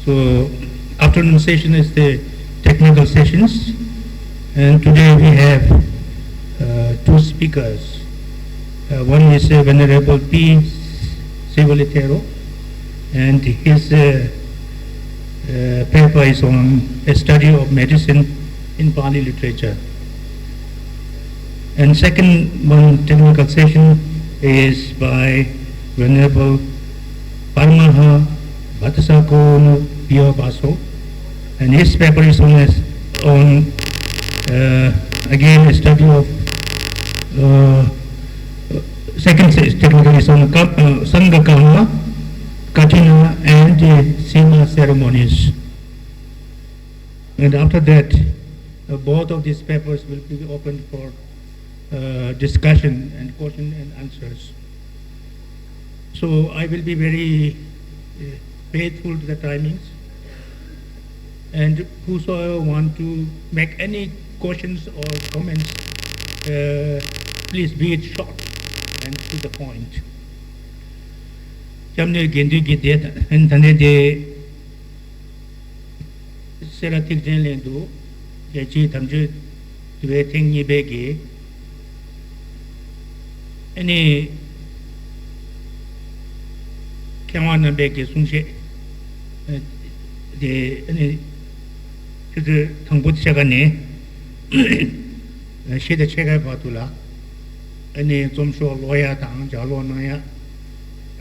So afternoon session is the technical sessions, and today we have two speakers. One is Venerable P. Sivalithero, and his paper is on a study of medicine in Pali literature. And second one technical session is by Venerable Paramaha Bhattasako Pio Baso, and his paper is on again a study of second technical is on Sangha Karma, Katina and Sema ceremonies. And after that, both of these papers will be open for discussion and question and answers. So I will be very faithful to the timings, and whosoever want to make any questions or comments, please be it short and to the point. Jamne gendu gide and tane de Sera tikjen lendu yechi tamju dwe tingi begi any Kawana begi sungshe de any to Tangbut Shagane she the Chega Patula any Zomsho lawyer Tang Jalo Naya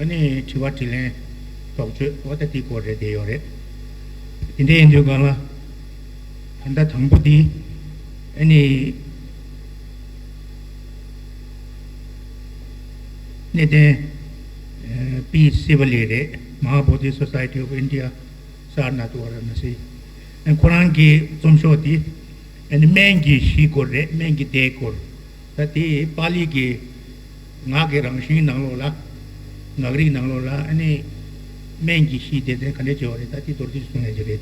any Chiwatile talk to what a tico ready or it. In the Indugala and that Tangbudi any Nede Peace Civil Lady, Mahabodhi Society of India, Sarna to Varanasi. And Kurangi Somshoti and Mengi Shikore, Mengi Dekor, that the Paliki Nagirang Shinalola, Nagri Nalola, any Mengi Shi did the Kanejore, that he told this to Najore.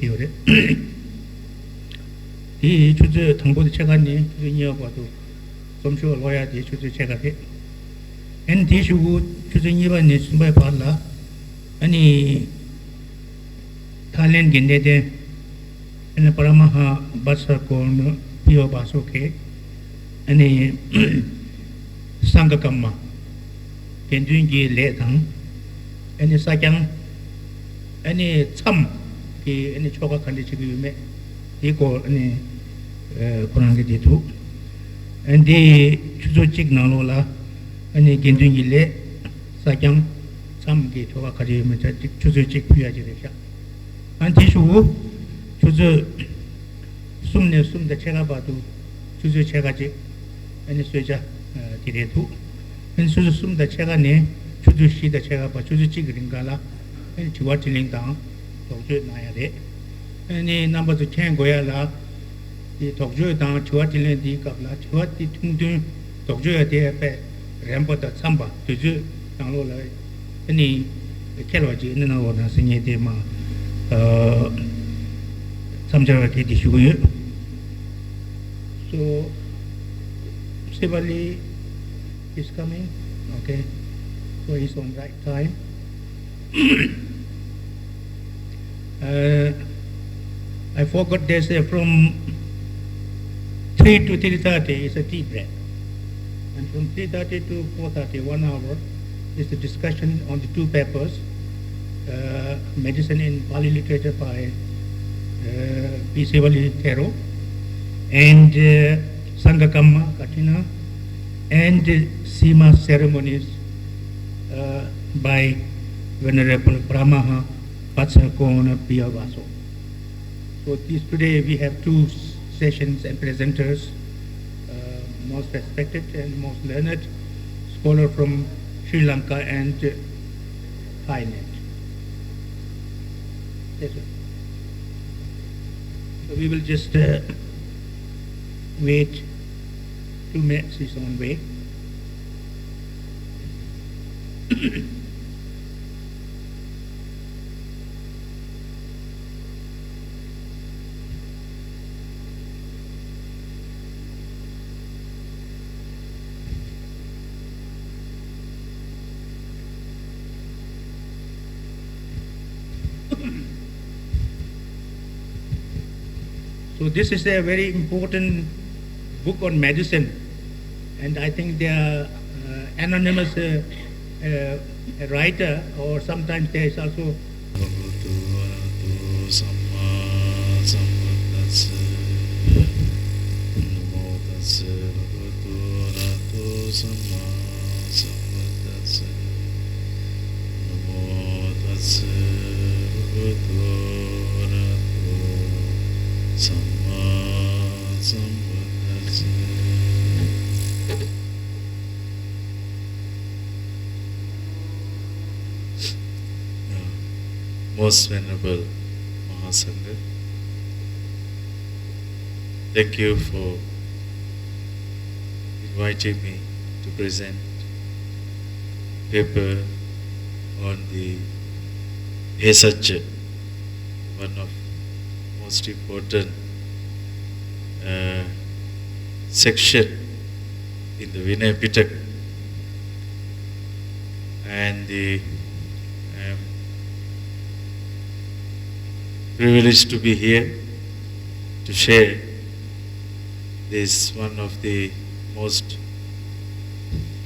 He should Tango the Chagani, near Batu, Somsho lawyer, they should check it. And this would choosing even is by Pala, any talent Gendede. And the Paramaha Basakon Pio Basoke, any Sangakama, Kendungi Letang, any Sakang, any Tsam, any Choka Kandichi met, equal any Kurangiti too, and the Chuzochik Nalola, any Kendungi Le, Sakang, Sam Gate or Akademi, Chuzochik Piaja, and Tishu. Choose sumne sum the chega batu, choose chegaji, and Suja Tiretu, and choose sum the chega ne, choose she the chega, but choose chigringala, and Chiwatiling down, Tokyo Nayade, and the number to Changoyala, the Tokyo down, Chiwatiling di Kabla, Chiwati Tungdun, Tokyo de Rambo the Samba, to download any Keroji in an order, singing dema. So, Sivali is coming, okay, so he's on right time. I forgot there's from 3 to 3:30 is a tea break, and from 3:30 to 4:30, 1 hour, is the discussion on the two papers, Medicine in Pali Literature by P. Sivalithero, and Sangakama Katina, and Sema ceremonies by Venerable Paramaha Bhattasako Pio Baso. So today we have two sessions and presenters, most respected and most learned scholar from Sri Lanka and Thailand. Yes, sir. So we will just wait 2 minutes, he's on way. So this is a very important book on medicine, and I think they are anonymous writer, or sometimes there is also Most Venerable Mahasangha, thank you for inviting me to present paper on the Bhesajya, one of most important section in the Vinaya Pitaka, and I am privileged to be here to share this one of the most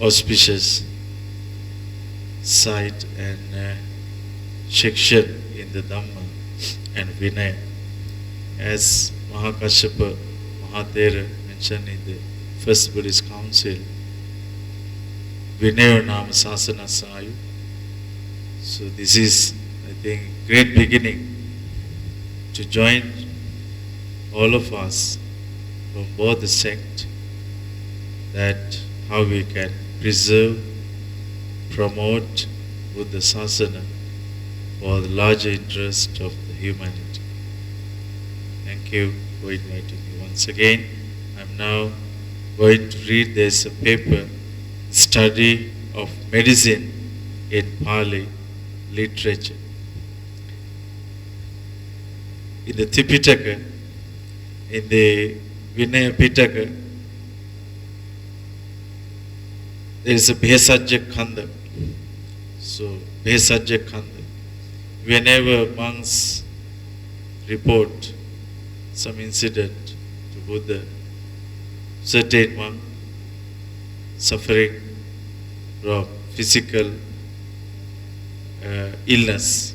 auspicious site and section in the Dhamma and Vinaya. As Mahakashyapa Mahathera mentioned in the first Buddhist Council, Vinaya Nama Sasana Sayu. So this is, I think, great beginning to join all of us from both the sect, that how we can preserve, promote Buddha Sasana for the larger interest of the humanity. Thank you for inviting me once again. I'm now going to read this paper, Study of Medicine in Pali Literature. In the Tipitaka, in the Vinaya Pitaka, there is a Bhesajya Khanda. So, Bhesajya Khanda. Whenever monks report some incident to Buddha, certain monk suffering from physical illness,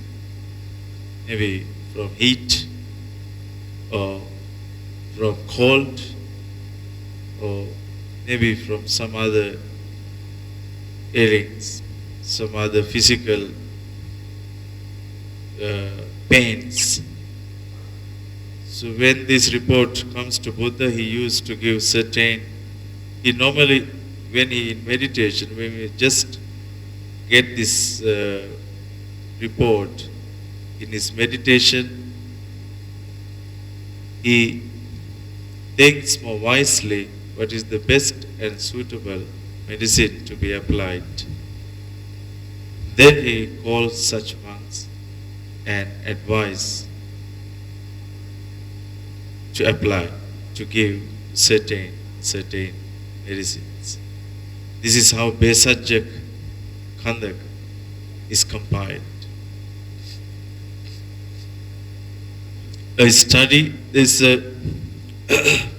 maybe from heat, or from cold, or maybe from some other ailings, some other physical pains. So when this report comes to Buddha, he used to give certain, he normally, when he in meditation, when we just get this report in his meditation, he thinks more wisely what is the best and suitable medicine to be applied. Then he calls such monks and advise to apply, to give certain medicines. This is how Bhesajya Khandak is compiled. I study this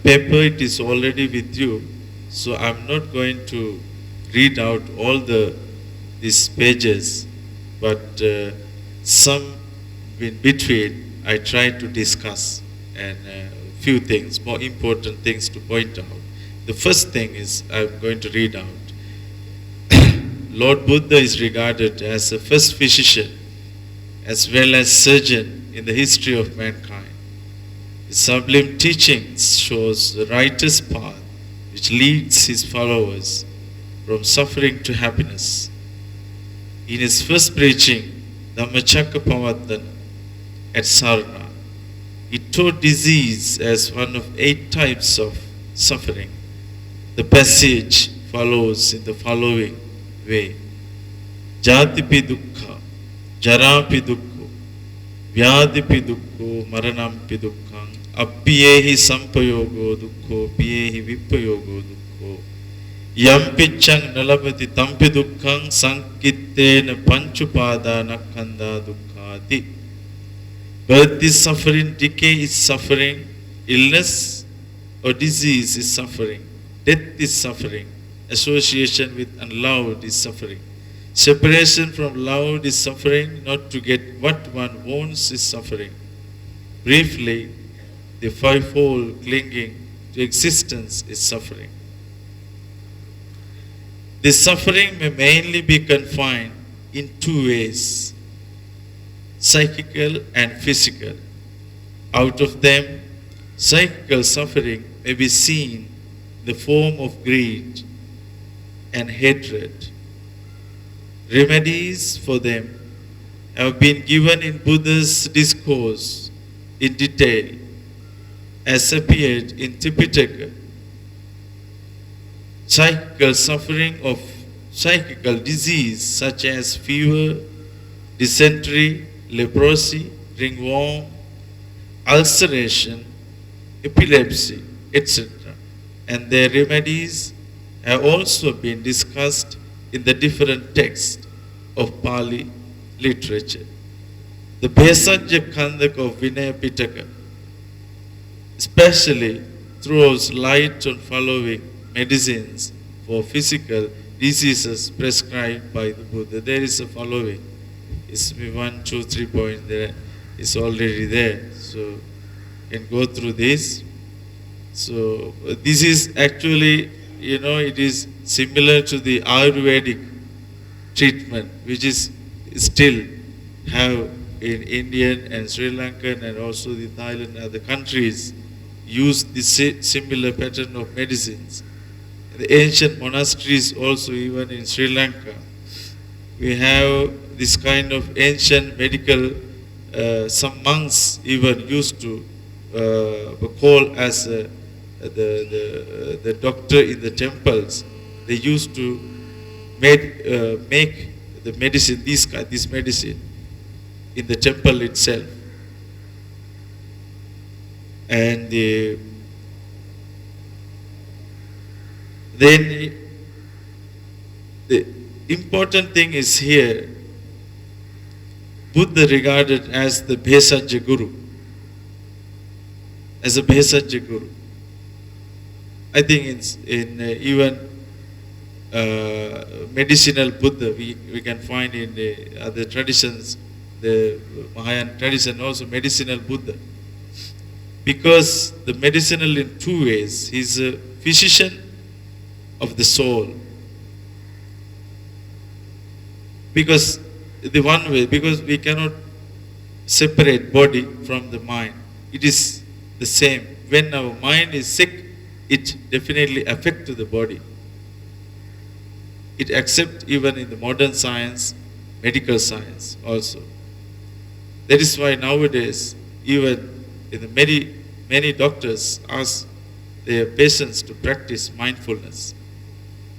paper, it is already with you, so I'm not going to read out all these pages, but some in between I try to discuss, and few things, more important things to point out. The first thing is I'm going to read out. Lord Buddha is regarded as the first physician as well as surgeon in the history of mankind. His sublime teachings shows the righteous path which leads his followers from suffering to happiness. In his first preaching, Dhammacakkappavattana at Sarna, he taught disease as one of 8 types of suffering. The passage follows in the following way. Jatipi dukkha, jarapi dukkha, vyadipi dukkha, maranampi dukkha, appiyehi sampayogo dukkha, piyehi vippayogo dukkha, yampichang nalabati tampi dukkha, sankittena panchupadana khanda dukkhati. Birth is suffering, decay is suffering, Illness or disease is suffering. Death is suffering. Association with unloved is suffering. Separation from loved is suffering. Not to get what one wants is suffering. Briefly, the fivefold clinging to existence is suffering. This suffering may mainly be confined in two ways, psychical and physical. Out of them, psychical suffering may be seen in the form of greed and hatred. Remedies for them have been given in Buddha's discourse in detail, as appeared in Tipitaka. Psychical suffering of psychical disease such as fever, dysentery, leprosy, ringworm, ulceration, epilepsy, etc. And their remedies have also been discussed in the different texts of Pali literature. The Bhesajya Kandak of Vinaya Pitaka especially throws light on following medicines for physical diseases prescribed by the Buddha. There is a following. It's 1, 2, 3 points there. It's already there. So you can go through this. So this is actually, it is similar to the Ayurvedic treatment, which is still have in Indian and Sri Lankan and also the Thailand and other countries use this similar pattern of medicines. The ancient monasteries also, even in Sri Lanka, we have this kind of ancient medical, some monks even used to call as the doctor in the temples. They used to make the medicine, this medicine, in the temple itself. And then the important thing is here, Buddha regarded as the Bhesajya Guru, as a Bhesajya Guru. I think it's in even medicinal Buddha, we can find in the other traditions, the Mahayana tradition also medicinal Buddha. Because the medicinal in two ways, he's a physician of the soul. Because the one way, because we cannot separate body from the mind. It is the same. When our mind is sick, it definitely affects the body. It accepts even in the modern science, medical science also. That is why nowadays, even in the many doctors ask their patients to practice mindfulness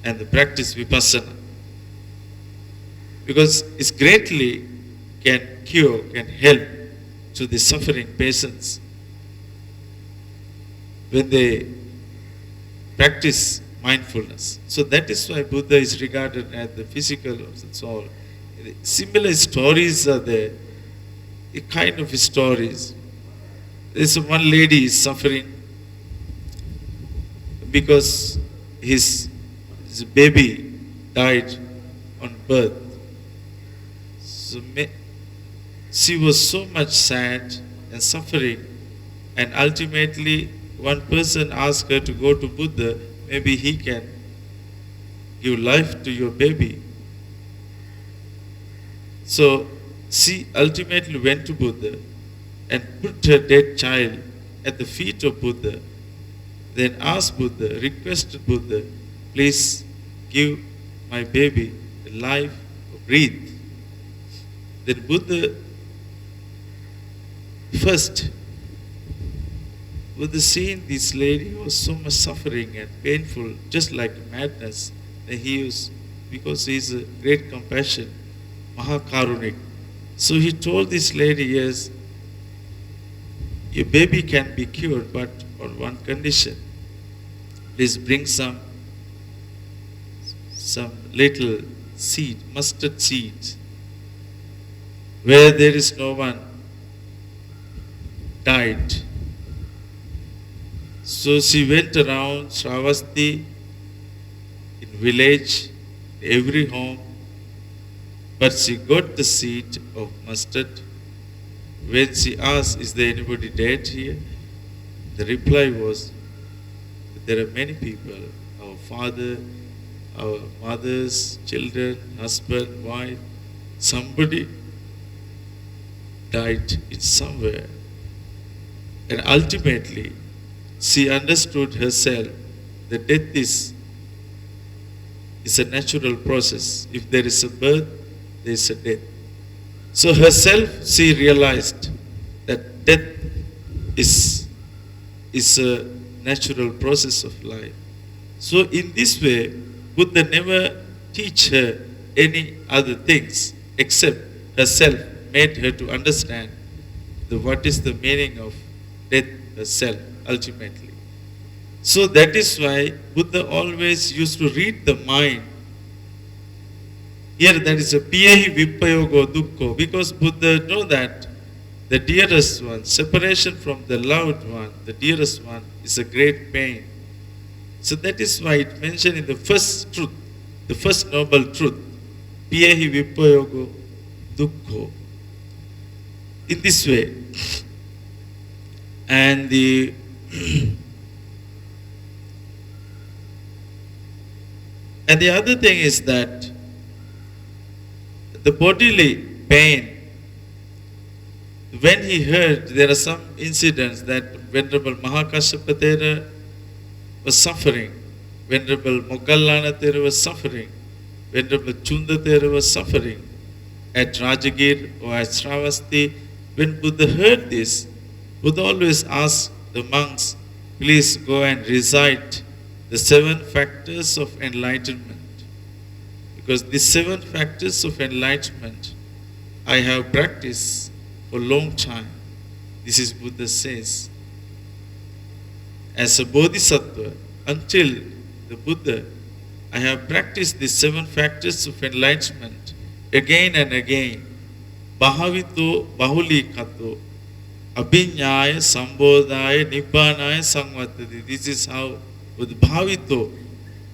and the practice vipassana, because it greatly can cure, can help to the suffering patients when they practice mindfulness. So that is why Buddha is regarded as the physical of the soul. Similar stories are there, a kind of stories. There's one lady is suffering because his baby died on birth. So she was so much sad and suffering, and ultimately one person asked her to go to Buddha, maybe he can give life to your baby. So she ultimately went to Buddha and put her dead child at the feet of Buddha, then asked Buddha, requested Buddha, please give my baby life, breathe. Then Buddha first, Buddha seeing this lady was so much suffering and painful, just like madness, that he was, because he is a great compassion, Mahakarunik. So he told this lady, yes, your baby can be cured, but on one condition. Please bring some little seed, mustard seeds, where there is no one died. So she went around Shravasti in village, every home, but she got the seed of mustard. When she asked, is there anybody dead here? The reply was, there are many people, our father, our mothers, children, husband, wife, somebody died in somewhere. And ultimately, she understood herself that death is a natural process. If there is a birth, there is a death. So herself, she realized that death is a natural process of life. So in this way, Buddha never teach her any other things except herself made her to understand what is the meaning of death herself ultimately. So that is why Buddha always used to read the mind. Here that is a piyahi vipayogo dukkho, because Buddha know that the dearest one, separation from the loved one, the dearest one is a great pain. So that is why it mentioned in the first truth, the first noble truth, piyahi vipayogo dukkho. In this way. And the and the other thing is that the bodily pain, when he heard, there are some incidents that Venerable Mahakashyapa Thera was suffering, Venerable Moggallana Thera was suffering, Venerable Chunda Thera was suffering at Rajagir or at Shravasti. When Buddha heard this, Buddha always asked the monks, please go and recite the 7 factors of enlightenment. Because the 7 factors of enlightenment I have practiced for a long time. This is Buddha says. As a bodhisattva, until the Buddha, I have practiced the 7 factors of enlightenment again and again. Bhavito bahulikato abhinyaya sambodhaya nibbānaya samvattati. This is how with bhavito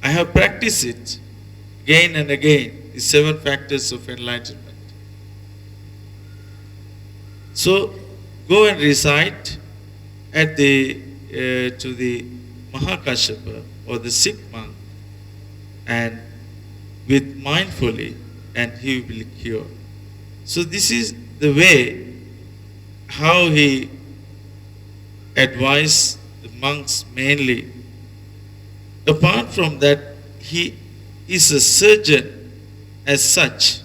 I have practiced it again and again, the 7 factors of enlightenment. So go and recite at the to the Mahakashyapa or the sick monk, and with mindfully, and he will cure. So this is the way how he advised the monks mainly. Apart from that, he is a surgeon as such.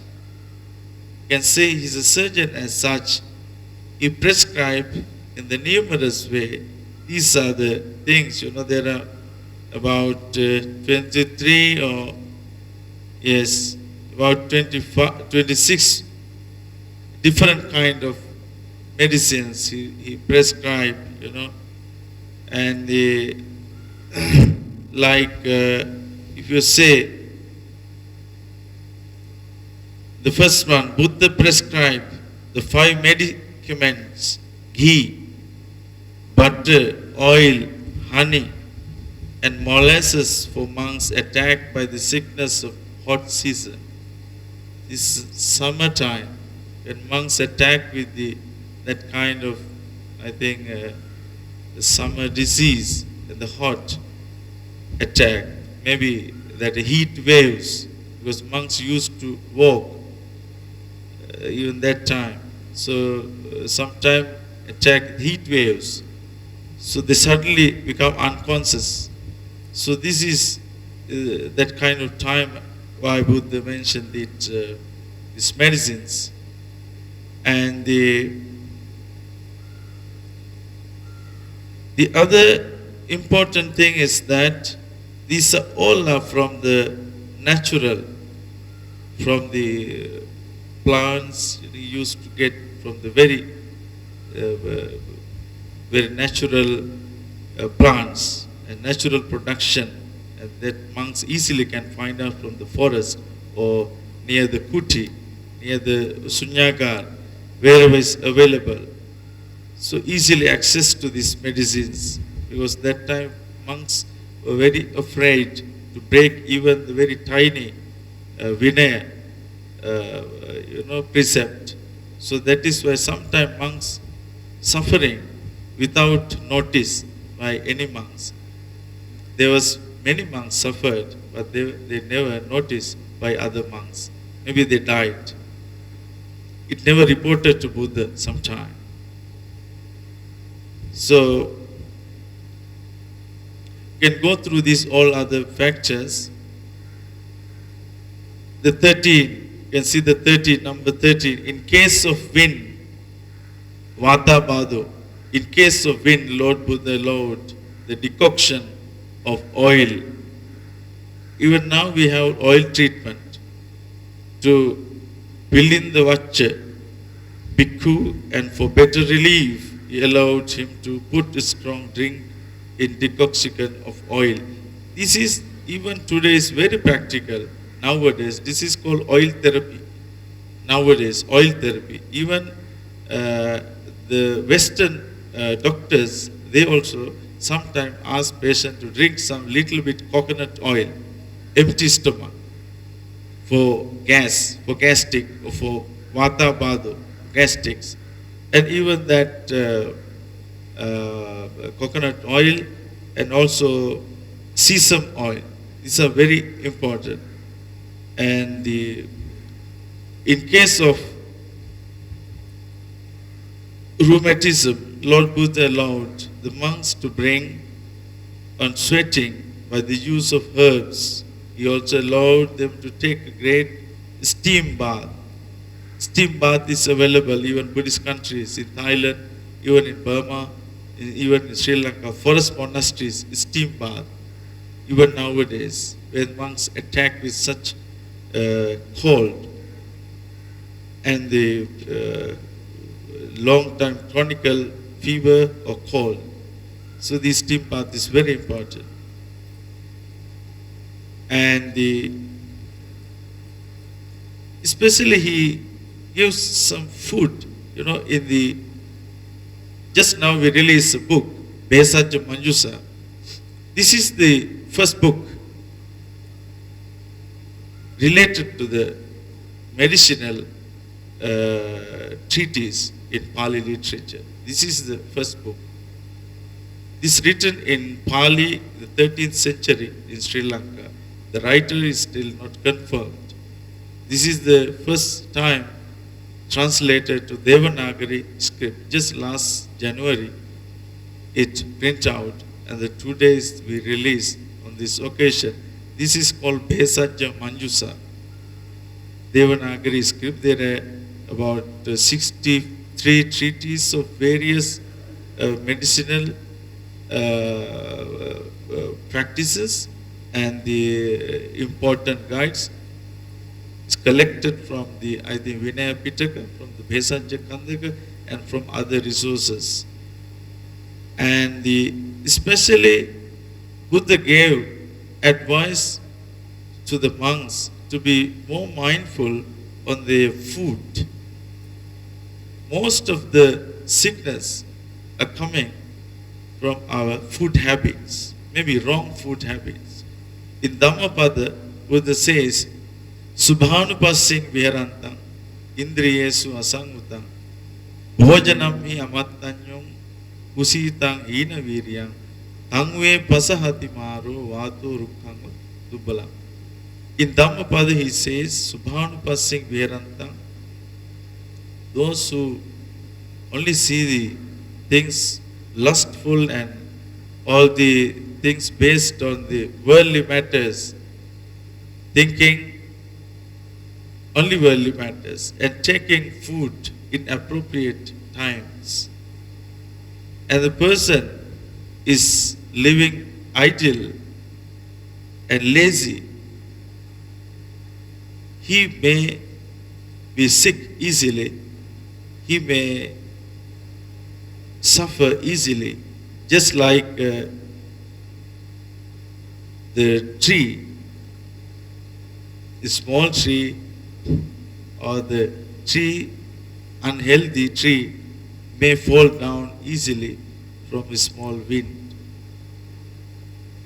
You can say he's a surgeon as such. He prescribed in the numerous way. These are the things, there are about 23 or, yes, about 26 different kind of medicines he prescribed, and like if you say, the first one, Buddha prescribed the 5 medicaments, ghee, butter, oil, honey, and molasses for monks attacked by the sickness of hot season. This is summertime, when monks attack with that kind of, I think, the summer disease and the hot attack, maybe that heat waves, because monks used to walk even that time. So sometimes attack heat waves. So they suddenly become unconscious. So this is that kind of time why Buddha mentioned it, these medicines. And the other important thing is that these are all from the natural, from the plants you used to get from the very natural plants and natural production, and that monks easily can find out from the forest or near the kuti, near the sunyagar, wherever is available. So easily access to these medicines because that time monks were very afraid to break even the very tiny vinaya, precept. So that is why sometimes monks suffering without notice by any monks. There was many monks suffered, but they never noticed by other monks. Maybe they died. It never reported to Buddha sometime. So you can go through these all other factors. The 13, you can see the 13, number 13. In case of wind, Vata Bado. In case of wind, Lord Buddha allowed the decoction of oil. Even now we have oil treatment to fill in the vacha, bhikkhu, and for better relief, he allowed him to put a strong drink in decoction of oil. This is, even today, is very practical. Nowadays, this is called oil therapy. Nowadays, oil therapy. Even the Western doctors, they also sometimes ask patients to drink some little bit coconut oil, empty stomach, for gas, for gastric, or for vata bado, gastrics. And even that coconut oil and also sesame oil. These are very important. And in case of rheumatism, Lord Buddha allowed the monks to bring on sweating by the use of herbs. He also allowed them to take a great steam bath. Steam bath is available even in Buddhist countries, in Thailand, even in Burma, even in Sri Lanka. Forest monasteries, steam bath. Even nowadays, when monks attack with such cold and the long-time chronic fever or cold. So the steam bath is very important. And especially he gives some food, in the, just now we released a book, Besaja Manjusa. This is the first book related to the medicinal treatise in Pali literature. This is the first book. This is written in Pali, the 13th century in Sri Lanka. The writer is still not confirmed. This is the first time translated to Devanagari script. Just last January, it printed out, and the 2 days we released on this occasion. This is called Bhesaja Manjusa. Devanagari script. There are about 63 treatises of various medicinal practices and the important guides. It's collected from the, I think, Vinaya Pitaka, from the Bhesaja Kandaka, and from other resources. And especially Buddha gave advice to the monks to be more mindful on their food. Most of the sickness are coming from our food habits, maybe wrong food habits. In Dhammapada, Buddha says, Subhanupassing viharantang, indriyesu asangutang, bhojanam hi amattanyum, kusitang hina viryang, angve pasahati maro vato rukhang dubbalam. In Dhammapada he says, Subhanupassing viharantang, those who only see the things lustful and all the things based on the worldly matters, thinking only worldly matters, and taking food in appropriate times. And the person is living idle and lazy. He may be sick easily. He may suffer easily, just like the tree, the small tree, or the tree, unhealthy tree, may fall down easily from a small wind.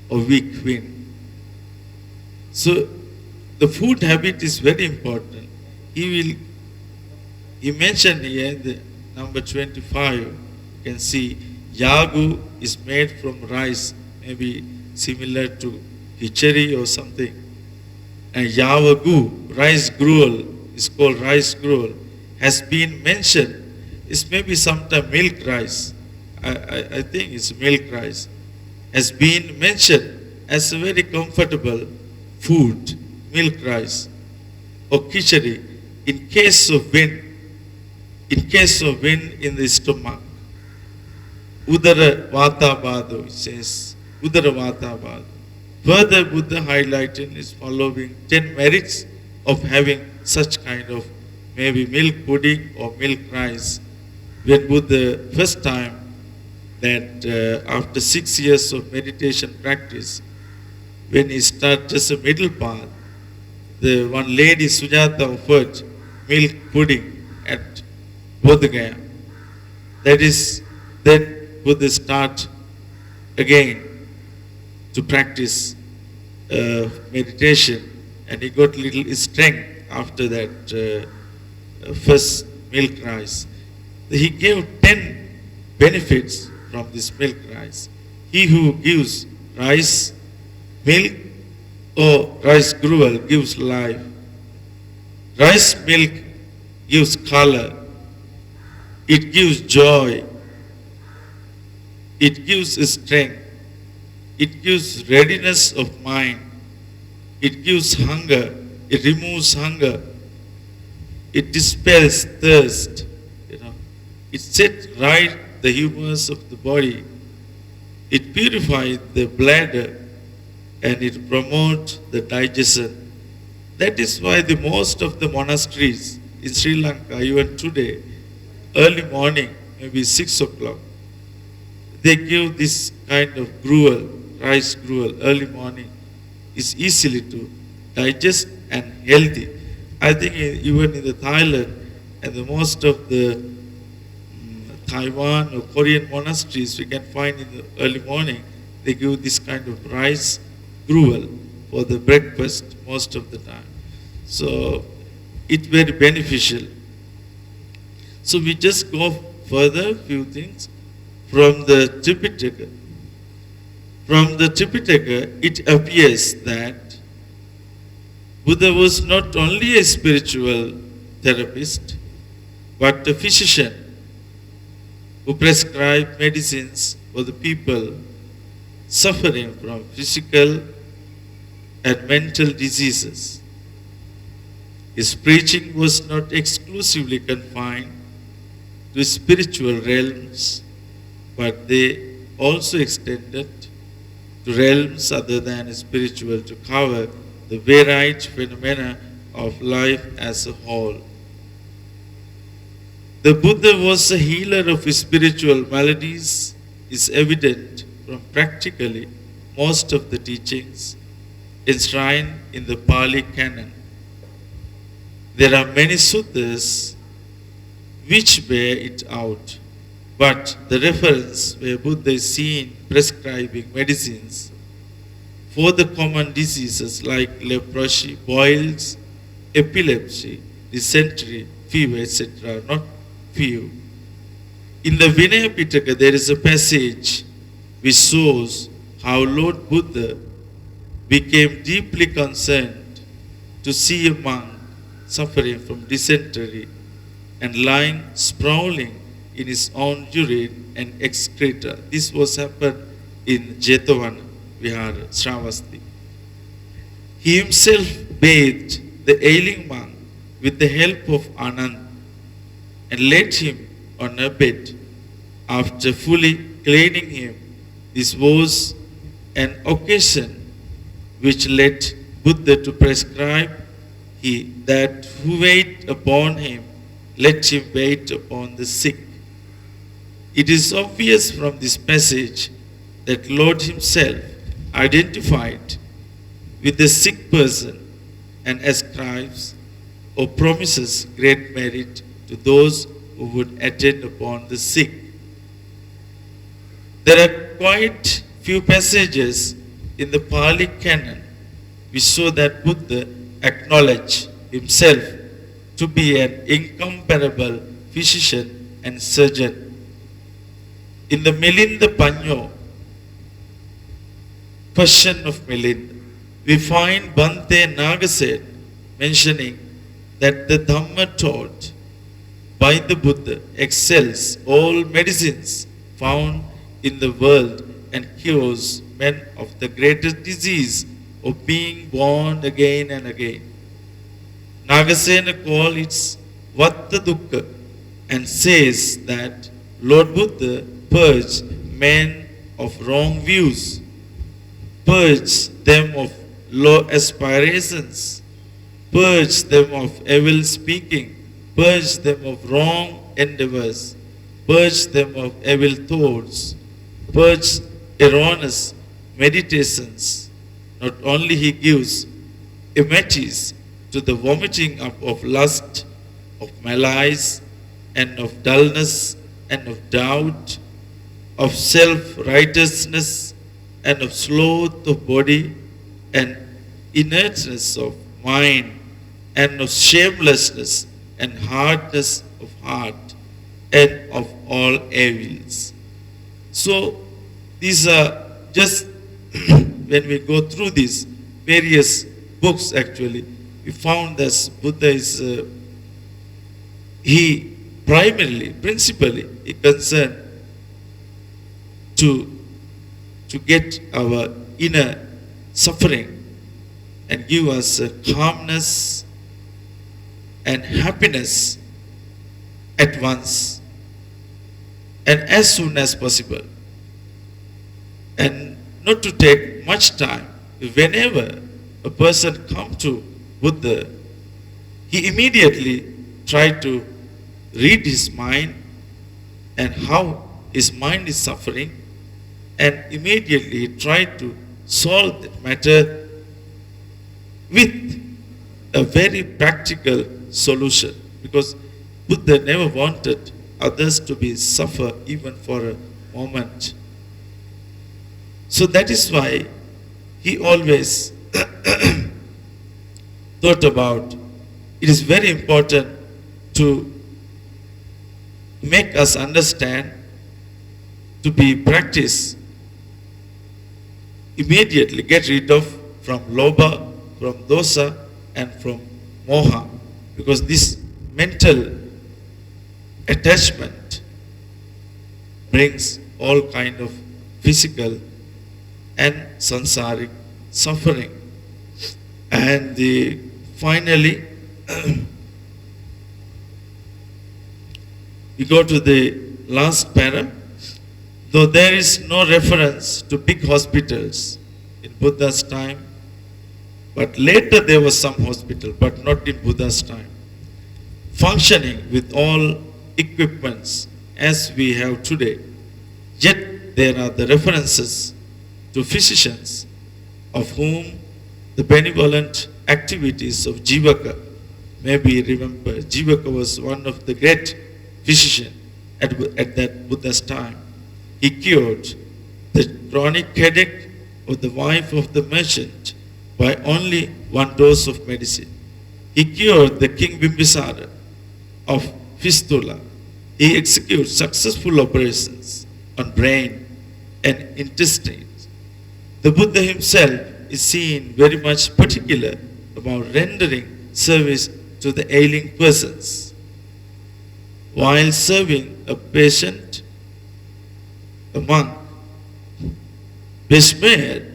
or weak wind. So the food habit is very important. He mentioned here in the number 25, you can see yagu is made from rice, maybe similar to hichari or something. And yavagu, rice gruel, is called rice gruel, has been mentioned. It's maybe sometime milk rice. I think it's milk rice. Has been mentioned as a very comfortable food, milk rice or khichdi, in case of wind in the stomach. Udara vata badu, it says, udara vata badu. Further, Buddha highlighted his following 10 merits of having such kind of maybe milk pudding or milk rice. When Buddha first time that after 6 years of meditation practice, when he started just a middle path, the one lady Sujata offered milk pudding at Bodh Gaya. That is, then Buddha start again to practice meditation, and he got little strength after that first milk rice. He gave 10 benefits from this milk rice. He who gives rice, milk, or rice gruel gives life. Rice milk gives color. It gives joy. It gives strength. It gives readiness of mind. It gives hunger. It removes hunger. It dispels thirst. It sets right the humors of the body. It purifies the bladder, and it promotes the digestion. That is why the most of the monasteries in Sri Lanka, even today, early morning, maybe 6 o'clock, they give this kind of gruel, rice gruel, early morning. It's easily to digest and healthy. I think even in the Thailand and the most of the Taiwan or Korean monasteries, we can find in the early morning, they give this kind of rice gruel for the breakfast most of the time. So it's very beneficial. So we just go further, few things. From the Tripitaka, it appears that Buddha was not only a spiritual therapist, but a physician who prescribed medicines for the people suffering from physical and mental diseases. His preaching was not exclusively confined to spiritual realms, but they also extended to realms other than spiritual to cover the varied phenomena of life as a whole. The Buddha was a healer of spiritual maladies is evident from practically most of the teachings enshrined in the Pali Canon. There are many suttas which bear it out, but the reference where Buddha is seen prescribing medicines for the common diseases like leprosy, boils, epilepsy, dysentery, fever, etc., not few. In the Vinaya Pitaka, there is a passage which shows how Lord Buddha became deeply concerned to see a monk suffering from dysentery and lying sprawling in his own urine and excreta. This was happened in Jetavana Vihara, Sravasti. He himself bathed the ailing monk with the help of Anand and laid him on a bed. After fully cleaning him, this was an occasion which led Buddha to prescribe that who wait upon him, let him wait upon the sick. It is obvious from this passage that Lord himself identified with the sick person and ascribes or promises great merit to those who would attend upon the sick. There are quite few passages in the Pali canon, we saw that Buddha acknowledged himself to be an incomparable physician and surgeon. In the Milinda Panyo, Question of Milinda, we find Bhante Nagaset mentioning that the Dhamma taught by the Buddha excels all medicines found in the world and cures men of the greatest disease of being born again and again. Nagasena calls it Vatta Dukkha and says that Lord Buddha purged men of wrong views, purged them of low aspirations, purged them of evil speaking, purged them of wrong endeavors, purged them of evil thoughts, purged erroneous meditations. Not only he gives emetic to the vomiting up of lust, of malice, and of dullness, and of doubt, of self-righteousness, and of sloth of body, and inertness of mind, and of shamelessness, and hardness of heart, and of all evils. So, these are just, when we go through these various books actually, we found that Buddha is, he primarily, principally, he concerned to get our inner suffering and give us calmness and happiness at once and as soon as possible, and not to take much time. Whenever a person comes to Buddha, he immediately tries to read his mind and how his mind is suffering, and immediately try to solve that matter with a very practical solution, because Buddha never wanted others to be suffer even for a moment. So that is why he always thought about it is very important to make us understand, to be practice immediately, get rid of from lobha, from dosa, and from moha, because this mental attachment brings all kind of physical and sansaric suffering. And finally, we go to the last para. Though there is no reference to big hospitals in Buddha's time, but later there was some hospital, but not in Buddha's time, functioning with all equipments as we have today. Yet there are the references to physicians of whom the benevolent activities of Jivaka may be remembered. Jivaka was one of the great physicians at that Buddha's time. He cured the chronic headache of the wife of the merchant by only one dose of medicine. He cured the king Bimbisara of fistula. He executed successful operations on brain and intestines. The Buddha himself is seen very much particular about rendering service to the ailing persons. While serving a patient, a monk, besmeared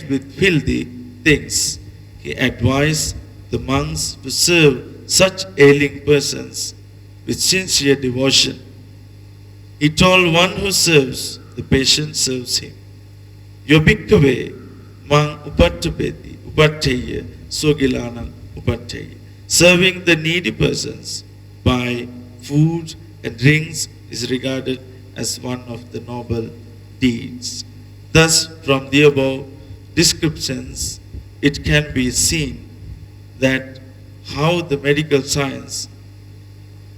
with filthy things, he advised the monks to serve such ailing persons with sincere devotion. He told one who serves, the patient serves him. Yobikave mang upattapeti upattaya sogilanang upattaya. Serving the needy persons by food and drinks is regarded as one of the noble deeds. Thus, from the above descriptions, it can be seen that how the medical science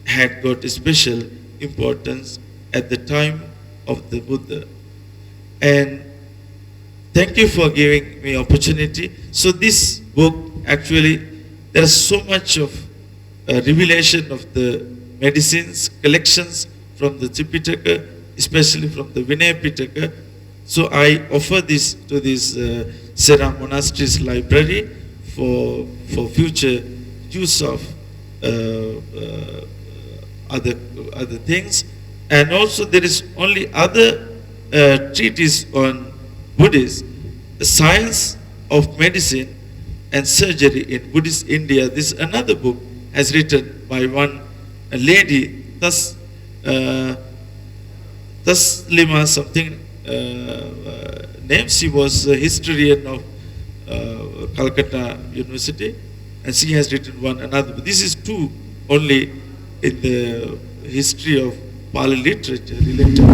had got a special importance at the time of the Buddha. And thank you for giving me opportunity. So this book, actually, there is so much of revelation of the medicines, collections from the Tripitaka, especially from the Vinaya Pitaka. So I offer this to this Sera Monastery's library for future use of other things. And also there is only other treatise on Buddhist, the science of medicine and surgery in Buddhist India. This is another book has written by a lady, Taslima something name. She was a historian of Calcutta University, and she has written another. This is two only in the history of Pali literature related.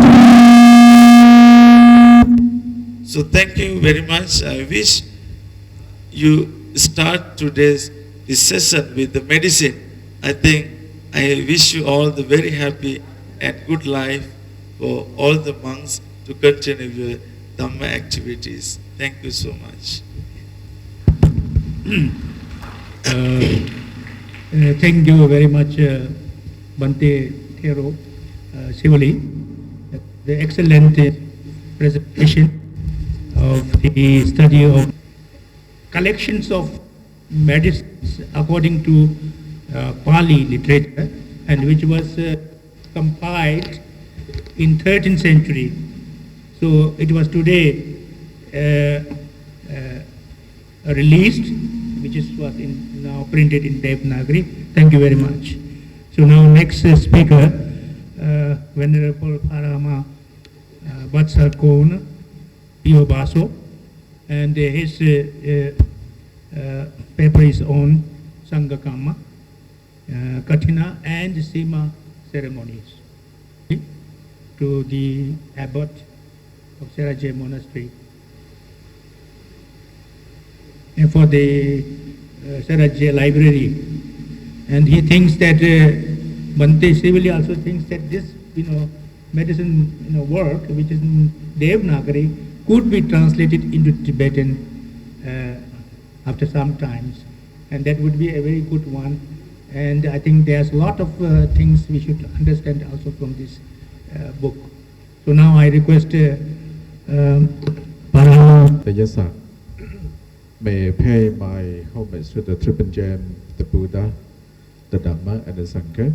So thank you very much. I wish you start today's this session with the medicine. I think I wish you all the very happy and good life for all the monks to continue your Dhamma activities. Thank you so much. Thank you very much, Bante Thero Sivali. The excellent presentation of the study of collections of medicines according to Pali literature, and which was compiled in 13th century. So it was today released, which was now printed in Devanagari. Thank you very much. So now next speaker, Venerable Parama Vatsar Kona Pio Baso, and his paper is on Sangakama, Kathina and Sima ceremonies to the abbot of Sera Monastery. And for the Sera library. And he thinks that Bante Sivali also thinks that this medicine work, which is in Devanagari, could be translated into Tibetan after some times, and that would be a very good one. And I think there's a lot of things we should understand also from this book. So now I request Parama. May I pay my homage to the triple gem, the Buddha, the Dhamma, and the Sangha.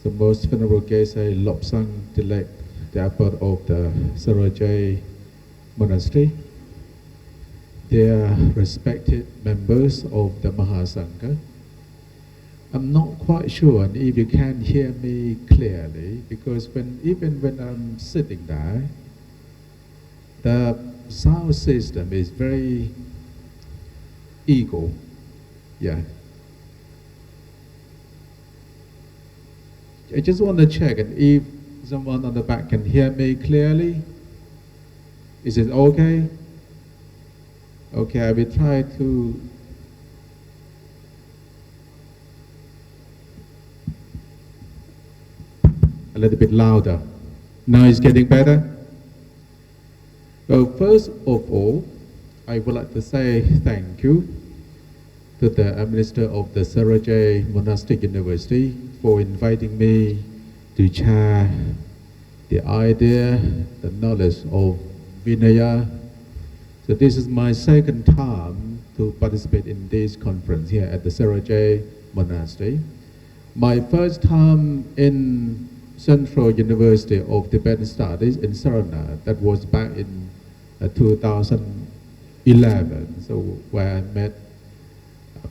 The most venerable Geshe Lobsang Dilek, the abbot of the Sera Monastery, their respected members of the Mahasangha. I'm not quite sure if you can hear me clearly, because even when I'm sitting there, the sound system is very ego. Yeah. I just want to check, and if someone on the back can hear me clearly, is it okay? Okay, I will try to a little bit louder. Now it's getting better? Well, first of all, I would like to say thank you to the Minister of the Sera Monastic University for inviting me to share the idea, the knowledge of Vinaya. So this is my second time to participate in this conference here at the Sera Monastery. My first time in Central University of Tibetan Studies in Sarana, that was back in 2011, so where I met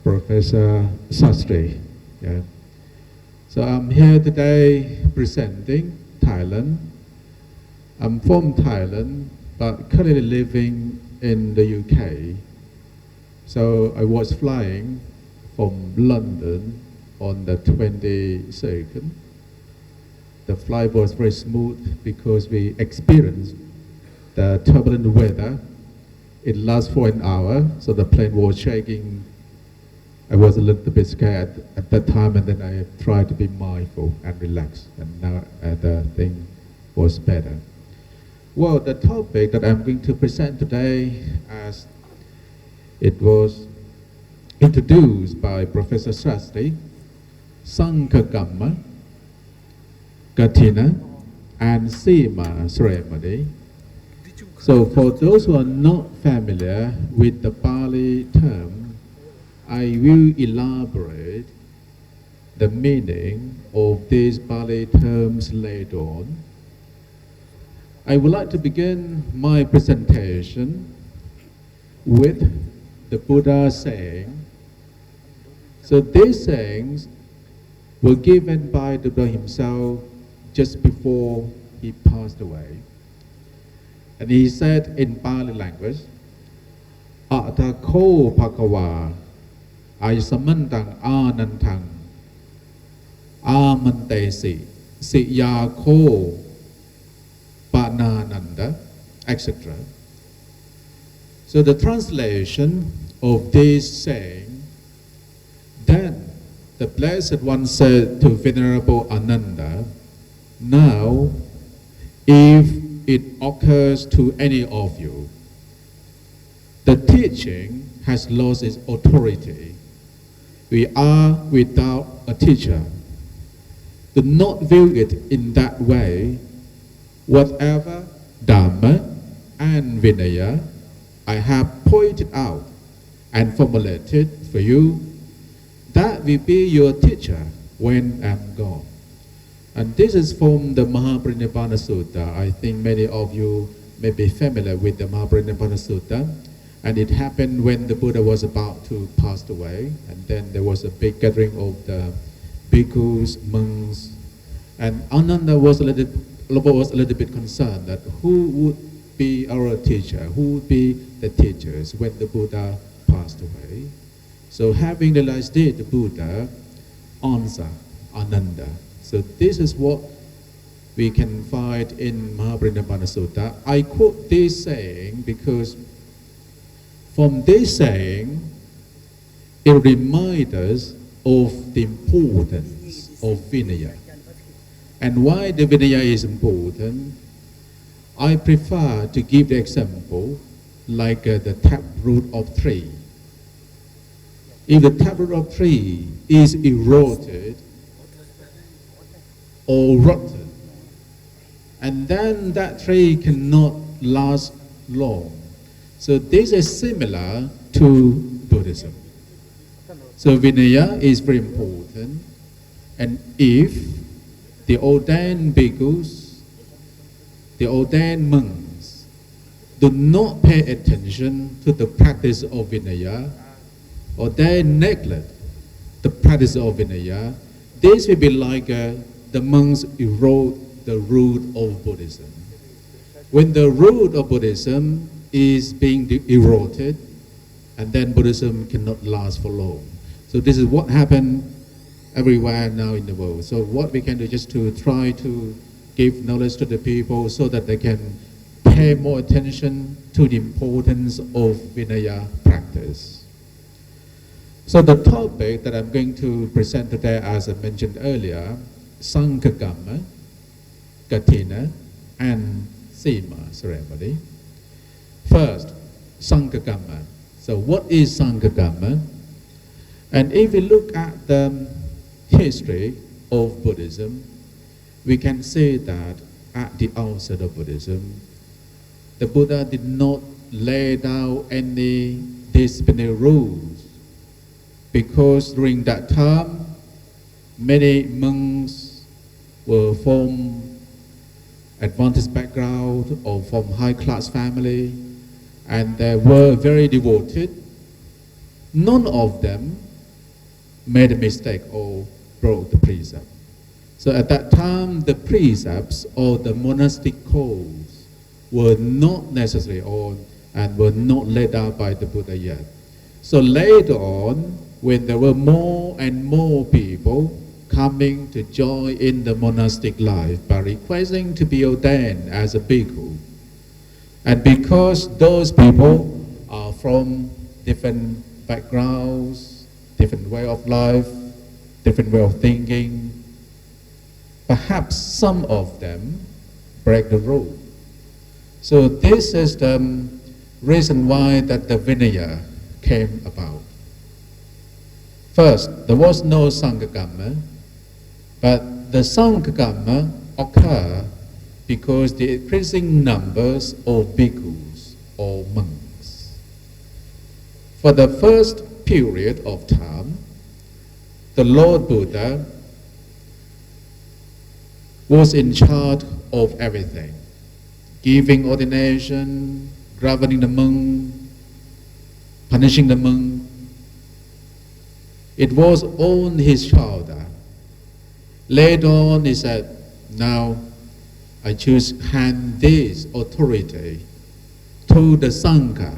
Professor Sastry. Yeah. So I'm here today presenting Thailand. I'm from Thailand, but currently living in the UK. So I was flying from London on the 22nd. The flight was very smooth because we experienced the turbulent weather. It lasted for an hour, so the plane was shaking. I was a little bit scared at that time, and then I tried to be mindful and relaxed, and now the thing was better. Well, the topic that I'm going to present today, as it was introduced by Professor Sastri, Sankhakamma, Katina, and Sema ceremony. So for those who are not familiar with the Pali term, I will elaborate the meaning of these Pali terms later on. I would like to begin my presentation with the Buddha saying. So these sayings were given by the Buddha himself just before he passed away. And he said in Pali language, Atako Pakawa, Aisamantang Anantang, Amantesi, Siyako, Panananda, etc. So the translation of this saying, then the Blessed One said to Venerable Ananda, now if it occurs to any of you, the teaching has lost its authority. We are without a teacher. Do not view it in that way. Whatever Dhamma and Vinaya I have pointed out and formulated for you, that will be your teacher when I'm gone. And this is from the Mahaparinibbana Sutta. I think many of you may be familiar with the Mahaparinibbana Sutta. And it happened when the Buddha was about to pass away. And then there was a big gathering of the bhikkhus, monks. And Ananda was a little bit concerned that who would be our teacher, who would be the teachers when the Buddha passed away. So having realized it, the Buddha answered Ananda. So this is what we can find in Mahaparinibbana Sutta. I quote this saying because from this saying, it reminds us of the importance of Vinaya. And why the Vinaya is important, I prefer to give the example like the taproot of tree. If the taproot of tree is eroded or rotten, and then that tree cannot last long. So this is similar to Buddhism. So Vinaya is very important, and if the ordained bhikkhus, the ordained monks do not pay attention to the practice of Vinaya, or they neglect the practice of Vinaya, this will be like the monks erode the root of Buddhism. When the root of Buddhism is being eroded, and then Buddhism cannot last for long. So this is what happened everywhere now in the world. So what we can do just to try to give knowledge to the people so that they can pay more attention to the importance of Vinaya practice. So the topic that I'm going to present today, as I mentioned earlier, Sankakamma, Katina, and Sema ceremony. First, Sankakamma. So what is Sankakamma? And if we look at the history of Buddhism, we can say that at the outset of Buddhism, the Buddha did not lay down any disciplinary rules, because during that time, many monks were from advantaged background or from high-class family, and they were very devoted. None of them made a mistake or broke the precept. So at that time, the precepts or the monastic codes were not necessary and were not laid out by the Buddha yet. So later on, when there were more and more people coming to join in the monastic life by requesting to be ordained as a bhikkhu, and because those people are from different backgrounds, different way of life, different way of thinking, perhaps some of them break the rule. So this is the reason why that the vinaya came about. First, there was no Sanghagama, but the Sanghagama occurred because the increasing numbers of bhikkhus or monks. For the first period of time, the Lord Buddha was in charge of everything, giving ordination, governing the monk, punishing the monk. It was on his shoulder. Later on, he said, now I choose hand this authority to the Sangha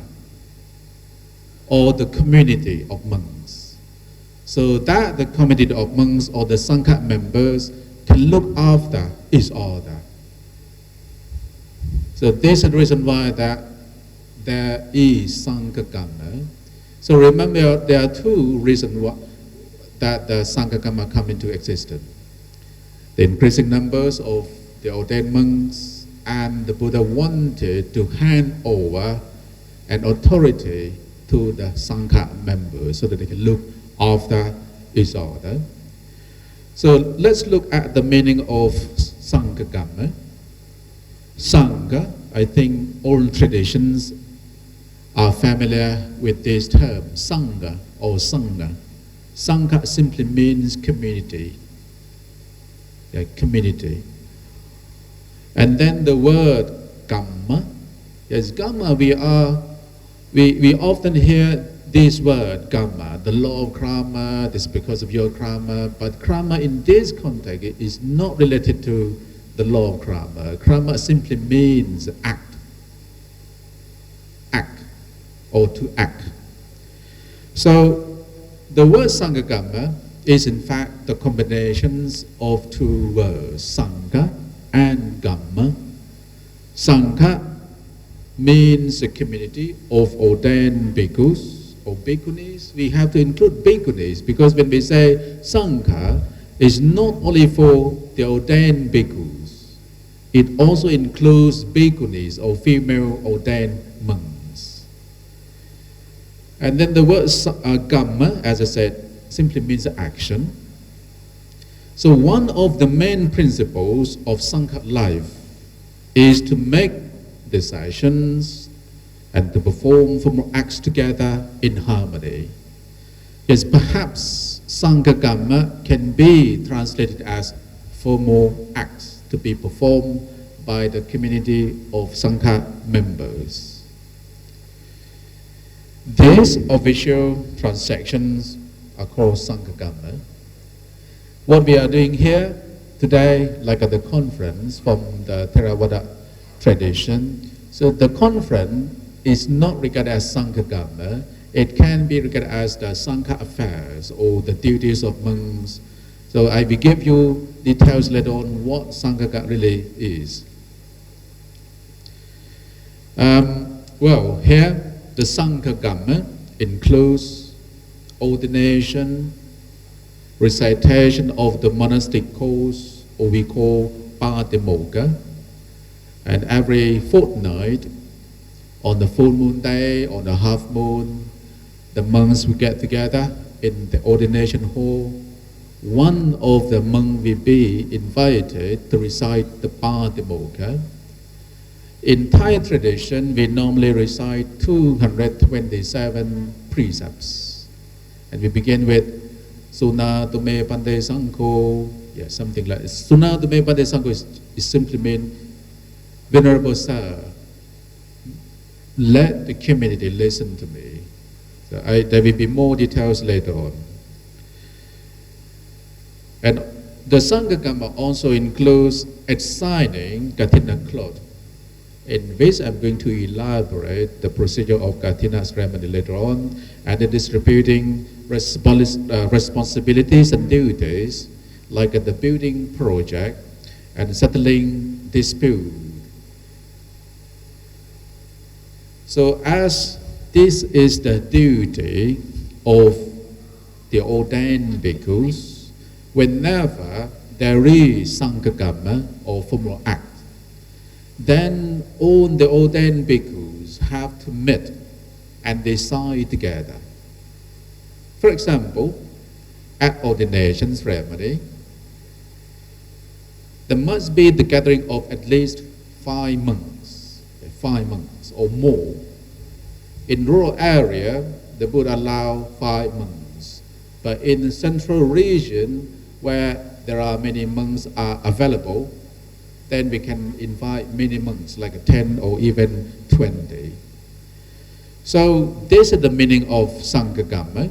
or the community of monks, so that the community of monks or the Sangha members can look after each other. So this is the reason why that there is Sanghagama. So remember, there are two reasons why that the Sanghagama come into existence. The increasing numbers of the ordained monks, and the Buddha wanted to hand over an authority to the Sangha members so that they can look after each other. So let's look at the meaning of Sanghagama. Sangha, I think all traditions are familiar with this term, Sangha or Sangha. Sangha simply means community. Yeah, community. And then the word Kamma. Yes, Kamma, we often hear this word Kamma, the law of karma, this is because of your karma, but karma in this context is not related to the law of karma. Karma simply means act. Act, or to act. So the word Sanghagama is in fact the combinations of two words, Sangha and Gamma. Sangha means a community of ordained bhikkhus or bhikkhunis. We have to include bhikkhunis because when we say Sangha, it's not only for the ordained bhikkhus, it also includes bhikkhunis or female ordained monks. And then the word Gamma, as I said, simply means action. So one of the main principles of Sangha life is to make decisions and to perform formal acts together in harmony. Yes, perhaps Sanghagama can be translated as formal acts to be performed by the community of Sangha members. These official transactions are called Sanghagama. What we are doing here today, like at the conference from the Theravada tradition, so the conference is not regarded as Sanghagama. It can be regarded as the Sangha affairs or the duties of monks. So I will give you details later on what Sanghagama really is. Well, here the Sanghagama includes ordination, recitation of the monastic course, or we call Padimokkha, and every fortnight, on the full moon day, on the half moon, the monks will get together in the ordination hall. One of the monks will be invited to recite the Padimokkha. In Thai tradition, we normally recite 227 precepts, and we begin with Suna Tume Pande Sangho, something like this. Suna Tume Pande Sangho is simply mean, Venerable Sir, let the community listen to me. So there will be more details later on. And the Sanghagama also includes assigning Kathina cloth, in which I'm going to elaborate the procedure of Kathina ceremony later on, and the distributing responsibilities and duties, like at the building project and settling dispute. So as this is the duty of the ordained bhikkhus, whenever there is Sanghagama or formal act, then all the ordained bhikkhus have to meet and decide together. For example, at ordination ceremony, there must be the gathering of at least 5 monks or more. In rural area, the Buddha allowed 5 monks, but in the central region where there are many monks are available, then we can invite many monks, like 10 or even 20. So this is the meaning of Sanghagama.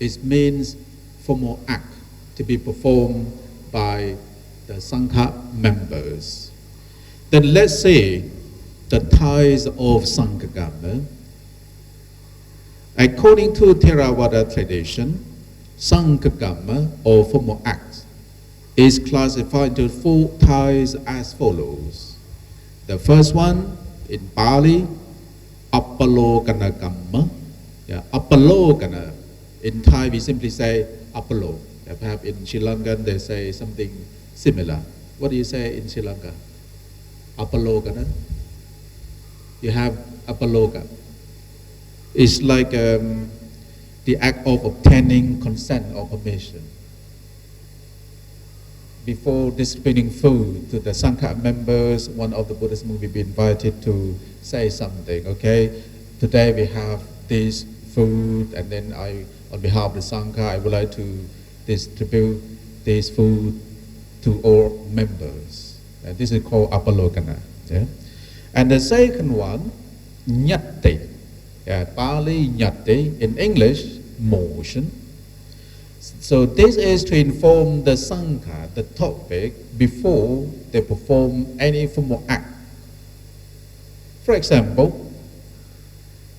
It means formal act to be performed by the Sangha members. Then let's see the types of Sanghagama. According to Theravada tradition, Sanghagama or formal act is classified into 4 types as follows. The first one in Pali, Appalokana Kamma. Appalokana. In Thai we simply say Appalo. Perhaps in Sri Lanka they say something similar. What do you say in Sri Lanka? Appalokana. You have Appaloka. It's like the act of obtaining consent or permission. Before distributing food to the Sangha members, one of the Buddhist monks will be invited to say something. Okay, today we have this food, and then on behalf of the Sangha, I would like to distribute this food to all members. And this is called Appalokana. Yeah? And the second one, Nyati. Pali Nyati, in English, motion. So this is to inform the Sangha, the topic, before they perform any formal act. For example,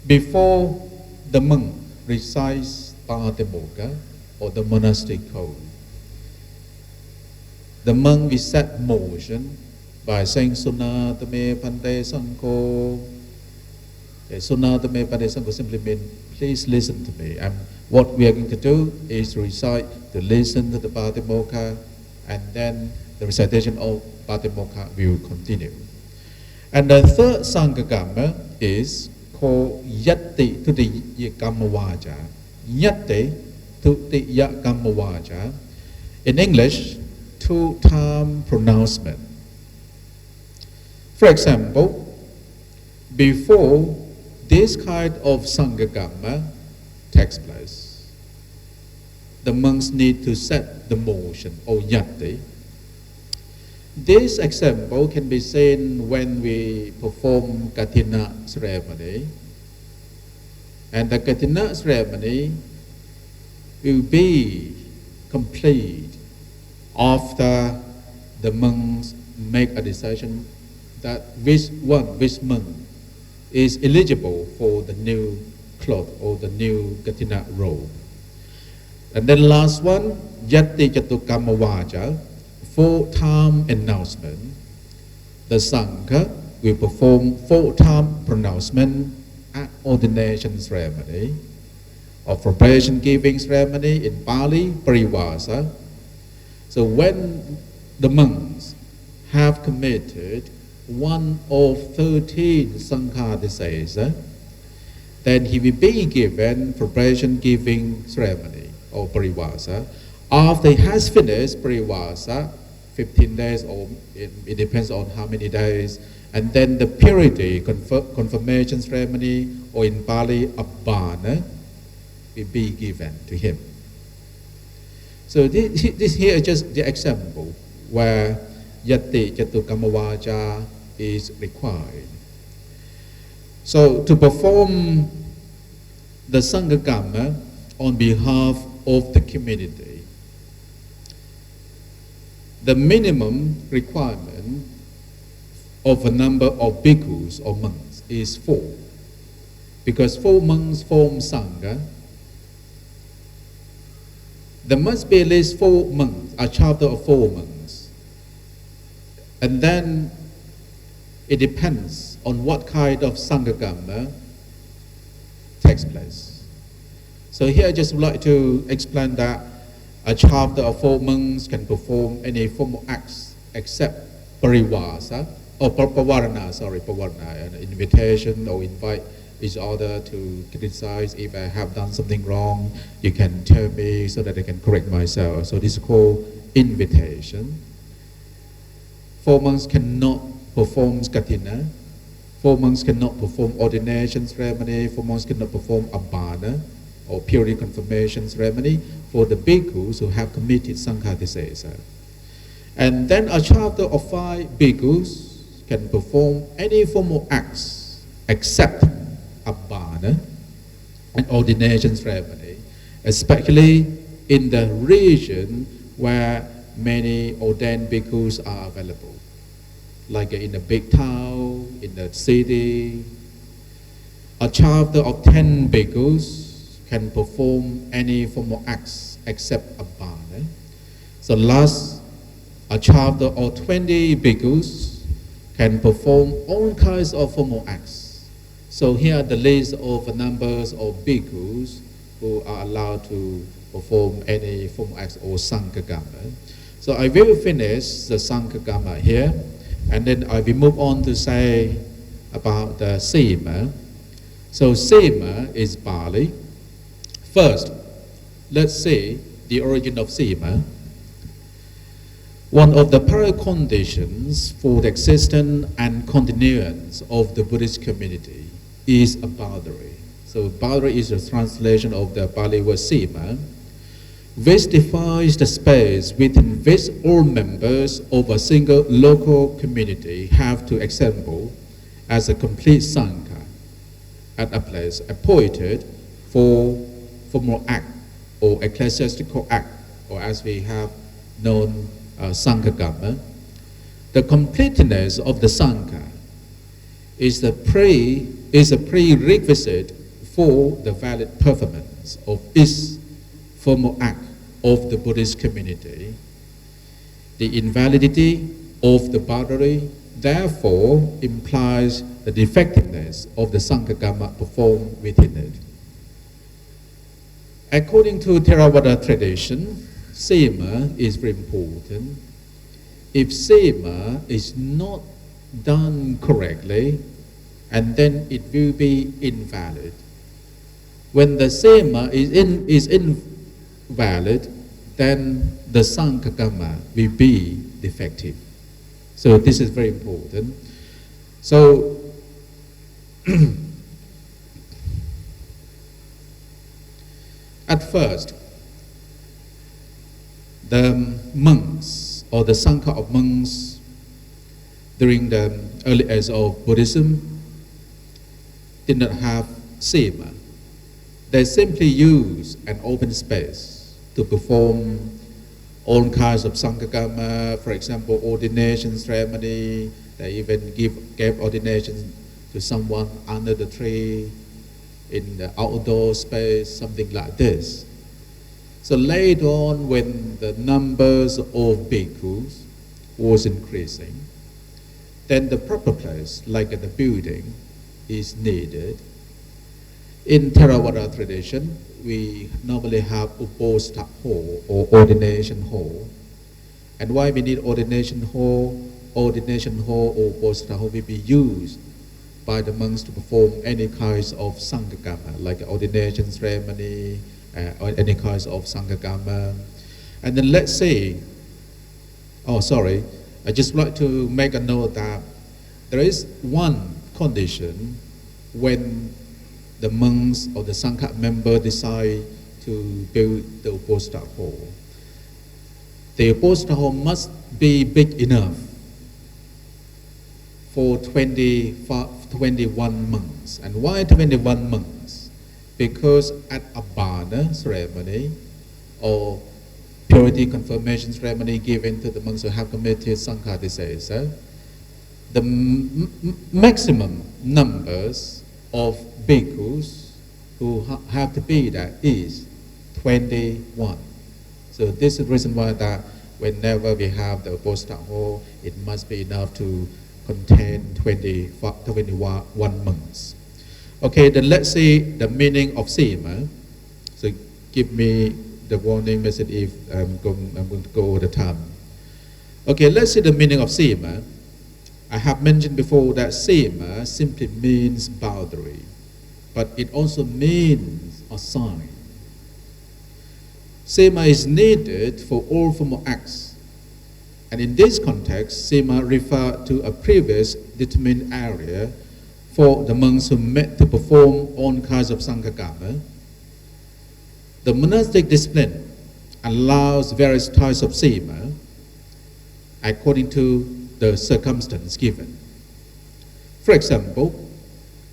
before the monk recites Patimokkha or the monastic code, the monk will set motion by saying Sunatame Pante Sangho. Sunatame Pante Sangho simply means please listen to me. And what we are going to do is to listen to the Patimokkha, and then the recitation of Patimokkha will continue. And the third Sanghagama is called Yatti Tutiya Kamavaja. Yatti Tutiya Kamavaja. In English, 2-time pronouncement. For example, before this kind of Sanghagama takes place, the monks need to set the motion or yatti. This example can be seen when we perform Kathina ceremony. And the Kathina ceremony will be complete after the monks make a decision that which monk is eligible for the new cloth or the new Kathina robe. And then last one, Yatti Chatukama Vaja, 4-time announcement. The Sangha will perform 4-time pronouncement at ordination ceremony or preparation giving ceremony in Pali, Parivasa. So when the monks have committed one of 13 Sanghadisesa, then he will be given preparation giving ceremony or parivasa. After he has finished parivasa, 15 days or it depends on how many days, and then the purity confirmation ceremony, or in Pali Abbana, will be given to him. So this here is just the example where Yatti Chatukama is required. So to perform the Sanghagama on behalf of the community, the minimum requirement of a number of bhikkhus or monks is 4. Because 4 monks form Sangha, there must be at least 4 monks, a chapter of 4 monks. And then it depends on what kind of Sanghagama takes place. So here I just would like to explain that a chapter of 4 monks can perform any formal acts except parivasa, or pavarana, an invitation or invite each other to criticize. If I have done something wrong, you can tell me so that I can correct myself. So this is called invitation. 4 monks cannot perform katina. 4 monks cannot perform ordination ceremony. 4 monks cannot perform abhana or purity confirmation ceremony for the bhikkhus who have committed sanghadisesa. And then a chapter of 5 bhikkhus can perform any formal acts except abhana and ordination ceremony, especially in the region where many ordained bhikkhus are available, like in a big town, in the city. A chapter of 10 bhikkhus can perform any formal acts except abhana. So last, a chapter of 20 bhikkhus can perform all kinds of formal acts. So here are the list of the numbers of bhikkhus who are allowed to perform any formal acts or sanghagama. So I will finish the sanghagama here, and then I will move on to say about the sema. So sema is Pali. First, let's see the origin of sema. One of the preconditions for the existence and continuance of the Buddhist community is a boundary. So boundary is a translation of the Pali word sema, which defines the space within which all members of a single local community have to assemble as a complete sangha at a place appointed for formal act or ecclesiastical act, or as we have known sanghagama. The completeness of the sangha is a prerequisite for the valid performance of each formal act of the Buddhist community. The invalidity of the boundary therefore implies the defectiveness of the sanghagama performed within it. According to Theravada tradition, sema is very important. If sema is not done correctly, and then it will be invalid. When the sema is invalid, then the sanghagama will be defective. So this is very important. So at first, the monks or the sangha of monks during the early age of Buddhism did not have sema. They simply use an open space to perform all kinds of sanghagama, for example, ordination ceremony. They even gave ordination to someone under the tree, in the outdoor space, something like this. So later on, when the numbers of bhikkhus was increasing, then the proper place, like the building, is needed. In Theravada tradition, we normally have uposatha hall or ordination hall. And why we need ordination hall? Ordination hall or uposatha hall will be used by the monks to perform any kinds of sanghagama, like ordination ceremony, or any kinds of sanghagama. And then let's say, I just like to make a note that there is one condition when the monks or the sangha member decide to build the uposatha hall. The uposatha hall must be big enough for 21 monks. And why 21 monks? Because at abhana ceremony or purity confirmation ceremony given to the monks who have committed sanghadisesa, the maximum numbers of bhikkhus who have to be there is 21. So this is the reason why that whenever we have the uposatha hall, it must be enough to contain 21 months. Okay, then let's see the meaning of sema. So give me the warning message if I'm going to go over the time. Okay, let's see the meaning of sema. I have mentioned before that Sema simply means boundary, but it also means a sign. Sema is needed for all formal acts, and in this context, Sema refers to a previous determined area for the monks who met to perform all kinds of Sanghakama. The monastic discipline allows various types of Sema according to the circumstance given. For example,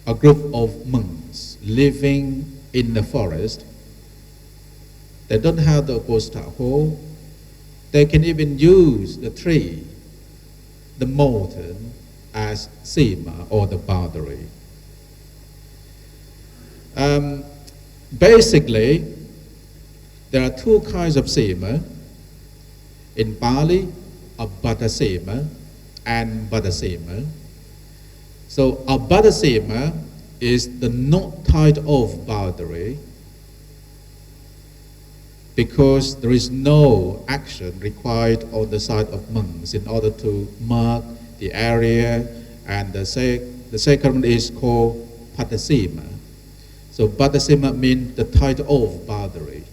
a group of monks living in the forest, they don't have the opposed hole. They can even use the tree, the mountain, as Sema or the boundary. Basically, there are two kinds of Sema. In Pali, Abhata Sema and Bhata Sema. So Abhata Sema is the not tied off boundary because there is no action required on the side of monks in order to mark the area, and the second is called Bhata Sema. So Bhata Sema means the tied off boundary.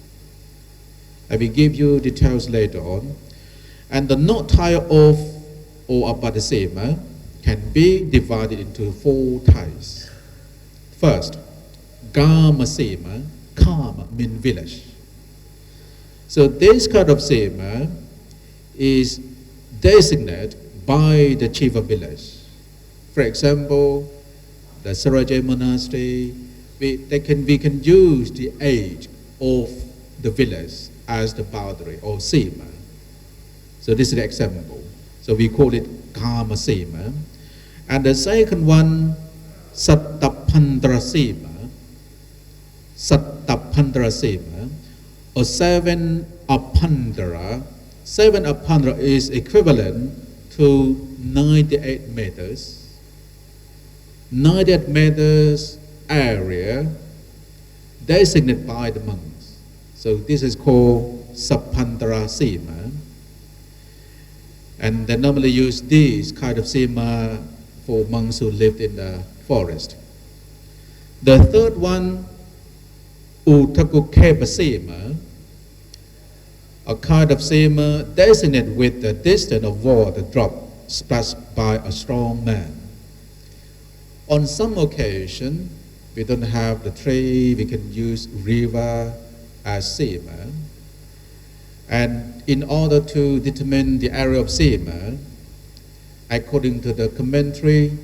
I will give you details later on. And the not tied off or Abhata Sema can be divided into four types. First, Gama Sema. Kama means village. So this kind of Sema is designated by the chief of village. For example, the Sera monastery, we can use the age of the village as the boundary or Sema. So this is the example. So we call it Kama Sema. And the second one, Sattapandra Sema. Sattapandra Sema, or 7 apandra. 7 apandra is equivalent to 98 meters. 98 meters area designated by the monks. So this is called Sappandra Sema. And they normally use this kind of Sema for monks who lived in the forest. The third one, Utakukeba Sema, a kind of Sema designated with the distance of water drop splashed by a strong man. On some occasion, we don't have the tree, we can use river as Sema. And in order to determine the area of Sema, according to the commentary,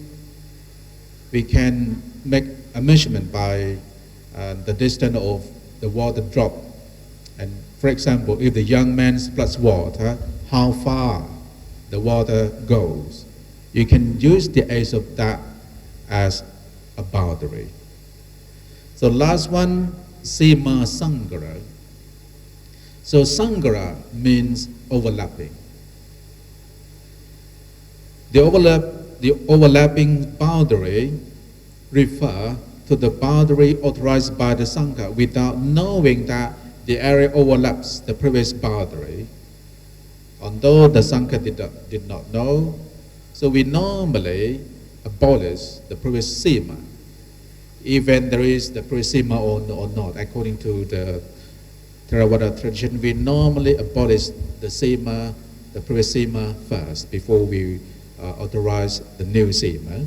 we can make a measurement by the distance of the water drop. And for example, if the young man splats water, how far the water goes. You can use the age of that as a boundary. So last one, Sema Sangara. So Sangara means overlapping. The overlapping boundary refer to the boundary authorized by the Sangha without knowing that the area overlaps the previous boundary. Although the Sangha did not know, so we normally abolish the previous Sema, even there is the previous Sema or not. According to the Theravada tradition, we normally abolish the Sema, the previous Sema first before we authorize the new Sema.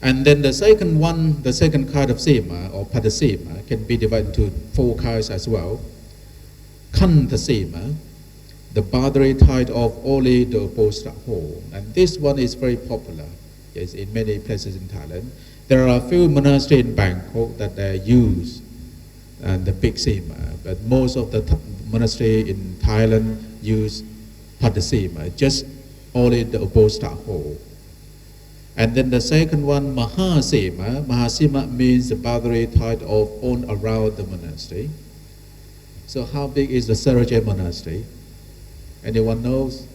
And then the second one, the second kind of Sema or Bhata Sema can be divided into 4 kinds as well. Kanta Sema, the boundary tied off only the opposed hole. And this one is very popular, yes, in many places in Thailand. There are a few monasteries in Bangkok that they use the big Sema, but most of the monasteries in Thailand use Bhata Sema, just only the opposed hole. And then the second one, Mahasema. Mahasema means the boundary tied off all around the monastery. So how big is the Sera monastery? Anyone knows?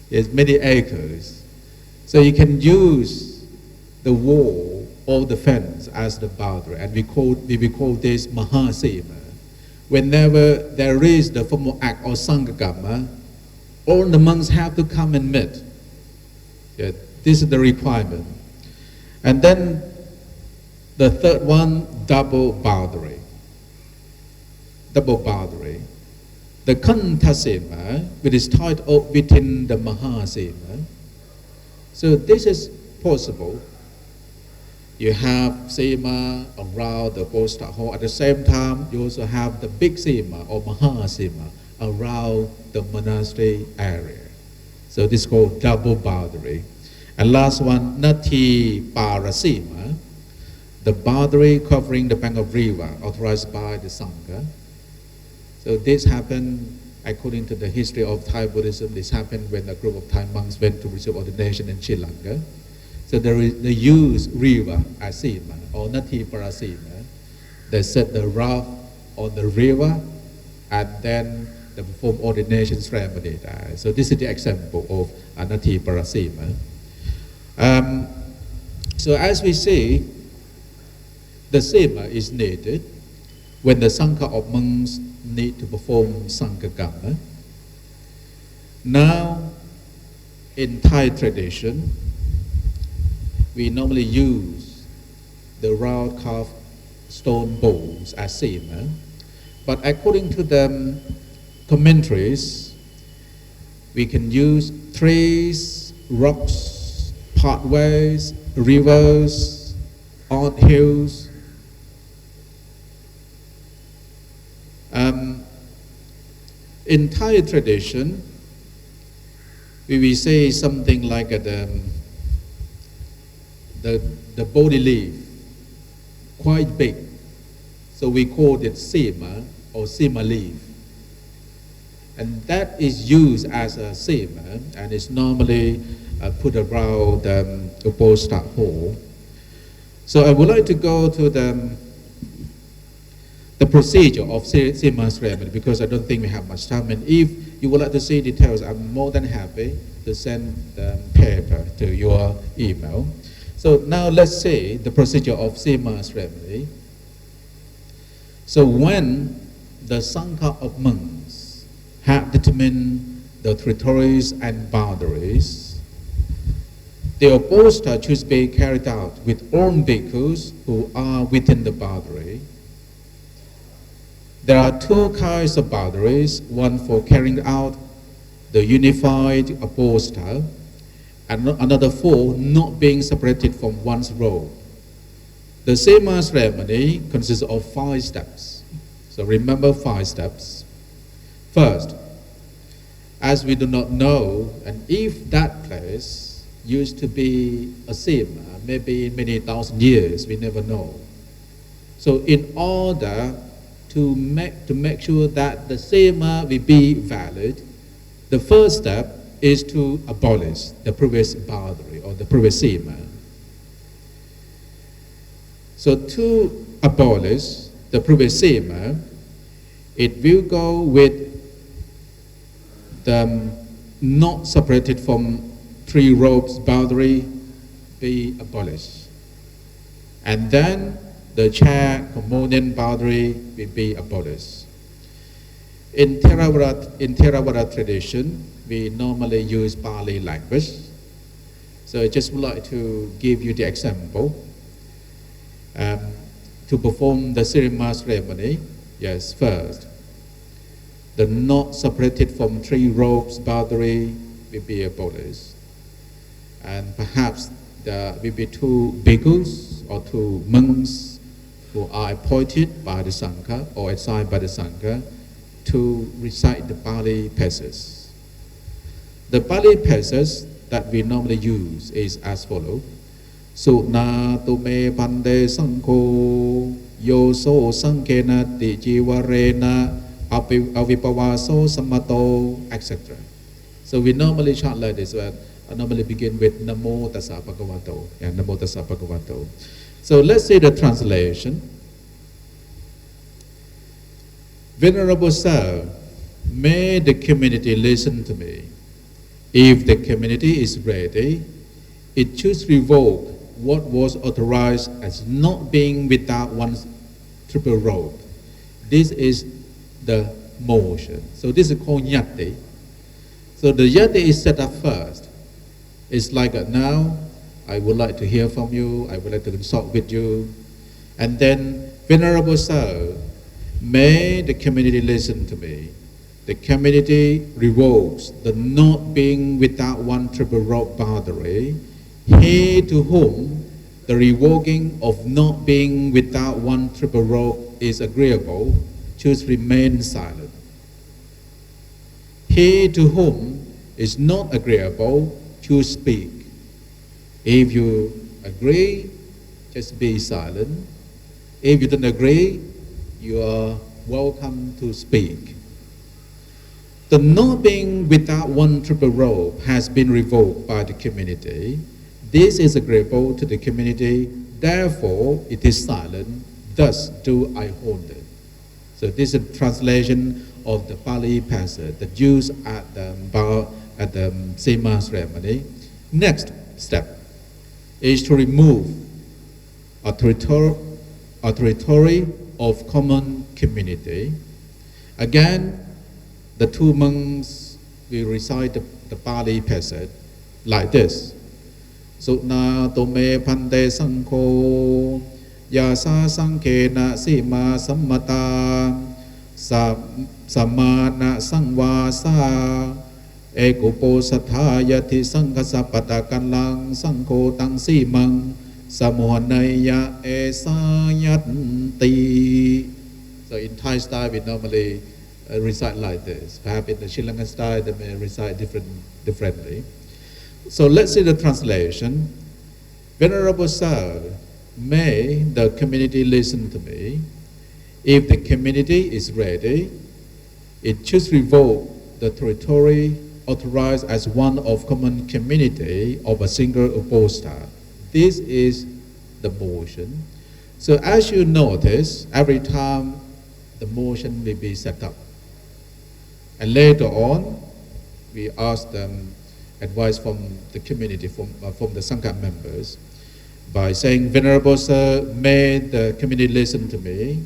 It's many acres. So you can use the wall or the fence as the boundary, and we call this Mahasema. Whenever there is the formal act or Sanghakama, all the monks have to come and meet. Yeah, this is the requirement. And then the third one, double boundary. Double boundary. The Kantasema, which is tied up within the Mahasema. So this is possible. You have Sema around the Posta Hall. At the same time, you also have the big Sema or Mahasema around the monastery area. So this is called double boundary. And last one, Nati Parasema, the boundary covering the bank of river authorized by the Sangha. So this happened, according to the history of Thai Buddhism, this happened when a group of Thai monks went to receive ordination in Sri Lanka. So they use river as Sema or Nati Parasema. They set the raft on the river and then they perform ordination ceremony there. So this is the example of Nati Parasema. So as we see, the Sema is needed when the Sangha of monks need to perform Sangha Karma. Now, in Thai tradition, we normally use the round carved stone bowls as Sema, but according to the commentaries, we can use trees, rocks, pathways, rivers, ant hills. In Thai tradition, we will say something like the body leaf, quite big. So we call it Sema or Sema leaf. And that is used as a Sema and is normally put around the Posta Hall. So I would like to go to the procedure of Sema ceremony because I don't think we have much time. And if you would like to see details, I'm more than happy to send the paper to your email. So now let's see the procedure of Sema ceremony. So when the Sangha of monks have determined the territories and boundaries, the oposta should be carried out with all bhikkhus who are within the boundary. There are two kinds of boundaries, one for carrying out the unified oposta, and another for not being separated from one's robe. The Sema ceremony consists of 5 steps. So remember 5 steps. First, as we do not know, and if that place used to be a Sema, maybe many thousand years, we never know. So in order to make sure that the Sema will be valid, the first step is to abolish the previous boundary or the previous Sema. So to abolish the previous Sema, it will go with the not separated from 3 robes boundary be abolished. And then the chair communion boundary will be abolished. In Theravada tradition, we normally use Pali language. So I just would like to give you the example. To perform the Sema ceremony, yes, first, the not separated from 3 robes boundary will be abolished. And perhaps there will be 2 bhikkhus or 2 monks who are appointed by the Sangha or assigned by the Sangha to recite the Pali passages. The Pali passages that we normally use is as follows. Suna tume pande sangko yoso sankena ti jiwarena avipavaso samato, etc. So we normally chant like this. I normally begin with Namo Tassa Bhagavato. Yeah, Namo Tassa Bhagavato. So let's see the translation. Venerable Sir, may the community listen to me. If the community is ready, it should revoke what was authorized as not being without one's triple robe. This is the motion. So this is called nyati. So the yati is set up first. It's like now, I would like to hear from you, I would like to consult with you. And then, Venerable Sir, may the community listen to me. The community revokes the not being without one triple rope boundary. He to whom the revoking of not being without one triple rope is agreeable, choose remain silent. He to whom is not agreeable, choose speak. If you agree, just be silent. If you don't agree, you are welcome to speak. The not being without one triple rope has been revoked by the community. This is agreeable to the community, therefore it is silent, thus do I hold it. So this is a translation of the Pali passage that's used at the Sema ceremony. Next step is to remove a territory of common community. Again, the two monks will recite the Pali passage like this. Sutna tome pante sankho yasa sankena sima sammata samana sangwasa ekupo sathayati sankasa patakalang sankho tang simang samohanaya esayanti. So in Thai style we normally recite like this. Perhaps in the Sri Lankan style they may recite differently. So let's see the translation. Venerable Sir, may the community listen to me. If the community is ready, it should revoke the territory authorized as one of common community of a single uposatha. This is the motion. So as you notice, every time the motion will be set up. And later on, we ask them advice from the community, from the Sangha members, by saying, Venerable Sir, may the community listen to me.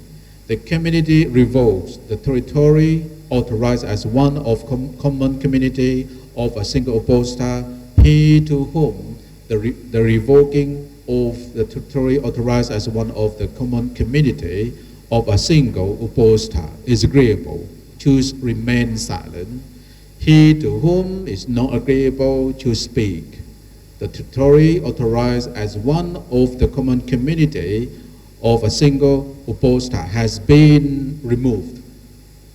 The community revokes the territory authorized as one of common community of a single uposatha. He to whom the revoking of the territory authorized as one of the common community of a single uposatha is agreeable, choose remain silent. He to whom is not agreeable, choose speak. The territory authorized as one of the common community of a single uposatha has been removed.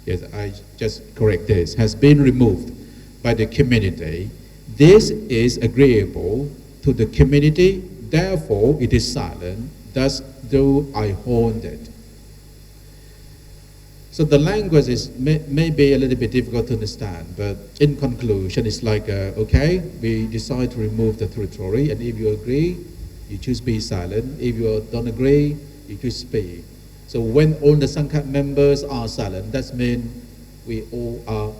Yes, I just correct this. Has been removed by the community. This is agreeable to the community, therefore it is silent, thus do I hold it. So the language may be a little bit difficult to understand, but in conclusion, it's like, okay, we decide to remove the territory, and if you agree, you choose be silent. If you don't agree, you choose speak. So when all the Sangha members are silent, that means we all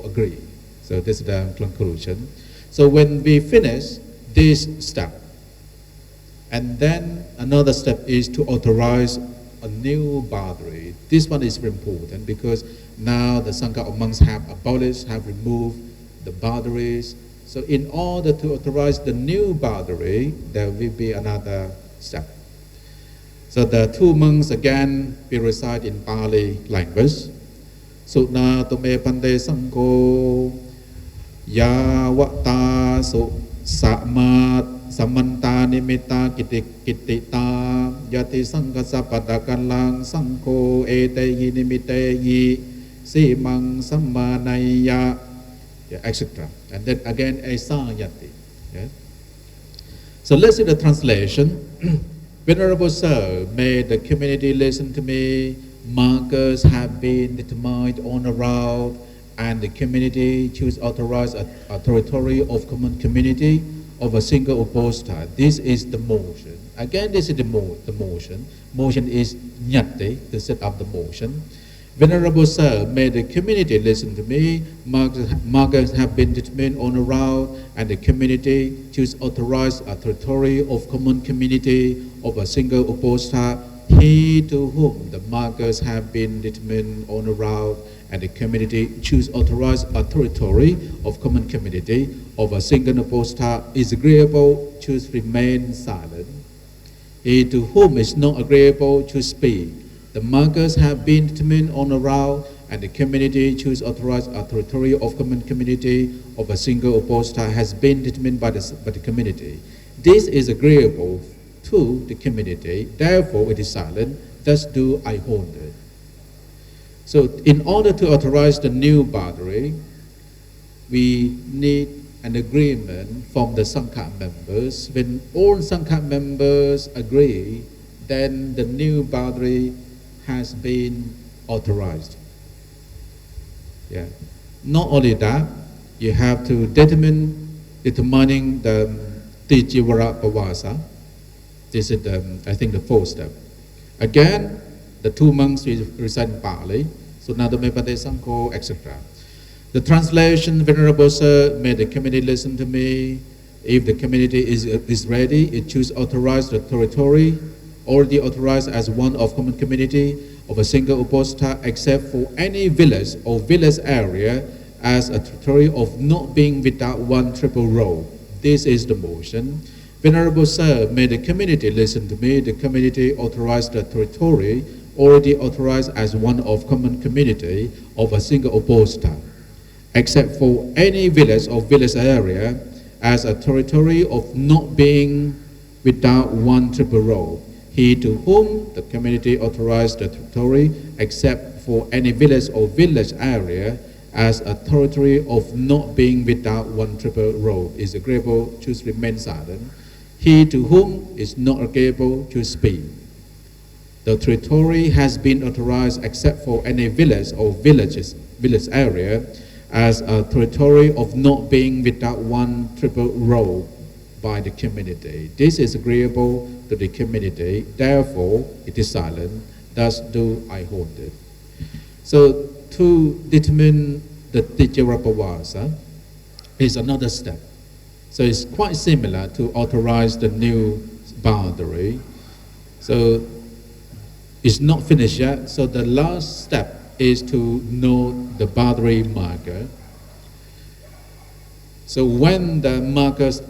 agree. So this is the conclusion. So when we finish this step, and then another step is to authorize a new boundary. This one is very important because now the Sangha of monks have abolished, have removed the boundaries. So in order to authorize the new boundary, there will be another step. So the two monks again will recite in Pali language. Sutna tome pante sankho ya wata so samat samanta nimitta kitita yati sankasa patakalang sankho eteyi nimiteyi simang sammanaya, etc. And then again esayati. Yes? So let's see the translation. Venerable Sir, may the community listen to me. Markers have been determined on the route, and the community choose authorize a territory of common community of a single uposatha. This is the motion. Again, this is the motion. Motion is nyati, to set up the motion. Venerable Sir, may the community listen to me. Markers have been determined on the route, and the community choose authorize a territory of common community of a single uposatha. he to whom the markers have been determined on a route and the community choose authorized a territory of common community of a single apostle is agreeable, choose remain silent. He to whom is not agreeable, choose speak. The markers have been determined on a route and the community choose authorized a territory of common community of a single apostle has been determined by the community. This is agreeable to the community, therefore it is silent, thus do I hold it. So in order to authorize the new boundary, we need an agreement from the Sangha members. When all Sangha members agree, then the new boundary has been authorized. Yeah. Not only that, you have to determining the Tijivara Pavasa. This is I think the fourth step. Again, the two monks will recite Pali, Sunadamepade Sangho, etc. The translation, Venerable Sir, may the community listen to me. If the community is ready, it choose authorized the territory, already authorized as one of common community of a single uposatha, except for any village or village area as a territory of not being without one triple row. This is the motion. Venerable Sir, may the community listen to me. The community authorized the territory, already authorized as one of common community of a single uposatha, except for any village or village area as a territory of not being without one triple row. He to whom the community authorized the territory, except for any village or village area as a territory of not being without one triple row, is agreeable, choose remain silent. He to whom is not agreeable, choose speak. The territory has been authorized except for any village or village area as a territory of not being without one triple row by the community. This is agreeable to the community, therefore it is silent, thus do I hold it. So to determine the Tijjarapavasa is another step. So it's quite similar to authorize the new boundary. So it's not finished yet, so the last step is to know the boundary marker. So when the markers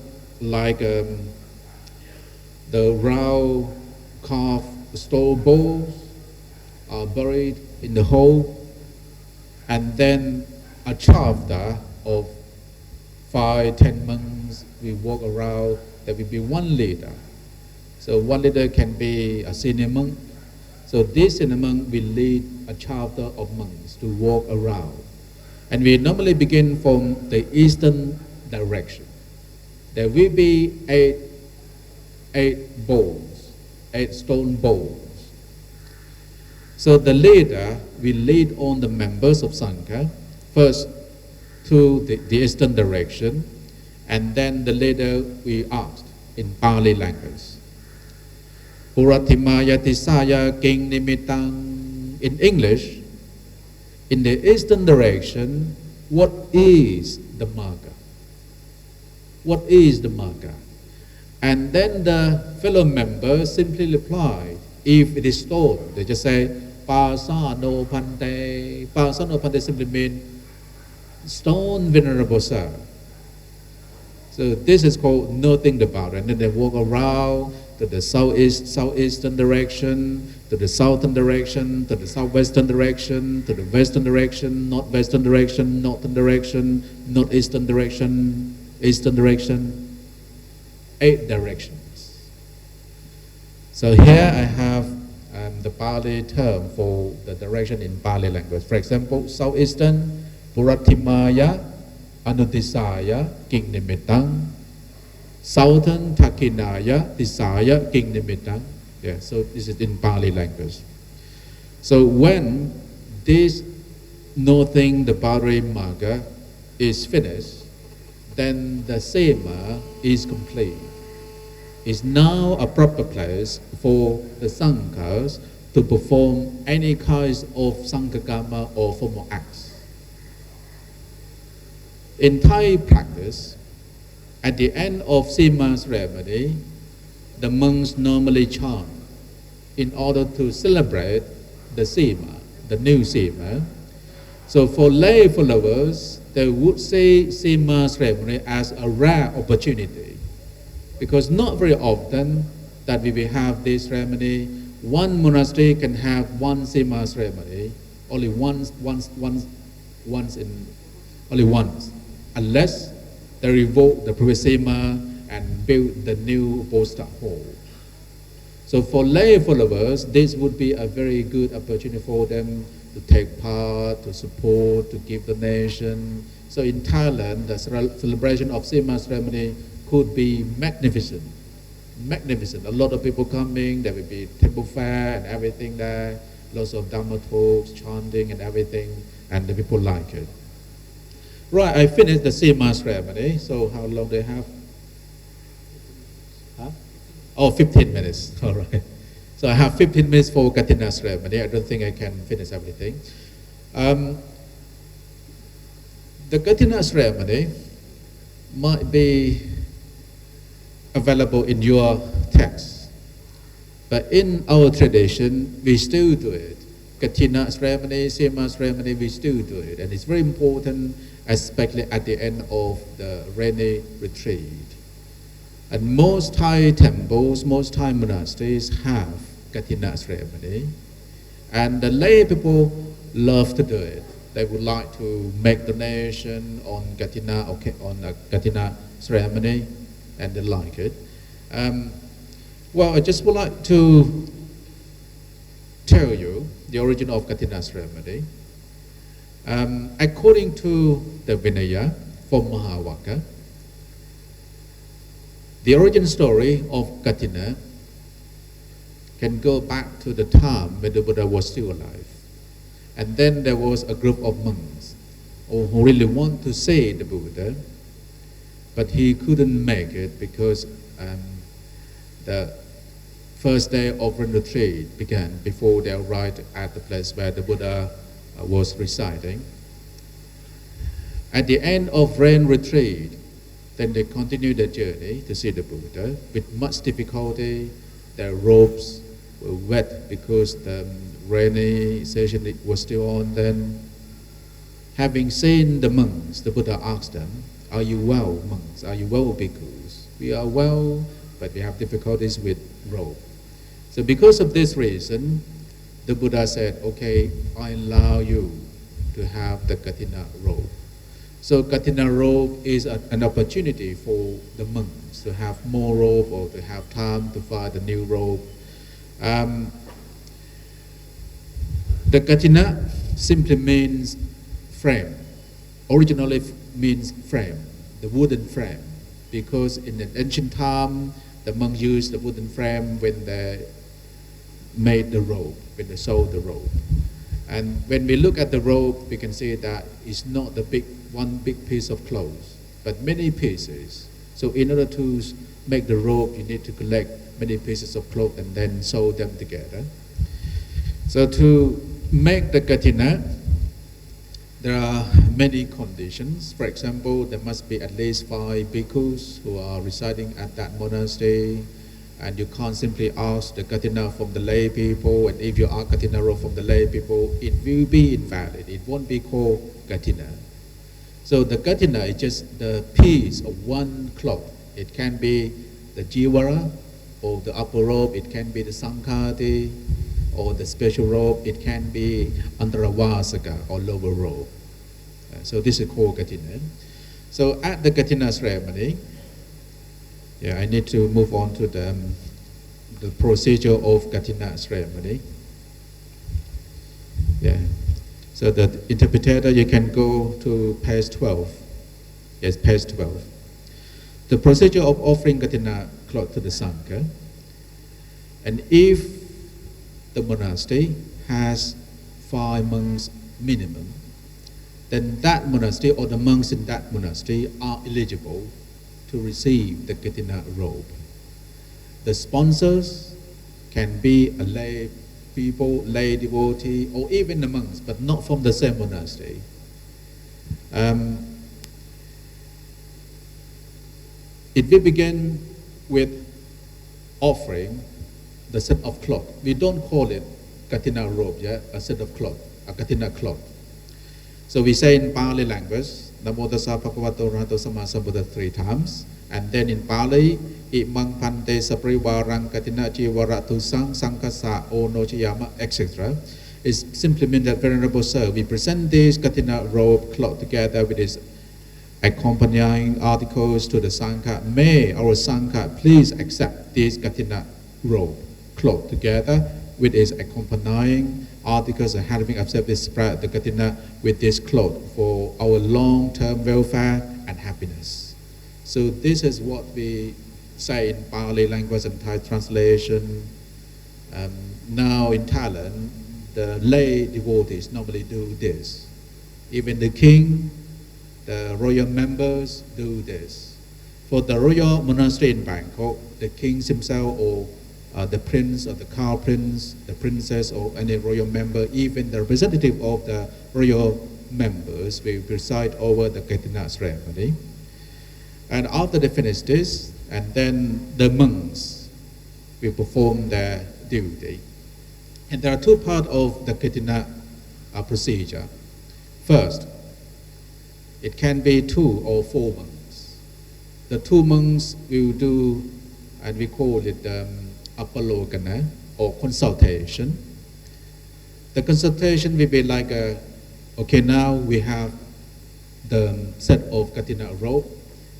like the round carved stone balls are buried in the hole, and then a chapter of 5-10 months we walk around, there will be one leader. So one leader can be a senior monk. So this senior monk will lead a chapter of monks to walk around. And we normally begin from the eastern direction. There will be eight bowls, 8 stone bowls. So the leader will lead on the members of Sangha first to the eastern direction, and then the leader will ask in Pali language. Puratimaya tisaya king nimitang. In English, in the eastern direction, what is the marker? What is the marker? And then the fellow members simply reply. If it is stone, they just say, Pasano Pante. Pasano Pante simply means stone, Venerable Sir. So this is called noting the boundary. And then they walk around to the southeastern direction, to the southern direction, to the southwestern direction, to the western direction, northwestern direction, northern direction, northeastern direction, eastern direction, 8 directions. So here I have the Pali term for the direction in Pali language. For example, southeastern, Puratimaya, Anutisaya, King Nimitang. Southern, Takinaya, Tisaya, King Nimitang. Yeah, so this is in Pali language. So when this noting the boundary marker is finished, then the Sema is complete. It's now a proper place for the Sanghas to perform any kinds of Sanghakama or formal acts. In Thai practice, at the end of Sema ceremony, the monks normally chant in order to celebrate the Sema, the new Sema. So for lay followers, they would see Sema ceremony as a rare opportunity, because not very often that we will have this ceremony. One monastery can have one Sema ceremony only once, unless they revoke the previous Sema and build the new Bosta hall. So for lay followers, this would be a very good opportunity for them to take part, to support, to give donation. So in Thailand, the celebration of Sema ceremony could be magnificent. Magnificent. A lot of people coming, there will be temple fair and everything there, lots of Dhamma talks, chanting and everything, and the people like it. Right, I finished the Sema ceremony, so how long do I have? Huh? Oh, 15 minutes, all right. So I have 15 minutes for Katina ceremony. I don't think I can finish everything. The Katina ceremony might be available in your text, but in our tradition, we still do it. Katina ceremony, Sema ceremony, we still do it, and it's very important, especially at the end of the rainy retreat. And most Thai temples, most Thai monasteries have Katina ceremony, and the lay people love to do it. They would like to make donation on Katina, okay, on a Katina ceremony, and they like it. Well, I just would like to tell you the origin of Katina ceremony. According to the Vinaya from Mahavaka, the origin story of Katina can go back to the time when the Buddha was still alive. And then there was a group of monks who really want to see the Buddha, but he couldn't make it because the first day of rain retreat began before they arrived at the place where the Buddha was residing. At the end of rain retreat, then they continued their journey to see the Buddha with much difficulty. Their robes were wet because the rainy session was still on then. Having seen the monks, the Buddha asked them, "Are you well, monks? Are you well, bhikkhus?" "We are well, but we have difficulties with robe." So because of this reason, the Buddha said, "Okay, I allow you to have the Katina robe." So Katina robe is an opportunity for the monks to have more robe or to have time to find a new robe. The Katina simply means frame. Originally means frame, the wooden frame, because in an ancient time, the monks used the wooden frame when they made the robe, when they sewed the robe. And when we look at the robe, we can see that it's not the one big piece of clothes, but many pieces. So in order to make the robe, you need to collect many pieces of cloth and then sew them together. So to make the Katina, there are many conditions. For example, there must be at least 5 bhikkhus who are residing at that monastery, and you can't simply ask the Katina from the lay people, and if you ask Katina robe from the lay people, it will be invalid. It won't be called Katina. So the Katina is just the piece of one cloth. It can be the jivara or the upper robe, it can be the sanghati or the special robe, it can be antaravasaka or lower robe. So this is called Katina. So at the Katina ceremony, I need to move on to the procedure of Katina ceremony. So the interpreter, you can go to page 12. Yes, page 12. The procedure of offering Katina cloth to the Sangha. And if the monastery has 5 monks minimum, then that monastery or the monks in that monastery are eligible to receive the Katina robe. The sponsors can be a lay people, lay devotee, or even the monks, but not from the same monastery. It will begin with offering the set of cloth. We don't call it katina robe, yeah, a set of cloth, a katina cloth. So we say in Pali language, Namo tassa bhagavato arahato samma sambuddhassa 3 times. And then in Pali, imang pante sapriwarang katina jiwaratu sang sangkasa o no chiyama, etc. It simply means that, Venerable Sir, we present this katina robe cloth together with its accompanying articles to the Sangha. May our Sangha please accept this katina robe cloth together with its accompanying articles and having accepted this spread the katina with this cloth for our long-term welfare and happiness. So this is what we say in Pali language and Thai translation. Now in Thailand, the lay devotees normally do this. Even the king, the royal members do this. For the royal monastery in Bangkok, the king himself or the prince or the crown prince, the princess or any royal member, even the representative of the royal members will preside over the katina ceremony. And after they finish this, and then the monks will perform their duty. And there are 2 parts of the katina procedure. First, it can be 2 or 4 monks. The 2 monks will do, and we call it apalokana or consultation. The consultation will be like, okay, now we have the set of katina robe,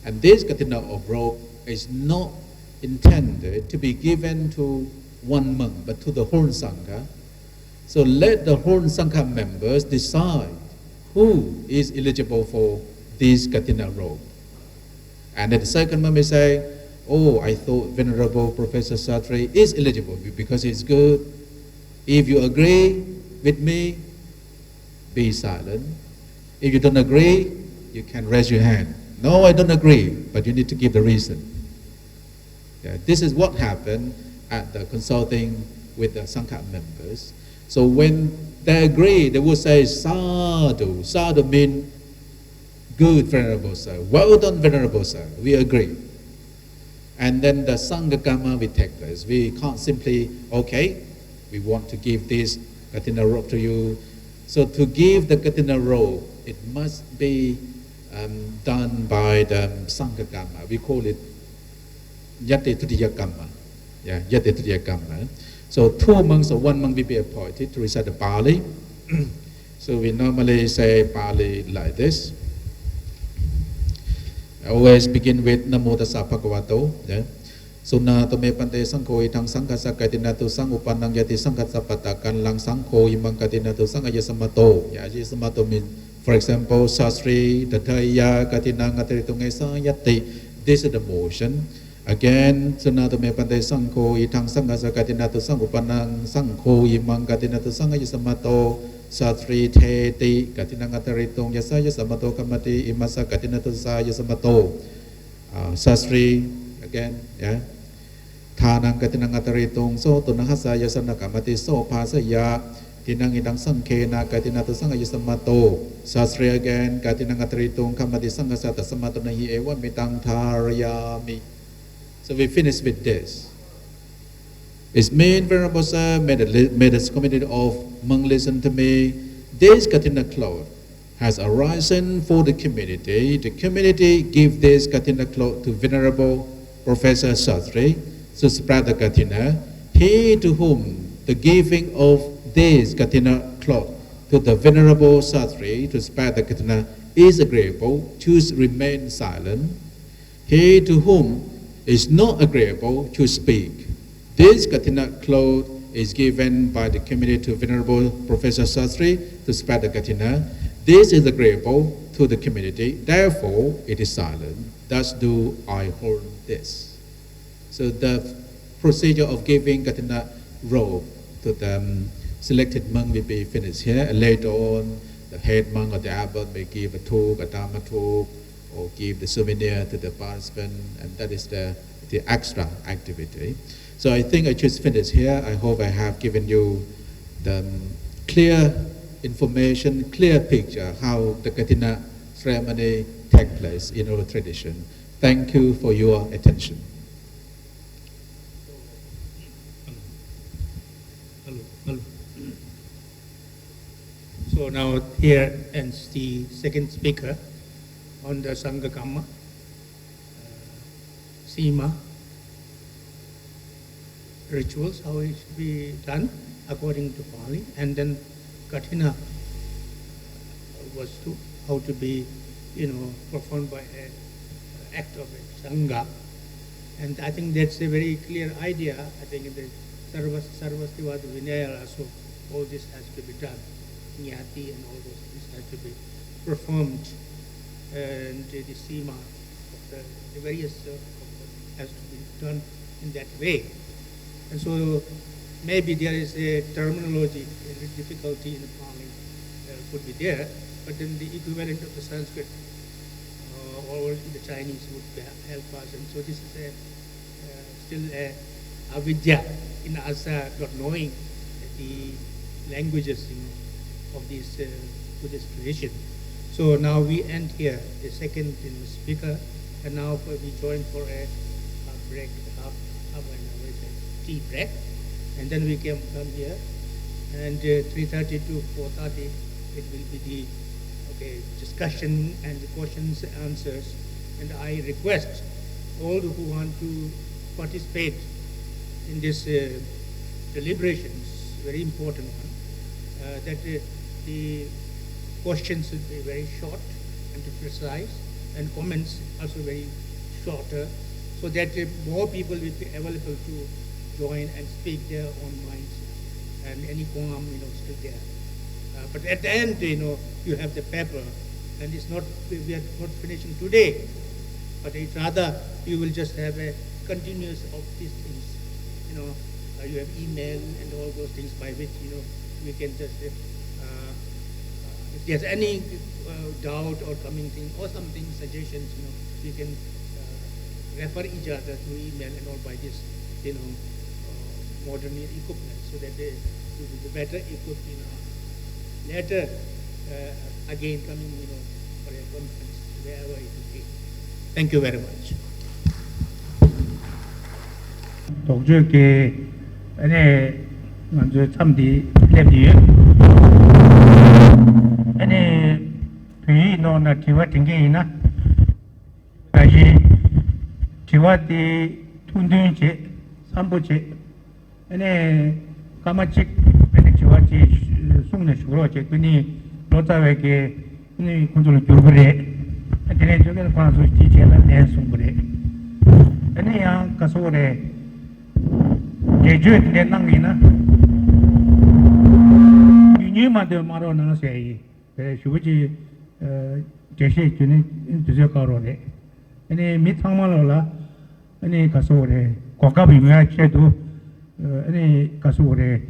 and this katina of robe is not intended to be given to one monk, but to the whole Sangha. So let the whole Sangha members decide who is eligible for this katina robe. And then the second monk may say, oh, I thought Venerable Professor Sartre is eligible because he's good. If you agree with me, be silent. If you don't agree, you can raise your hand. No, I don't agree, but you need to give the reason. Yeah, this is what happened at the consulting with the Sangha members. So when they agree, they will say, Sadhu. Sadhu means good, Venerable Sir. Well done, Venerable Sir. We agree. And then the Sangha Karma will take place. We can't simply, okay, we want to give this katina robe to you. So to give the katina robe, it must be done by the Sangha Karma. We call it Yate Tutiya Karma. Yeah, Yate Tutiya Karma. So 2 monks or 1 monk will be appointed to recite the Pali. So we normally say Pali like this. I always begin with Namo tassa bhagavato. Yeah. Sunna to me pante sangko itang sangkasa katina to sang upanang yati sangkasa patakan lang sangko imang katina to sang ayasamato. Yeah, ayasamato means, for example, Sastri, Tataya, Katina, Gataritunga, Yati. This is the motion. Again, Sunata me pante sangko itang sangasa katina to sang upanang sangko imang katina to sang ayasamato. Satri Teti Katina Gataritung Yasaya Samato Kamati Imasa Katina to Saya Samato. Sastri again, yeah. Tanang Katina Gataritung so to Nahasa Yasana Kamati so Pasaya Tinang Idang Sankena Katina to Sanga Yasamato. Sastri again, Katina Gataritung Kamati Sangasata Samato Nahi Ewa Mitang Taryami. So we finish with this. Its main Venerable Sir made a committee of monks listen to me. This katina cloth has arisen for the community. The community give this katina cloth to Venerable Professor Sastri to spread the katina. He to whom the giving of this katina cloth to the Venerable Sastri to spread the katina is agreeable, choose remain silent. He to whom is not agreeable to speak. This katina cloth is given by the committee to Venerable Professor Sastri to spread the katina. This is agreeable to the community, therefore it is silent. Thus do I hold this. So the procedure of giving katina robe to the selected monk will be finished here. And later on, the head monk or the abbot may give a talk, a dharma talk, or give the souvenir to the participant, and that is the extra activity. So I think I just finish here. I hope I have given you the clear information, clear picture how the katina ceremony takes place in our tradition. Thank you for your attention. Hello. So now here ends the second speaker on the Sangha Kamma, Sima rituals, how it should be done according to Pali, and then Kathina was how to be, performed by an act of a Sangha. And I think that's a very clear idea. I think in the Sarvastivada Vinaya also, all this has to be done. Nyati and all those things have to be performed. And the Sima of the various has to be done in that way. And so maybe there is a terminology, a difficulty in the Pali could be there, but then the equivalent of the Sanskrit or the Chinese would help us. And so this is still a avidya in us not knowing the languages of this Buddhist tradition. So now we end here, the second speaker, and now we join for a break, half an hour, tea break, and then we can come here, and 3:30 to 4:30 it will be the discussion and the questions and answers. And I request all who want to participate in this deliberations, very important one, that the questions should be very short and precise, and comments also very shorter, so that more people will be available to join and speak their own minds, and any qualm still there. But at the end, you have the paper, and it's not, we are not finishing today, but it's rather you will just have a continuous of these things. You have email and all those things by which we can just if there's any doubt or coming thing or something suggestions, we can refer each other to email and all by this modern equipment, so that they will be better equipped later again coming for a conference wherever it will be. Thank you very much. 독주께 안에 먼저 참디 랩디 안에 비노나 티와 팅게이나 다시 티와디 툰둥제 삼부제 안에 까마직 안에 티와지 송네 슈로제 그니 로타웨게 니 군돌 교브레 안에 저게 관소 지체나 내송브레 안에 야 가소레 제주에 내낭이나 유니마도 마로나 세이 슈부지 제시 주는 주저가로네 아니 미탕말로라 아니 가소레 고가비미야 체도 아니 가소레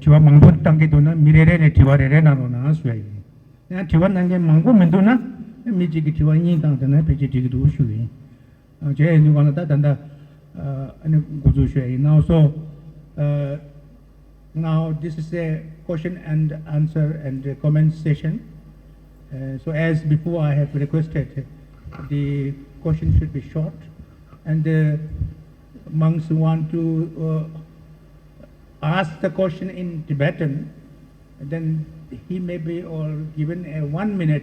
지와 망본 단계도는 미래레네 지와레레 나로나 수이 나 지와 단계 망고면도나 미지기 지와니 당전에 베지지기도 수이 제 누가나 단다 now, so now this is a question and answer and comment session. So as before I have requested, the question should be short, and the monks who want to ask the question in Tibetan, then he may be or given a 1 minute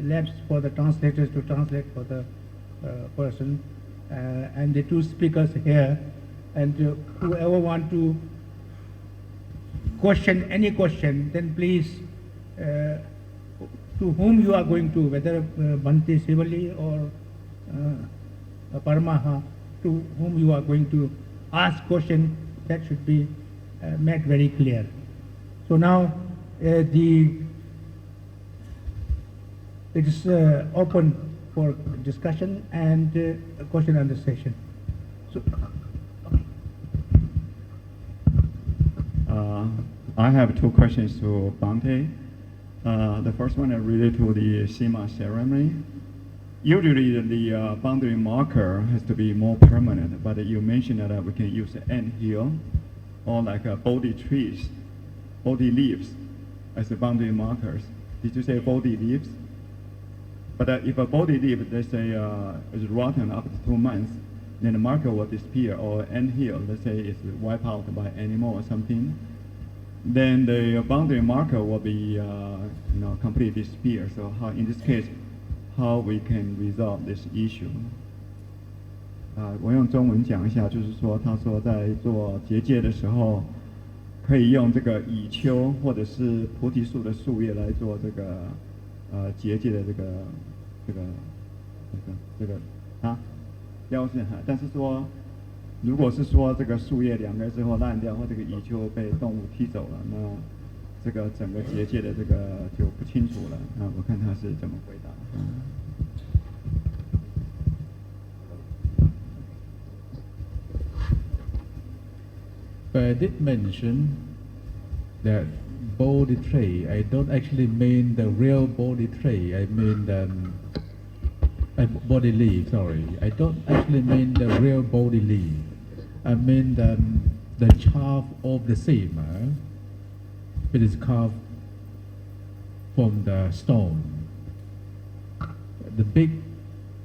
lapse for the translators to translate for the person. And the two speakers here, and whoever want to question any question, then please to whom you are going to, whether Bhante Sivali or Paramaha, to whom you are going to ask question, that should be made very clear. So now it is open for discussion and question and session. So, I have two questions to Bhante. The first one is related to the Sima ceremony. Usually the boundary marker has to be more permanent, but you mentioned that we can use ant hill or like Bodhi trees, Bodhi leaves as the boundary markers. Did you say Bodhi leaves? But if a Bodhi leaf, they say, is rotten after 2 months, then the marker will disappear or end here. Let's say it's wiped out by animal or something. Then the boundary marker will be completely disappear. So how, in this case, how we can resolve this issue? 我用中文讲一下，就是说，他说在做结界的时候，可以用这个蚁丘或者是菩提树的树叶来做这个结界的这个标志哈。但是说，如果是说这个树叶两根之后烂掉，或这个蚁丘被动物踢走了，那这个整个结界的这个就不清楚了。我看他是怎么回答。But I did mention that body tray. I don't actually mean the real body tray. I mean the body leaf. Sorry, I don't actually mean the real body leaf. I mean the chaff of the Sera. It is carved from the stone. The big,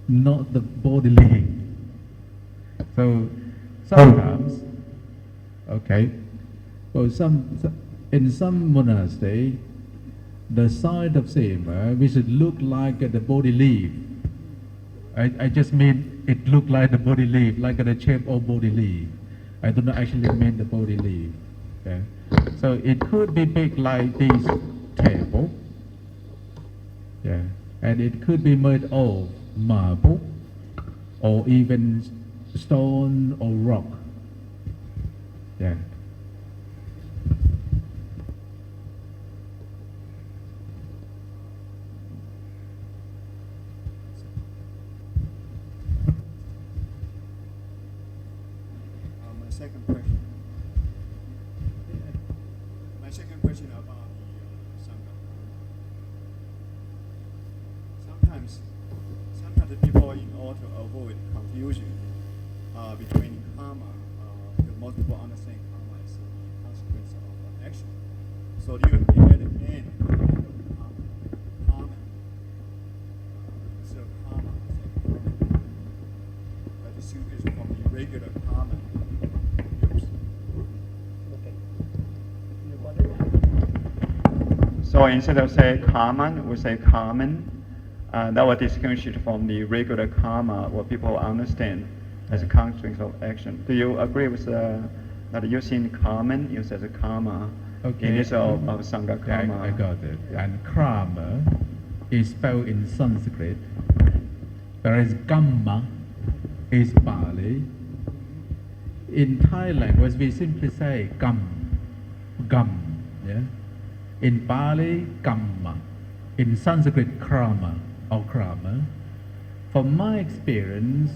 not the body leaf. So sometimes. Okay, well, in some monastery, the side of Sera, which should look like the body leaf. I just mean it look like the body leaf, like the shape of body leaf. I do not actually mean the body leaf. Okay, so it could be big like this table. Yeah, and it could be made of marble, or even stone or rock. Yeah. My second question. My second question about the Sangha. Sometimes the people, in order to avoid confusion between karma, because most people understand karma as the consequence of action. So you at the end of karma, instead of karma, that distinguish from the regular karma. So instead of say karma, we say common. That will distinguish it from the regular karma, what people understand as a consequence of action. Do you agree with that using common used as a karma in this of Sangha karma? I got it. And karma is spelled in Sanskrit, whereas kamma is Pali. In Thai language, we simply say gam. Yeah. In Pali, kamma. In Sanskrit, krama or krama. From my experience,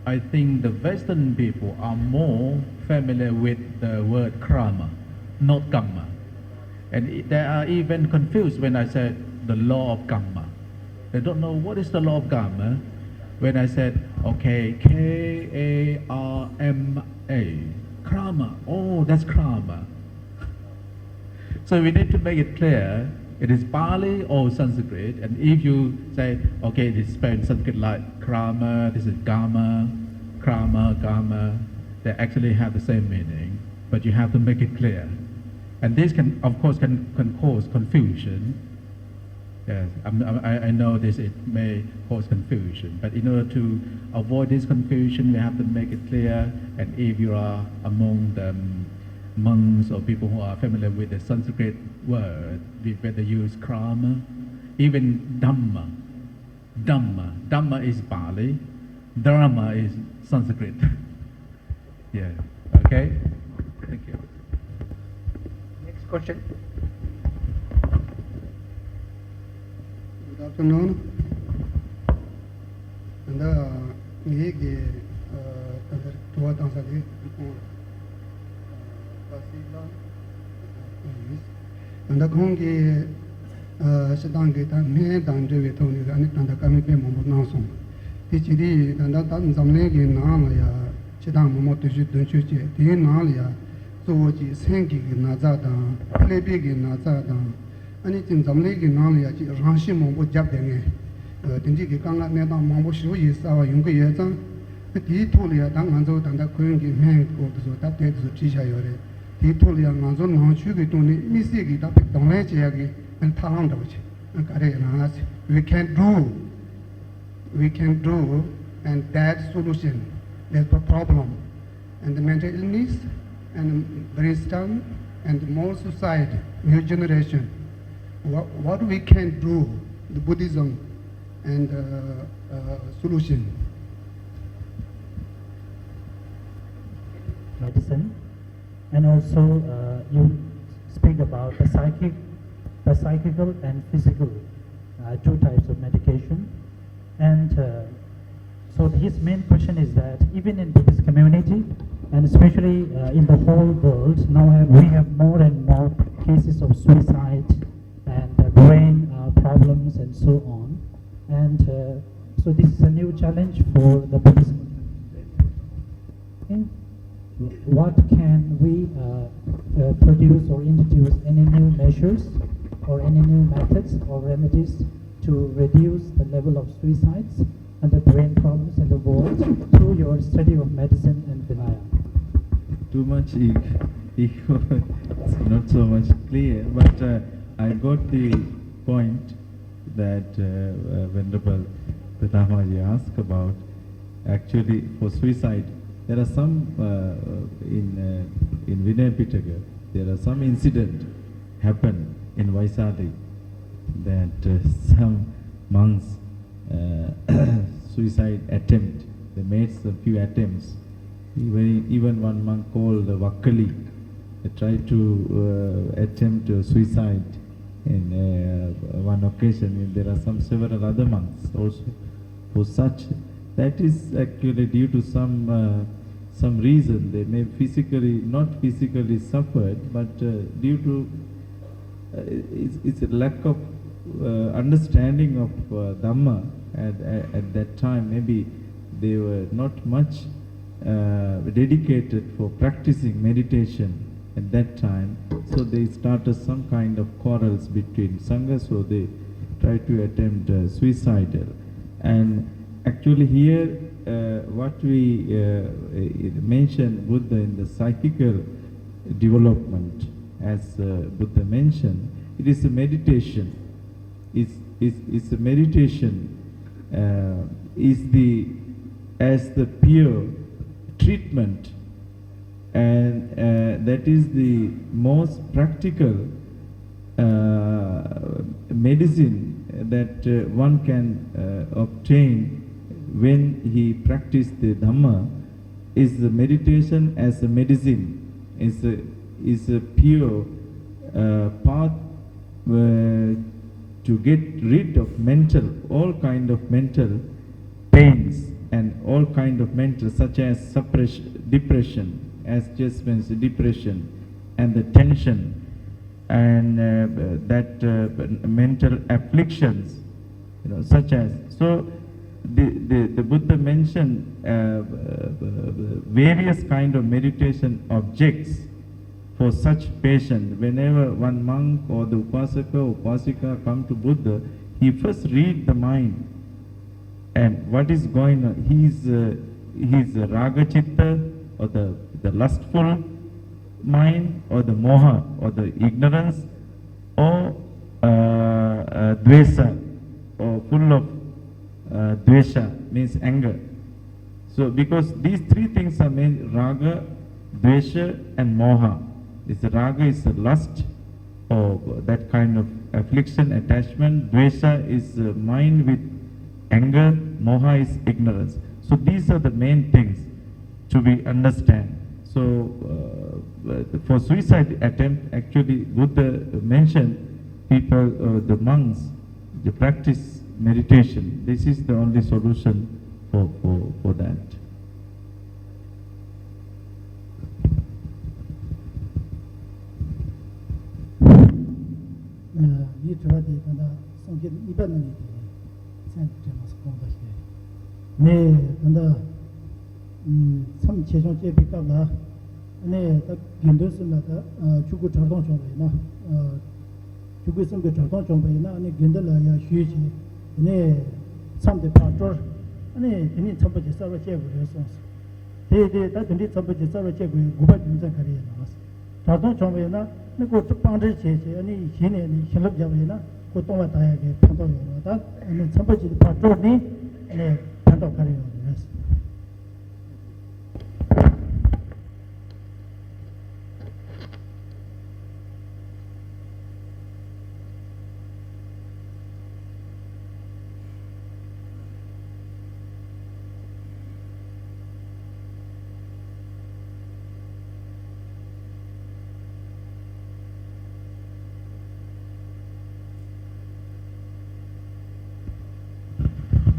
I think the Western people are more familiar with the word krama, not kamma. And they are even confused when I said the law of kamma. They don't know what is the law of kamma. When I said, okay, K-A-R-M-A, krama, oh, that's krama. So we need to make it clear, it is Pali or Sanskrit, and if you say, okay, this is spelled in Sanskrit like krama, this is gama, krama, gama, they actually have the same meaning, but you have to make it clear. And this can, of course, can cause confusion. Yes, I know this, it may cause confusion, but in order to avoid this confusion, we have to make it clear, and if you are among the monks or people who are familiar with the Sanskrit word, we better use krama, even dhamma. Dhamma is Pali, dharma is Sanskrit. Yeah, okay? Thank you. Next question. Good afternoon. And the and the Kongi Shadangi me dan Devi Tony and the Kamipe Momonason. Tichidi and that Zamlegi Namaya Shadang Momotushi Dunchuchi, the Nalia, Zoji, Sengi Nazada, Klebigi Nazada, anything Zamlegi Nalia, Ranshimo would jab them. Tinjiki Kanga Neda Mambo Shu is our younger Yezan, 디 토리아 당 안조 당다 고용기 맹 고도 다 대도 지샤요레 디 토리아 안조 나추기 돈이 미세기 다 동네 지역이 안 탈랑도 그치 가래 나나스 we can do and that solution there's a problem and the mental illness and brainstorm and more society new generation what we can do the Buddhism and solution medicine, and also you speak about the psychical and physical, two types of medication, and so his main question is that even in Buddhist community, and especially in the whole world, now we have more and more cases of suicide and brain problems and so on, and so this is a new challenge for the Buddhist community. What can we produce or introduce any new measures or any new methods or remedies to reduce the level of suicides and the brain problems in the world through your study of medicine and Vinaya? Too much ego, it's not so much clear, but I got the point that Venerable Pitamaji asked about. Actually, for suicide, there are some in Vinaya Pitaka, there are some incident happened in Vaisali that some monks suicide attempt. They made a few attempts. Even one monk called Vakkali tried to attempt suicide in one occasion. There are several other monks also for such. That is actually due to some reason. They may not physically suffered, but due to it's a lack of understanding of Dhamma at that time. Maybe they were not much dedicated for practicing meditation at that time. So they started some kind of quarrels between Sangha, so they tried to attempt suicidal. And actually here, what we mentioned Buddha in the psychical development, as Buddha mentioned, it is a meditation. It's a meditation as the pure treatment, and that is the most practical medicine that one can obtain when he practiced the Dhamma. Is the meditation as a medicine, is a pure path to get rid of all kind of mental pains and all kind of mental, such as depression, as just mentioned, depression, and the tension, and that mental afflictions, such as. So the Buddha mentioned various kind of meditation objects for such patient. Whenever one monk or the upasika come to Buddha, he first read the mind and what is going on. He's a raga chitta, or the lustful mind, or the moha, or the ignorance, or dvesa, or full of dvesha, means anger. So because these three things are main: raga, dvesha, and moha. Raga is the lust, or that kind of affliction, attachment. Dvesha is mind with anger. Moha is ignorance. So these are the main things to be understand. So for suicide attempt, actually Buddha mentioned people, the monks, they practice meditation. This is the only solution for that. 참 최종 제비가가 네 견도스나다 주고 저동 정도이나 주고 있는 저동 정도이나 아니 견들라야 휴지 네 참대 파tor 아니 괜히 첨부지 서로 제고 그래서 대대 다든지 첨부지 서로 제고 고바 인자 거리에 나왔어 자동 정보에나 그거 방지 제제 아니 신에 신럽 잡이나 그 동화 다야게 판도요 다 아니 첨부지 파트니 아니 판도 거리에 그래서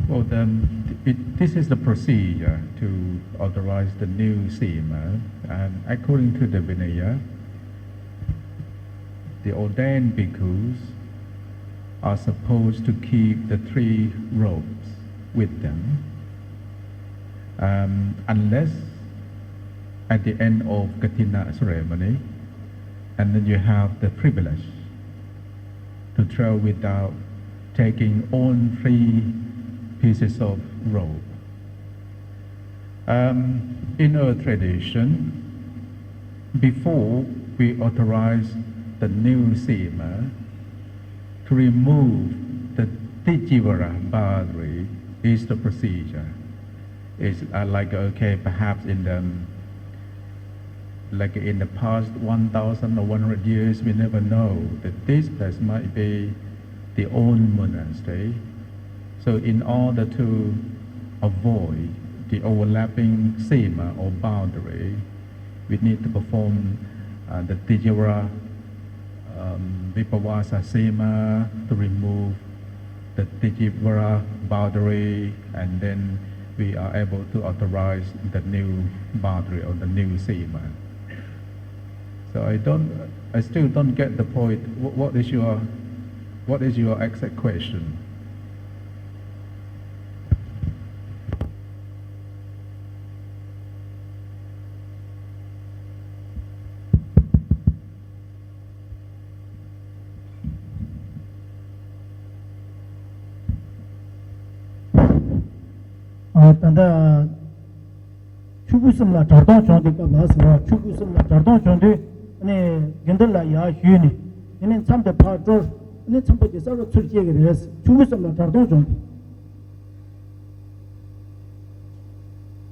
Well, this is the procedure to authorize the new SEMA, and according to the vinaya, the ordained bhikkhus are supposed to keep the 3 robes with them, unless at the end of Katina ceremony, and then you have the privilege to travel without taking all 3 pieces of robe. In our tradition, before we authorize the new SEMA, to remove the Tijivara boundary is the procedure. It's like, okay, perhaps in the past 1,000 or 100 years, we never know that this place might be the old monastery. So in order to avoid the overlapping SEMA or boundary, we need to perform the Tijivara Vipavasa SEMA to remove the Tijivara boundary, and then we are able to authorize the new boundary or the new SEMA. So I still don't get the point. What is your exact question? 단다 추구심라 자동 정도가 나서 추구심라 자동 정도 아니 견들라 야 휴니 얘는 참대 파도 얘는 참고지 서로 출제게 그래서 추구심라 자동 정도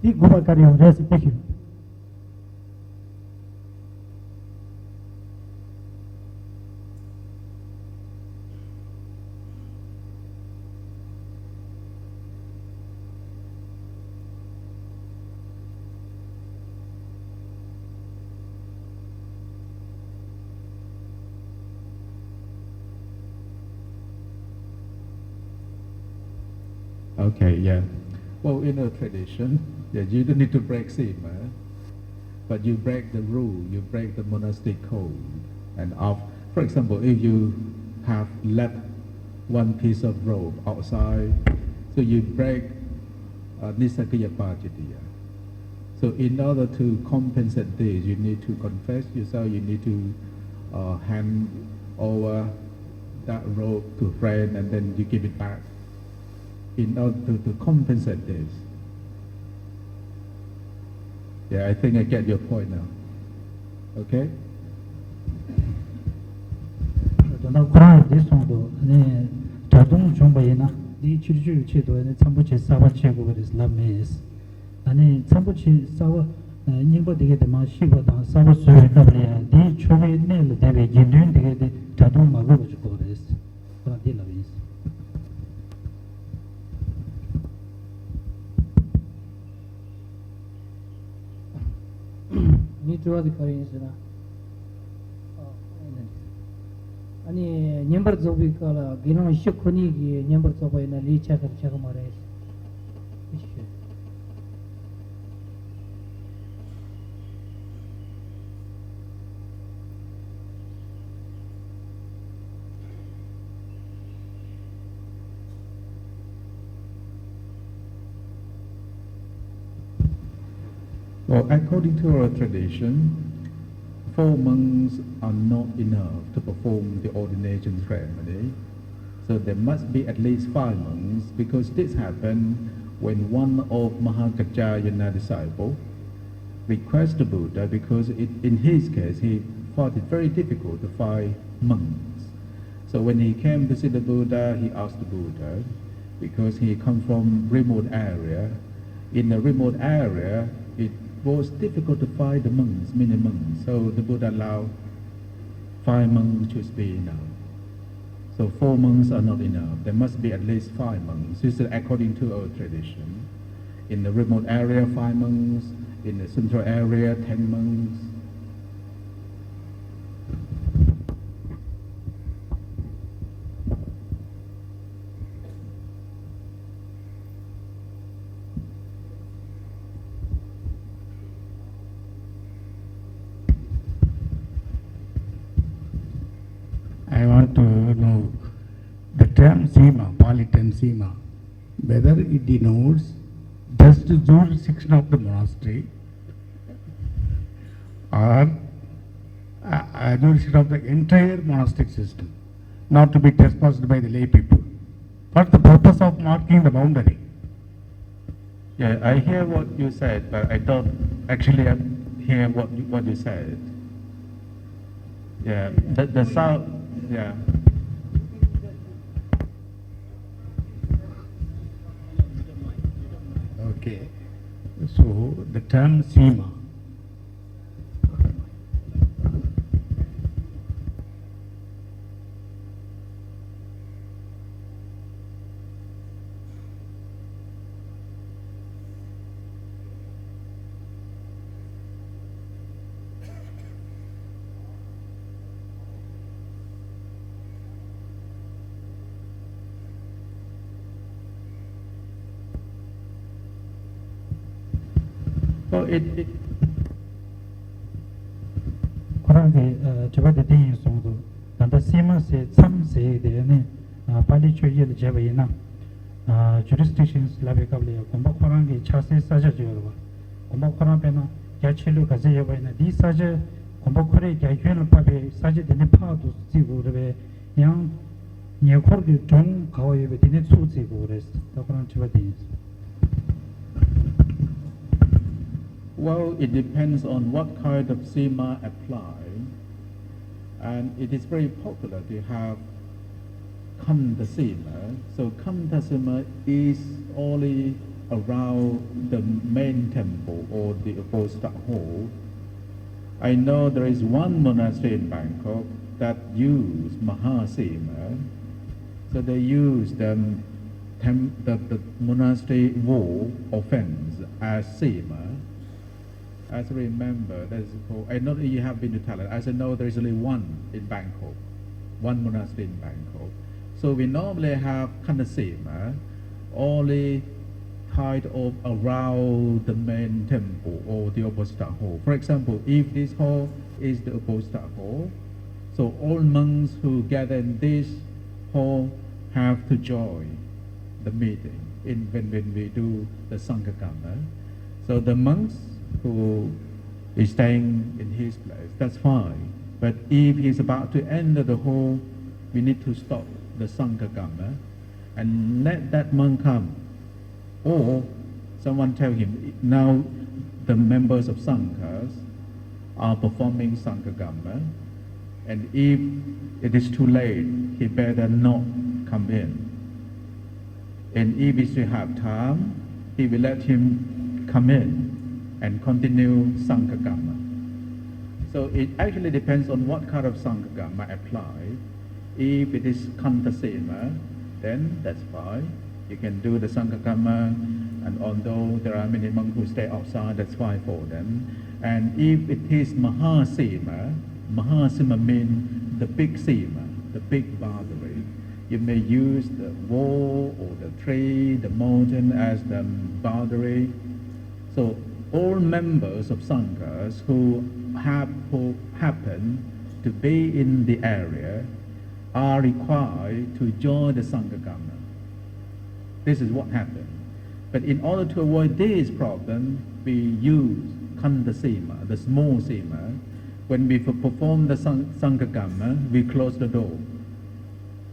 이 고바카리오 그래서 되게 Okay, yeah. Well, in our tradition, yeah, you don't need to break SEMA, but you break the rule, you break the monastic code. And for example, if you have left one piece of rope outside, so you break Nisakaya Pajitiya. So in order to compensate this, you need to confess yourself, you need to hand over that rope to a friend, and then you give it back in order to compensate this. Yeah, I think I get your point now. Okay? 나 그런 대송도 네 자동 정보에나 이 취주 체도에 참부치 사와 체고 그래서 라메스 아니 참부치 사와 닝보 되게 되면 시보다 사와 수요일에 이 초에 내를 되게 진행 되게 자동 막고 가지고 그래서 그런 게 라메스 니 들어와도 거리니스나 아니 넘버 조비가라 기노 시코니기 넘버 조바이나 리차가 차가 말해 Well, according to our tradition, 4 months are not enough to perform the ordination ceremony. So there must be at least 5 months, because this happened when one of Mahakajayana disciple requested the Buddha because in his case he found it very difficult to find monks. So when he came to see the Buddha, he asked the Buddha, because he come from remote area. In a remote area, it was difficult to find the monks, many monks. So the Buddha allowed 5 monks to be enough. So 4 monks are not enough. There must be at least 5 monks. This is according to our tradition. In the remote area, 5 monks. In the central area, 10 monks. I want to know the term Sema, Palitan Sema, whether it denotes just the jurisdiction of the monastery or a jurisdiction of the entire monastic system, not to be trespassed by the lay people. What's the purpose of marking the boundary? Yeah, I hear what you said, but I don't actually hear what you said. Yeah, the sound, yeah. Okay, so the term Sema. So it Kurangge chabade ding songdo danda sima se tsam se de ne pali choye le jabe na jurisdictions labe kable komba kurangge chase saja jyorwa komba kurang pe na ya chelu gaje yoba na di saja komba kore ya yuen pa be saja de ne pa du ji go de yang nye khor ge jong gawo yobe de ne su ji go res ta kurang chabade. Well, it depends on what kind of sema apply, and it is very popular to have kanta sema. So kanta sema is only around the main temple or the apostate hall. I know there is one monastery in Bangkok that use Mahasema. So they use the monastery wall or fence as sema. As I remember, that is called, I know that you have been to Thailand. As I know, there is only one in Bangkok, one monastery in Bangkok. So we normally have Kanasema only tied up around the main temple or the apostate hall. For example, if this hall is the apostate hall, so all monks who gather in this hall have to join the meeting when we do the Sanghakama. So the monks who is staying in his place, that's fine. But if he's about to enter the hall, we need to stop the Sanghakama and let that monk come. Or someone tell him, now the members of Sanghas are performing Sanghakama, and if it is too late, he better not come in. And if he still have time, he will let him come in and continue Sanghakama. So it actually depends on what kind of Sanghakama apply. If it is Kantasema, then that's fine. You can do the Sanghakama, and although there are many monks who stay outside, that's fine for them. And if it is Mahasema, Mahasema means the big Sema, the big boundary. You may use the wall or the tree, the mountain as the boundary. So all members of Sanghas who happen to be in the area are required to join the Sanghakama. This is what happened. But in order to avoid this problem, we use Kanda Sema, the small Sema. When we perform the Sanghakama, we close the door.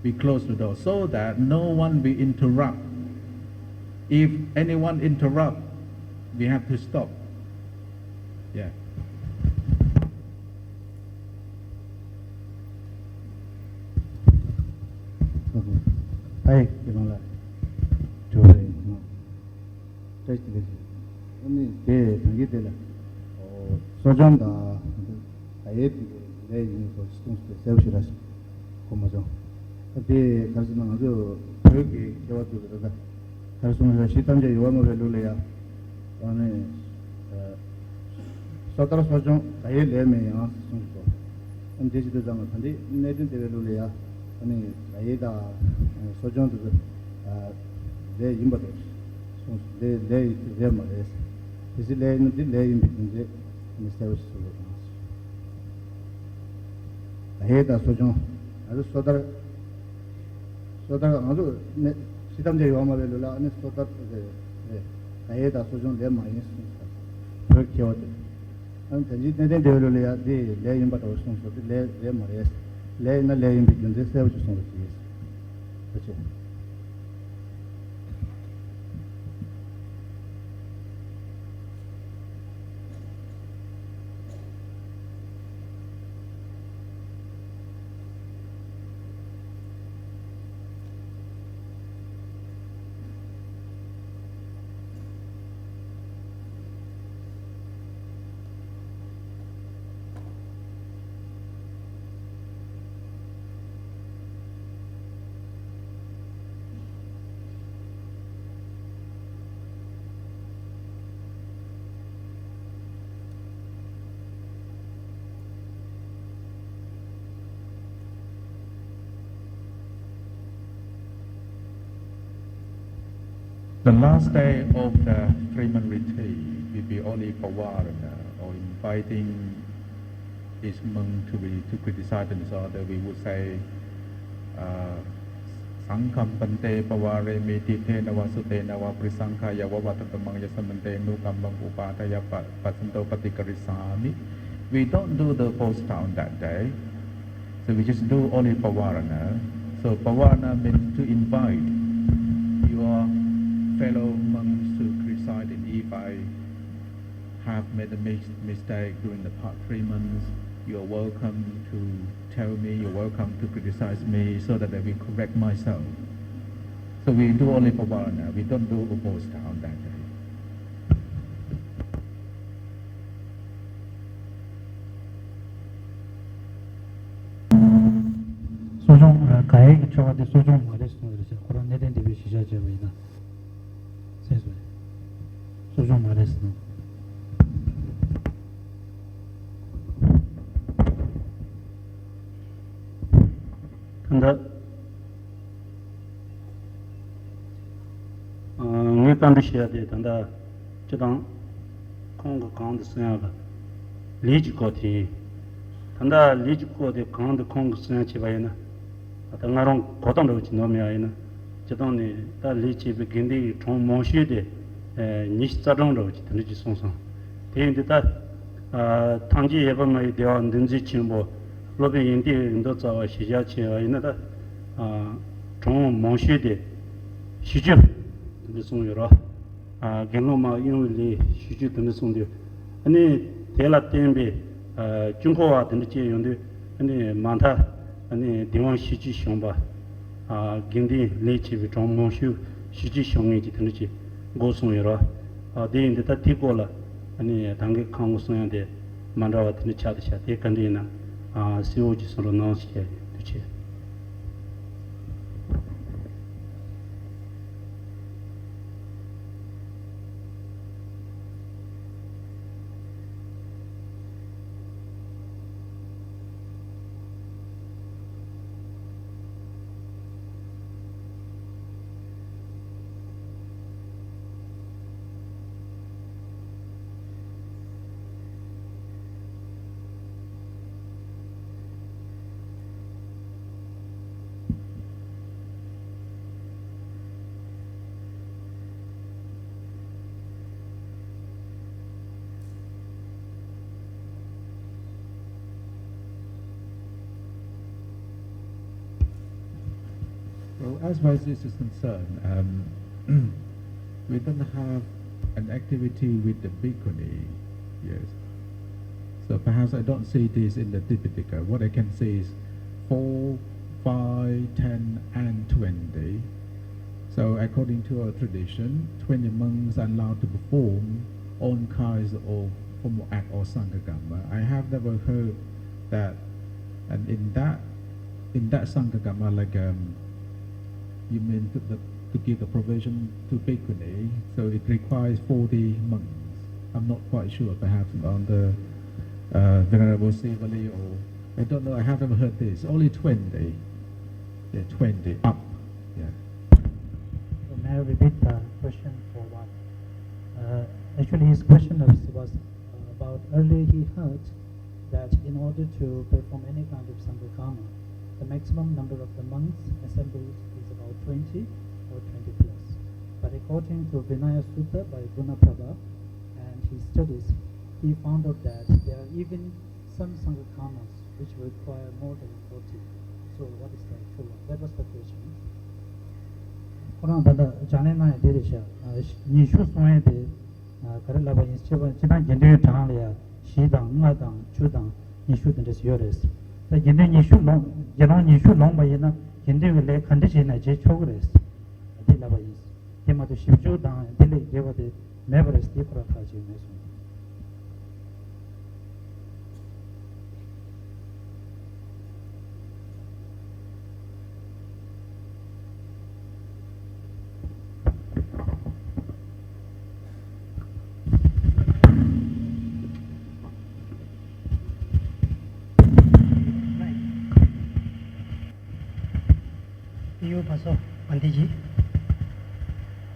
We close the door so that no one will interrupt if anyone interrupt, we have to stop. Yeah. Hi, Kimala. Joy. Touch this. Only day, Tangi Dela. Oh, Sojon da. I ate the day in for stones to self shiras. Comazo. A day, Casino, Turkey, Jawatu, the Casino, Shitanja, Yama Velulia. One Sotar Sojon, I ate Leme, and this is the Zama Pandi, Nathan de Velulia. 아니 아이다 소정도 내 임바도 내 말에 이제 내 임비인데 미스터스 아이다 소정 아주 소다 아주 시담제 요마벨라 아니 소다 아이다 소정 내 말에 그렇게 와도 안 되지 내 데려려야 내 임바도 소소 내 말에 Lei in between this service on the keys. That's it. The last day of the 3-month retreat will be only Pavarana, or inviting each monk to criticize the disorder. We would say, Sankham Pante Pavare Medite Navasute Nava Prisankaya Vavatamang Yasamante Nukambang Upataya Pasanto Patikarisami. We don't do the post on that day, so we just do only Pavarana. So Pavarana means to invite your fellow monks to criticize, and if I have made a mistake during the past 3 months, you are welcome to tell me, you're welcome to criticize me so that I will correct myself. So we do only Pavarana, we don't do Uposta on that day. 소종 가액 초과대 소종 말했습니다. 그래서 그런 내된 대비 시작점이다. 소종 말했습니다. 근데 네 간듯이야 돼. 근데 저당 공부 강도 생각가 리지코티 근데 리지코데 강도 공부 생각 지바이나 당나랑 고등도 지노미아이나 저당네 다 리지비 근데 좀 모시데 니스자정로 지든지 송송 대인데 다 당지 예범의 대화 능지 침보 로베 인디 인도 자와 시자치와 이나다 좀 모시데 시주 근데 송여라 genoma 인물이 시주 등의 송들 아니 대라 때문에 중고와 등의 제용들 아니 많다 아니 대왕 시주 시험바 경디 레치비 정모슈 시주 시험이 등의 고송여라 대인데 다 티고라 아니 당게 강고송한테 만라와 등의 차드샤 대간디나 시오지 서로 나오시게 되지 Well, as far as this is concerned, We don't have an activity with the bhikkhuni. Yes. So perhaps I don't see this in the Tipitaka. What I can say is 4, 5, 10, and 20. So according to our tradition, 20 monks are allowed to perform all kinds of formal act or sanghagama. I have never heard that, and in that sanghagama, like you mean to give a provision to bhikkhuni, so it requires 40 monks. I'm not quite sure, perhaps on the Venerable Sivali, or I don't know, I have never heard this. Only 20. Yeah, 20 up. Yeah. So may I repeat the question for one? Actually, his question was about earlier he heard that in order to perform any kind of sanghakama, the maximum number of the monks assembled is about 20 or 20 plus. But according to Vinaya Sutta by Gunaprabha and his studies, he found out that there are even some sanghakamas which require more than 40. So what is the actual one? That was the question. Kurang dada jane na diri sha nishu soye de kare laba incheba jina gendyo chang le ya shi dang nga dang chu dang nishu den des yores da gendyo nishu long jana nishu long ba yena gendyo le khande che na je chogres de laba is tema to shivjo dang dile jeva de mevres de kura kha je me so.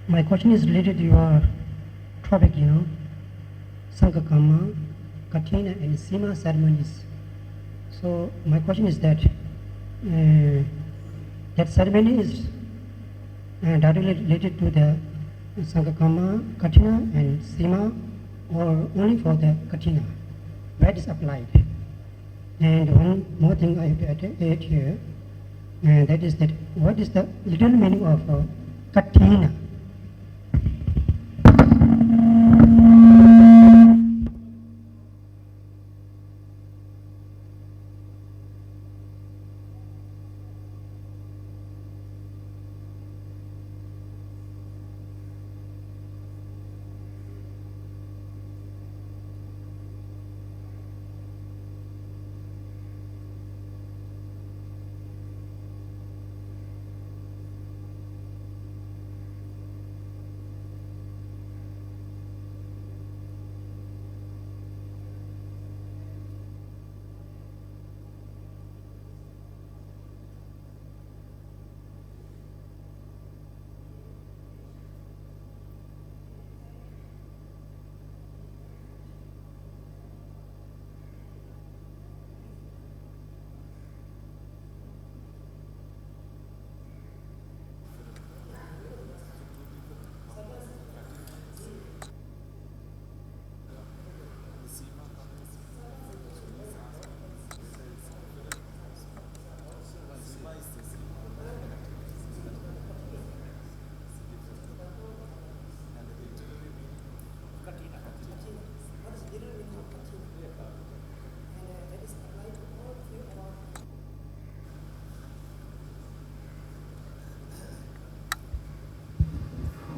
My question is related to your topic, Sanghakama, Kathina, and Sima ceremonies. So my question is that that ceremony is directly related to the Sanghakama, Kathina, and Sima, or only for the Kathina, where it is applied. And one more thing I have to add here, and that is that what is the literal meaning of Kathina?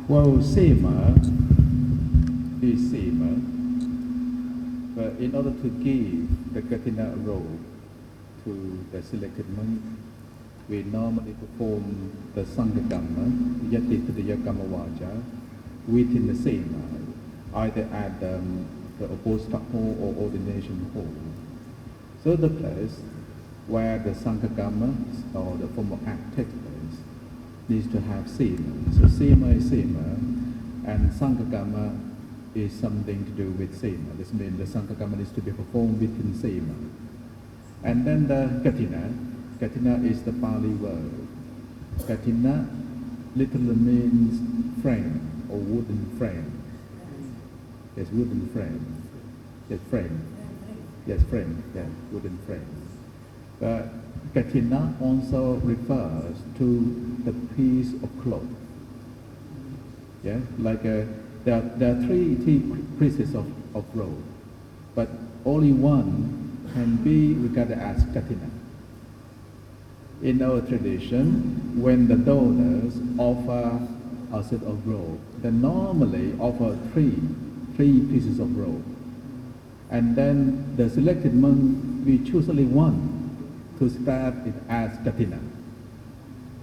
Well, Sema is Sema, but in order to give the Katina role to the selected monk, we normally perform the Sanghagama, Yati Tadayagama Vaja, within the Sema, either at the Apostle hall or ordination hall. So the place where the Sanghagama or the formal act takes place needs to have Sema. So Sema is Sema, and Sanghagama is something to do with Sema. This means the Sanghagama needs to be performed within Sema. And then the Katina is the Pali word. Katina literally means frame or wooden frame. Yes, wooden frame. Yes, frame. Yes, frame. Yes, wooden frame. But Katina also refers to the piece of cloth. Yeah, like there are three pieces of rope, but only one can be regarded as katina. In our tradition, when the donors offer a set of rope, they normally offer three pieces of rope. And then the selected monk, we choose only one to spread it as katina.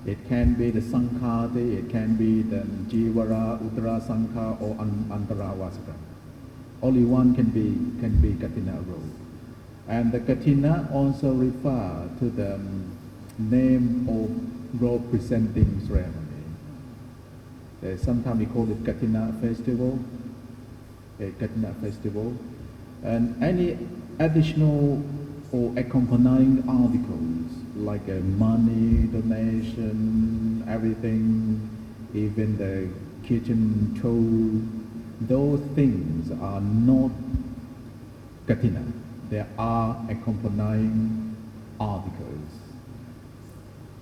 It can be the sankhati, it can be the jivara, uttara sankha, or antara vasaka. Only one can be katina rope. And the katina also refer to the name of robe presenting ceremony. Sometimes we call it Katina festival, and any additional or accompanying articles like money, donation, everything, even the kitchen tool, those things are not Katina. They are accompanying articles.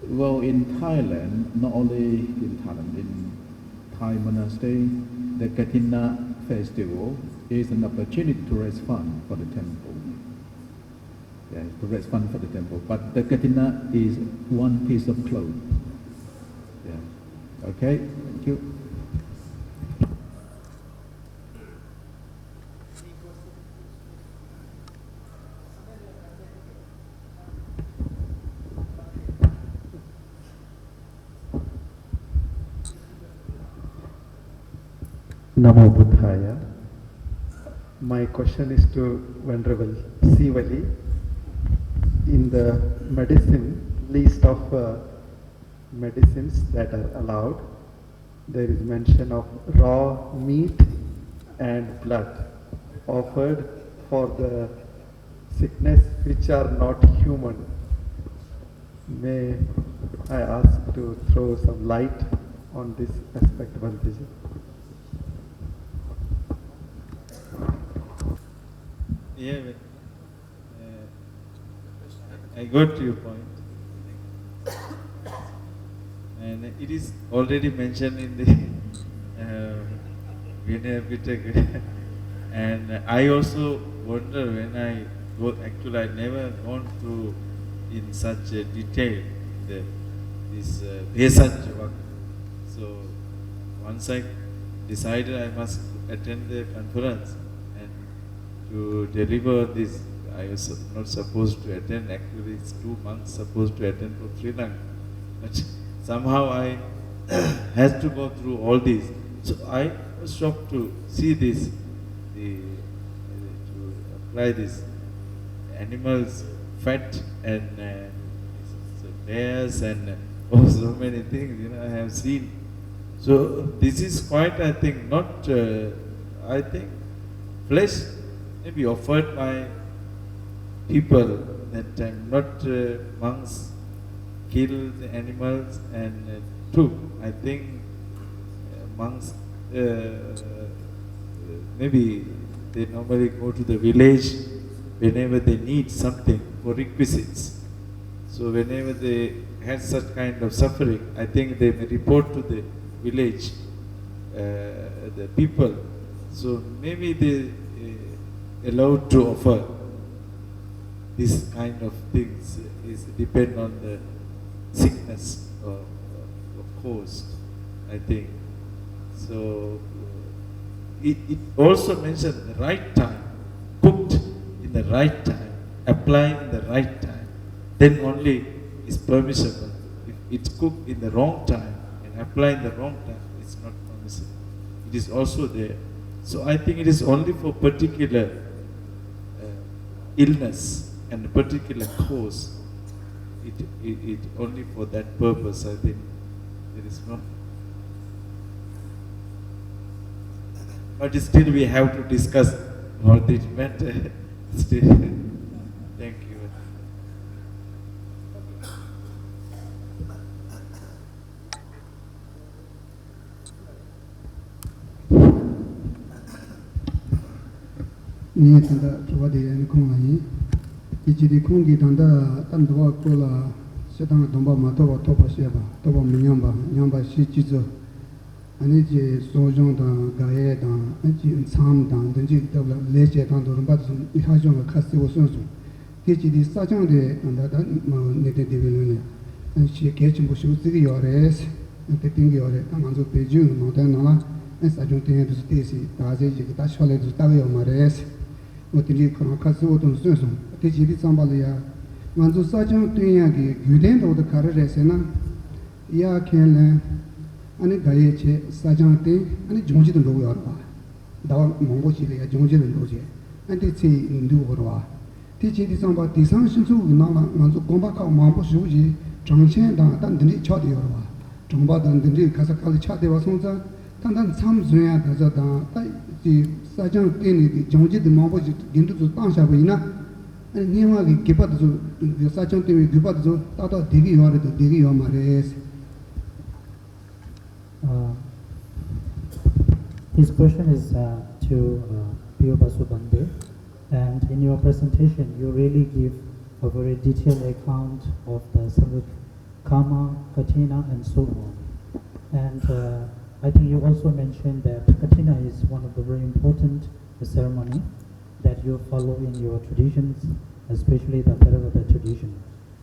Well, in Thailand, not only in Thailand, in Thai monastery, the Katina festival is an opportunity to raise fund for the temple. Yes, to raise fund for the temple. But the Katina is one piece of cloth. Yeah. Okay, thank you. Namo Buddhaya. My question is to Venerable Sivali. In the medicine list of medicines that are allowed, there is mention of raw meat and blood offered for the sickness which are not human. May I ask to throw some light on this aspect, Bhante? Yeah, I got your point. And it is already mentioned in the Vinaya Pitaka. And I also wonder when I go, actually I never gone through in such a detail this Bhesaj Vak. So once I decided I must attend the conference and to deliver this, I was not supposed to attend. Actually, it's 2 months supposed to attend from Sri Lanka. But somehow I had to go through all this. So I was shocked to see this, to apply this animals fat and bears and so many things, I have seen. So this is quite, I think, not, I think, flesh maybe offered by people that time, not monks kill the animals and took. I think monks, maybe they normally go to the village whenever they need something for requisites. So whenever they had such kind of suffering, I think they may report to the village, the people. So maybe they allowed to offer this kind of things is depend on the sickness of course, I think. So it also mentions the right time, cooked in the right time, applied in the right time, then only is permissible. If it's cooked in the wrong time and applied in the wrong time, it's not permissible. It is also there. So I think it is only for particular illness and a particular cause. It only for that purpose, I think. There is not. But still we have to discuss about this matter. Still. Thank you. Ni tanda chwa de ni khong la yin ji di khong gi tanda tan do ko la se tang dong ba ma to ba to ba se ba to ba mi nyam ba shi ji zo 아니 제 소종당 가예당 아니 참당 등지 더블 레제당 도는 받아서 하종을 카스고 순수 대지디 사장대 안다다 뭐 네데 되는 시 개침 보시고 쓰기 요래스 대팅이 요래 당만조 배주 뭐다 나라 사종 때에도 대시 다제 이제 다시 할래도 따요 말레스 어떻게 그런 카스고 돈 순수 대지디 sambal이야 만조 사장 때야기 유된도도 가르레세나 야 캔래 아니 가예체 사장때 아니 종지도 놓고 와라 다와 몽고지리야 종지를 놓지 안데 체 인도 거와 티치디 상바 디상 신수 나라 만조 공바카 마보 수지 정신다 단든지 쳐디요 와 정바 단든지 가사칼 차대와 송자 단단 참수야 다자다 이 사장 때니 종지도 마보지 인도도 땅샤보이나 아니 니와기 기바도 사장 때니 기바도 따다 되기 요래도 되기 요 말레스 His question is to Pio Basubande, and in your presentation you really give a very detailed account of the Kama, Katina and so on. And I think you also mentioned that Katina is one of the very important ceremony that you follow in your traditions, especially the Theravada tradition.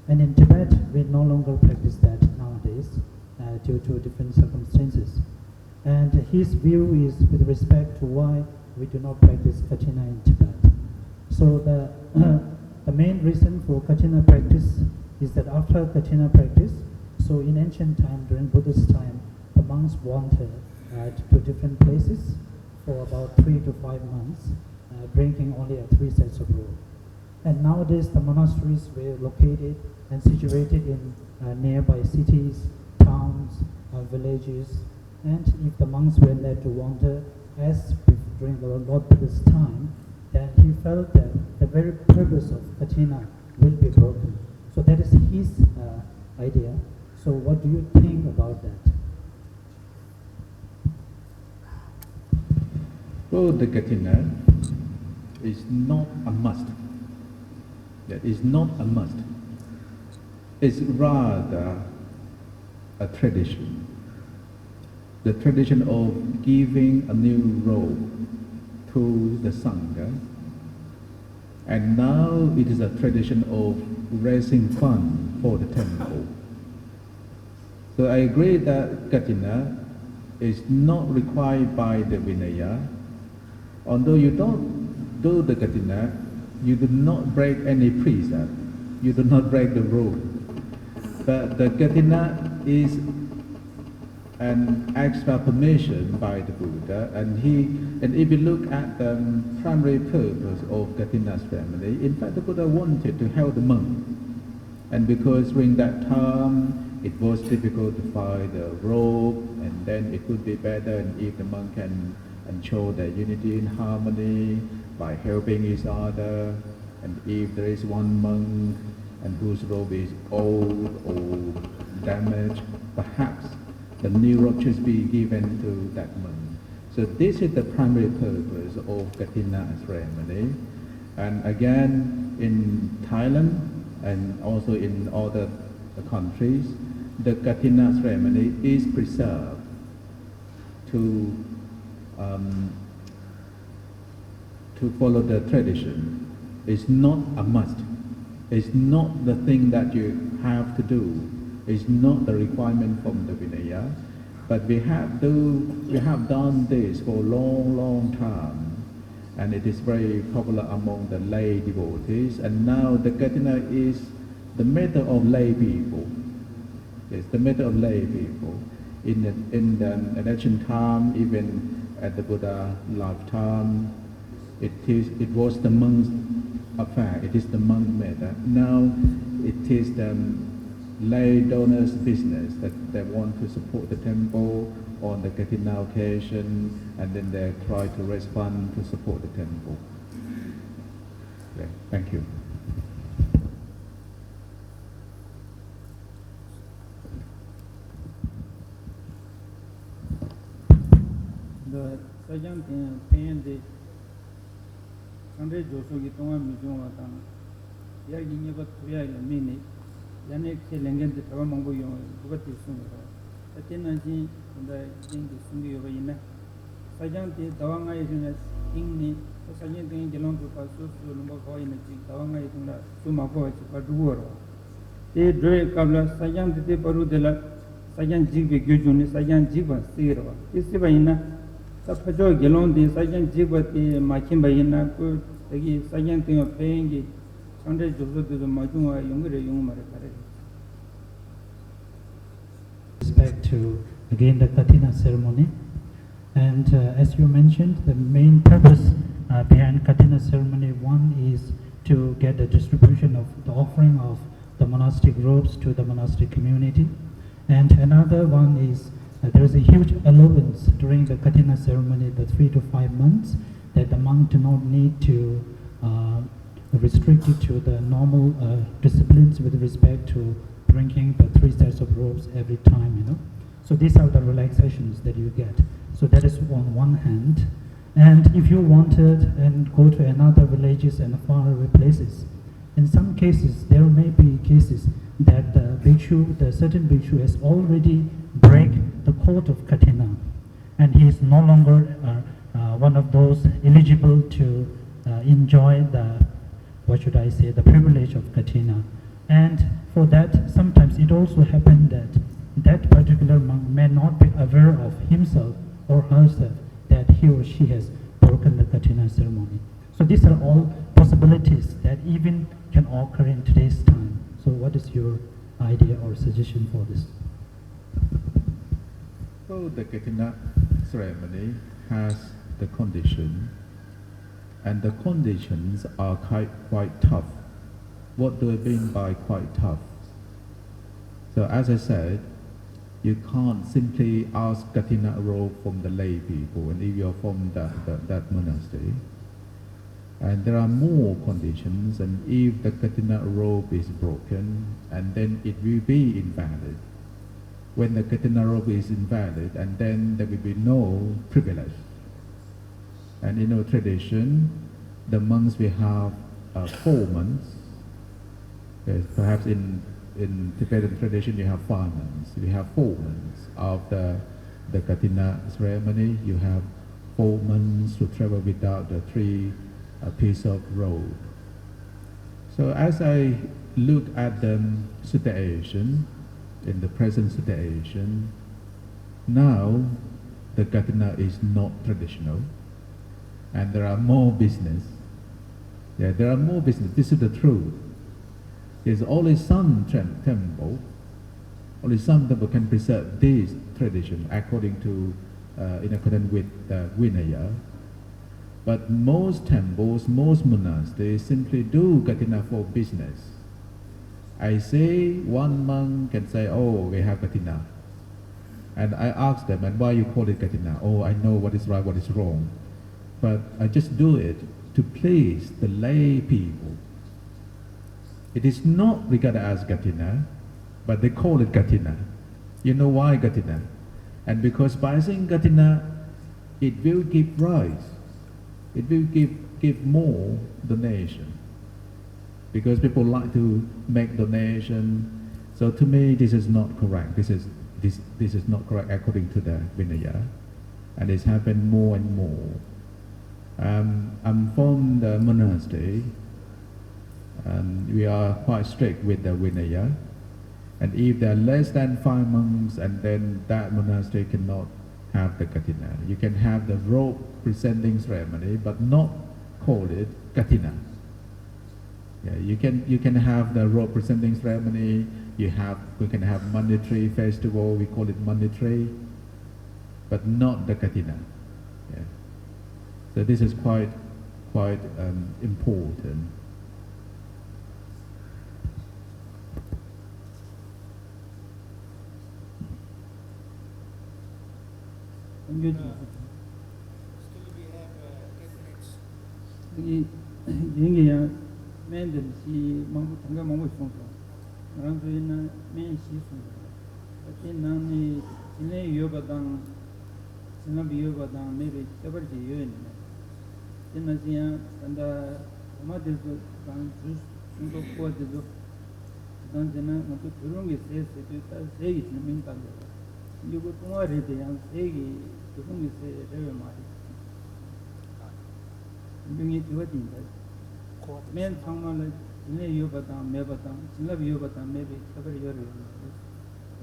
And in Tibet, we no longer practice that nowadays due to different circumstances. And his view is with respect to why we do not practice Katina in Tibet. So the main reason for Katina practice is that after Katina practice, so in ancient time, during Buddhist time, the monks wandered to different places for about 3 to 5 months, drinking only 3 sets of robe. And nowadays the monasteries were located and situated in nearby cities, towns, villages, and if the monks were led to wander as during the Lord Buddha's time, then he felt that the very purpose of Katina will be broken. So that is his idea. So what do you think about that? Well, the Katina is not a must. That is not a must. It's rather a tradition. The tradition of giving a new robe to the Sangha. And now it is a tradition of raising funds for the temple. So I agree that Katina is not required by the Vinaya. Although you don't do the Katina, you do not break any precept. You do not break the rule. But the Katina is an extra permission by the Buddha, and if you look at the primary purpose of Katina's family, in fact the Buddha wanted to help the monk, and because during that time it was difficult to find a robe, and then it would be better and if the monk can show their unity and harmony by helping each other, and if there is one monk and whose robe is old or damaged, perhaps the new robe should be given to that monk. So this is the primary purpose of Katina ceremony. And again, in Thailand and also in other countries, the Katina ceremony is preserved to follow the tradition. It's not a must. It's not the thing that you have to do. It's not the requirement from the Vinaya, but we have done this for a long time, and it is very popular among the lay devotees. And now the Katina is the method of lay people. It's the method of lay people. In the ancient time, even at the Buddha lifetime, it was the monk's affair. It is the monk method. Now it is the lay donors' business that they want to support the temple on the Katina occasion, and then they try to raise funds to support the temple. Okay, thank you. The Sajang Payan de Sunday Josugi Tonga Mizonga Yagi Tuya Mini. Yanek Langan the Tavamango Bugatti Sunga. Katina and the English Sungi over in Sajanti, Tawanga is in a Ingni, Sajan thing belong to Pasu, Lumako in a chick, Tawanga is in the Sumako, but Duro. They drew Kabla, Sajan de Parudela, Sajan Jigby Gujuni, Sajan Jiba, Sera. This is Sapajo Gelon, the Sajan Jiba, the Makimbaina, the Sajan thing of paying Sunday Joseph to the Majuma, younger young respect to again the Katina ceremony. And as you mentioned, the main purpose behind Katina ceremony, one is to get the distribution of the offering of the monastic robes to the monastic community. And another one is there is a huge allowance during the Katina ceremony, the 3 to 5 months, that the monk do not need to restrict it to the normal disciplines with respect to bringing the 3 sets of robes every time, you know. So these are the relaxations that you get. So that is on one hand. And if you wanted and go to another villages and faraway places, in some cases there may be cases that the bhikshu, the certain bhikshu has already break the code of Katina, and he is no longer one of those eligible to enjoy the, what should I say, the privilege of Katina. And for that, sometimes it also happened that that particular monk may not be aware of himself or herself that he or she has broken the Katina ceremony. So these are all possibilities that even can occur in today's time. So what is your idea or suggestion for this? So the Katina ceremony has the condition, and the conditions are quite tough. What do I mean by quite tough? So as I said, you can't simply ask Katina robe from the lay people, and if you're from that monastery. And there are more conditions, and if the Katina robe is broken, and then it will be invalid. When the Katina robe is invalid, and then there will be no privilege. And in our tradition, the monks will have 4 months. Yes, perhaps in Tibetan tradition you have 5 months. You have 4 months of the Katina ceremony. You have 4 months to travel without the 3 piece of robe. So as I look at the situation, in the present situation, now the Katina is not traditional, and there are more business. Yeah, there are more business. This is the truth. There's only some temple, only some temple can preserve this tradition according to, in accordance with vinaya. But most temples, most monasteries simply do Katina for business. I say one monk can say, oh, we have Katina. And I ask them, and why you call it Katina? Oh, I know what is right, what is wrong. But I just do it to please the lay people. It is not regarded as Katina, but they call it Katina. You know why Katina? And because by saying Katina, it will give rise. It will give more donation. Because people like to make donation. So to me, this is not correct. This is not correct according to the vinaya. And it's happened more and more. I'm from the monastery, and we are quite strict with the vinaya. And if there are less than 5 monks, and then that monastery cannot have the Katina. You can have the robe presenting ceremony, but not call it Katina. Yeah, you can have the robe presenting ceremony. We can have monetary festival. We call it monetary, but not the Katina. Yeah. So this is quite important. Still we have cabinets. Men si tanga mangu sonso. Naranzo ina men si sonso. Ati nani ine yoga dang, sinabi yoga dang maybe kabar ji yoyin. Ina siya tanda amadezo dang jus sonso kuwa dezo. Dan sina matu turungi se tu ta se is na min tanga. 이거 동아리에 대한 세계 조금씩 레벨 말이 명이 주어진다. 맨 정말로 진짜 이어받아 매받아 진짜 이어받아 매비 차별 열을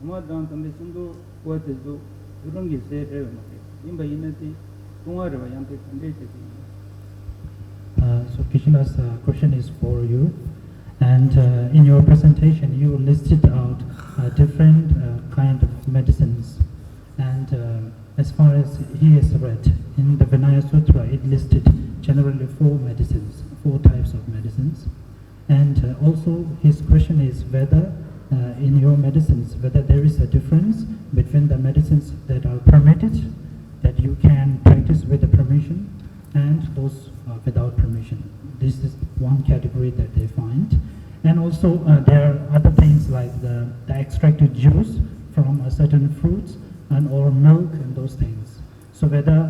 엄마랑 근데 신도 구하대도 그런 게 제일 레벨 말이 임바 이네티 동아리와 양대 관계되지. So Krishna's question is for you, and in your presentation you listed out different kind of medicines, and as far as he has read in the Vinaya Sutra, it listed generally four types of medicines, and also his question is whether in your medicines whether there is a difference between the medicines that are permitted, that you can practice with the permission, and those without permission. This is one category that they find. And also there are other things like the extracted juice from certain fruits and or milk and those things. So whether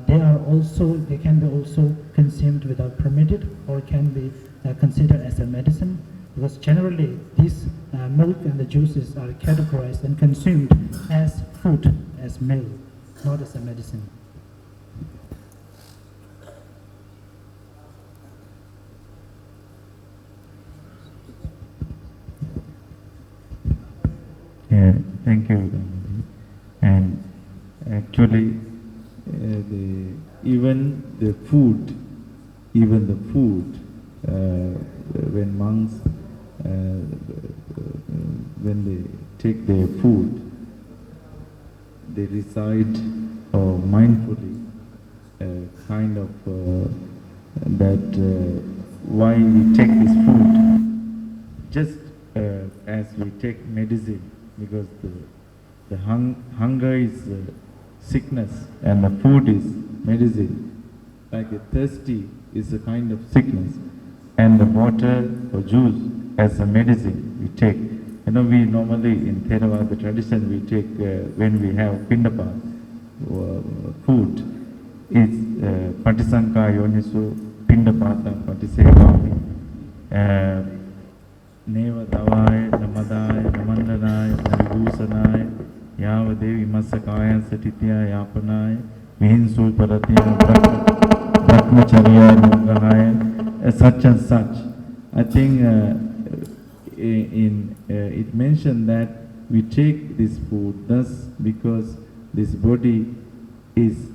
they can be also consumed without permitted or can be considered as a medicine, because generally these milk and the juices are categorized and consumed as food, as meal, not as a medicine. Yeah, thank you. And actually, even the food, when monks, when they take their food, they recite or mindfully kind of that why we take this food, just as we take medicine, because the hunger is sickness and the food is medicine. Like a thirsty is a kind of sickness, and the water or juice as a medicine we take. You know, we normally in Theravada tradition we take when we have pindapat food is patisanka yonisu pindapata patisevami neva davaya namadaya namandanaya navibhusanaya yava devi masakaya satitya yapanaya vihinsu paratya brahmacharya nogahaya such and such. I think it mentioned that we take this food thus because this body is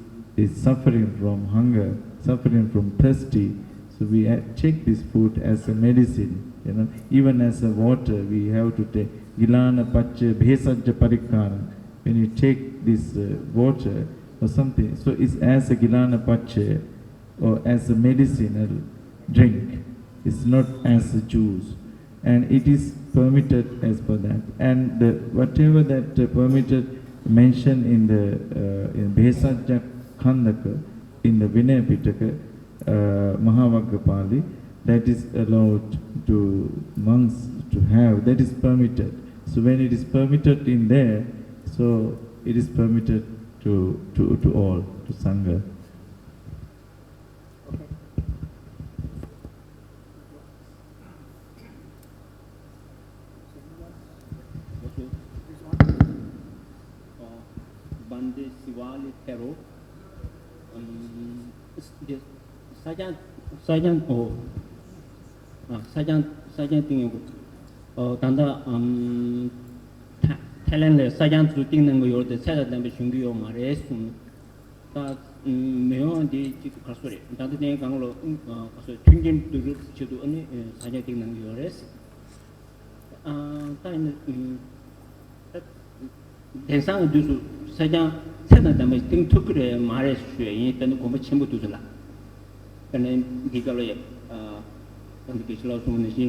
suffering from hunger, suffering from thirsty. So we take this food as a medicine, you know, even as a water we have to take. Gilana pacha bhesajja parikara. When you take this water or something, so it's as a gilana pacha or as a medicinal drink. It's not as a juice. And it is permitted as per that. And whatever that permitted mentioned in the in Bhesajja Khandaka, in the Vinaya Pitaka, Mahavagga Pali, that is allowed to monks to have, that is permitted. So when it is permitted in there, so it is permitted to all, to Sangha. Bande Sivali Tero, Sajan thing, Tanda Thailand, Sajan through thing and we the Sada Dambishungi or Maresum, that Meon de Chikusuri, Tanda Ganglo, Twinging to do any Sajan thing and yours. Then some do Sajan said that I think took the marriage and come chimbo to the la. And then Gigalo, and the Kisla Sumanishi,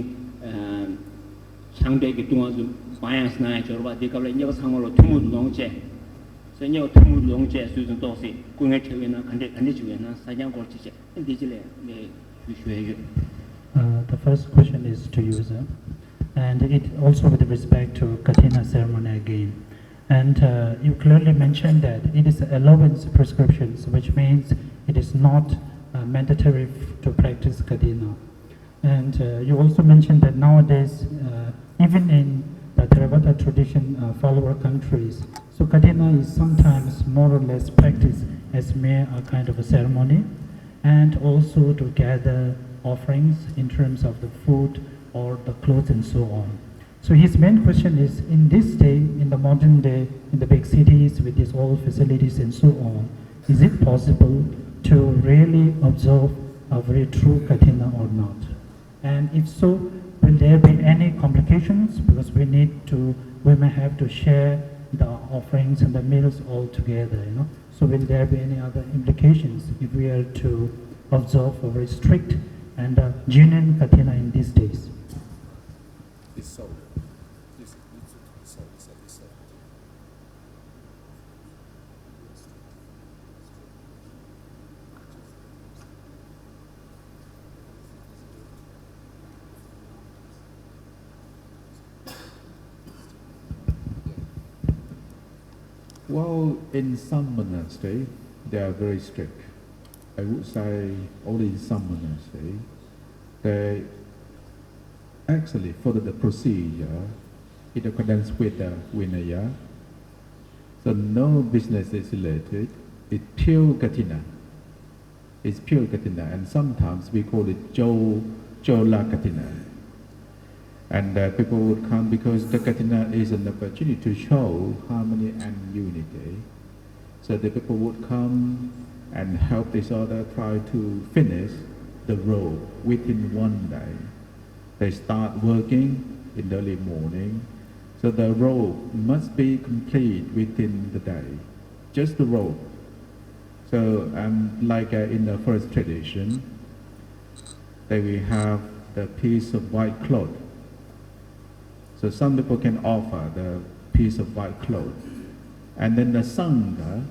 Sangde Gitu, Bias Night or what they call it, never some or 2 long chair. So you 2 long chair, Susan Dorsey, going at you in a condition, and Sajan got teacher, and digitally, the first question is to you, sir. And it also with respect to Katina ceremony again. And you clearly mentioned that it is allowance prescriptions, which means it is not mandatory to practice Katina. And you also mentioned that nowadays, even in the Theravada tradition follower countries. So Kathina is sometimes more or less practiced as mere kind of a ceremony, and also to gather offerings in terms of the food or the clothes and so on. So his main question is, in this day, in the modern day, in the big cities with these old facilities and so on, is it possible to really observe a very true Kathina or not? And if so, will there be any complications? Because we may have to share the offerings and the meals all together, you know. So will there be any other implications if we are to observe a very strict and genuine Kathina in these days? It's so. Well, in some monasteries, they are very strict. I would say only in some monasteries, they actually follow the procedure in accordance with the vinaya. So no business is related. It's pure Kathina. It's pure Kathina, and sometimes we call it Jola Kathina. And people would come because the Kathina is an opportunity to show harmony and unity. So the people would come and help each other try to finish the robe within one day. They start working in the early morning. So the robe must be complete within the day, just the robe. So like in the first tradition, they will have the piece of white cloth. So some people can offer the piece of white cloth. And then the Sangha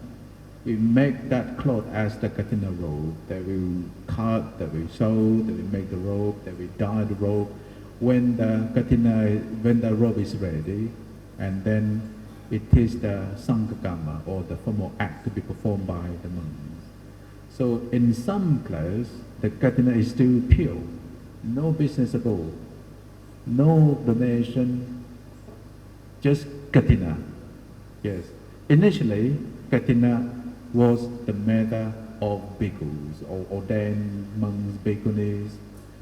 will make that cloth as the Kathina robe. They will cut, they will sew, they will make the robe, they will dye the robe. When the robe is ready, and then it is the Sangha or the formal act to be performed by the monks. So in some place, the Kathina is still pure, no business at all. No donation, just Kathina. Yes. Initially, Kathina was the matter of bhikkhus or ordained monks, bhikkhunis,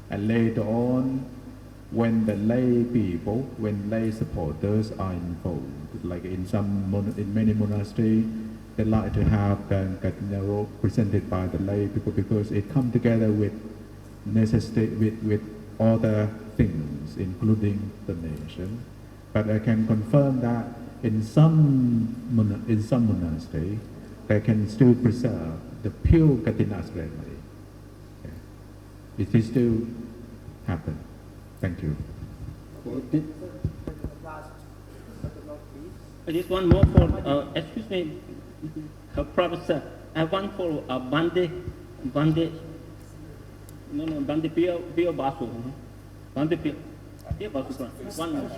and later on, when the lay people, when lay supporters are involved, like in many monasteries, they like to have the Kathina robe presented by the lay people because it comes together with necessity, with other things, including the nation. But I can confirm that in some monasteries, they can still preserve the pure Kathina ceremony. Yeah. It is still happen. Thank you. Just one more for, excuse me, Professor, I have one for Bande Pio Basu. Bande Pio Basu. One more.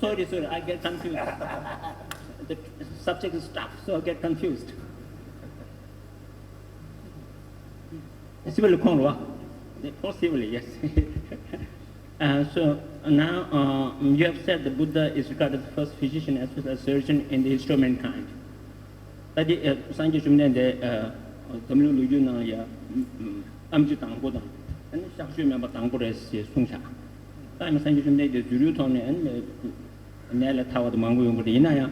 Sorry, I get confused. The subject is tough, so I get confused. Civil Conroy. Possibly, yes. So now you have said the Buddha is regarded the first physician as well as surgeon in the history of mankind. That is, Sanjay Shumne de Tamil Lujuna ya Amju Tangboda, and Shakshu member Tangboda is Sungsha. I'm Sanjay Shumne de Zurutone and Nella Tower the Mangu Inaya.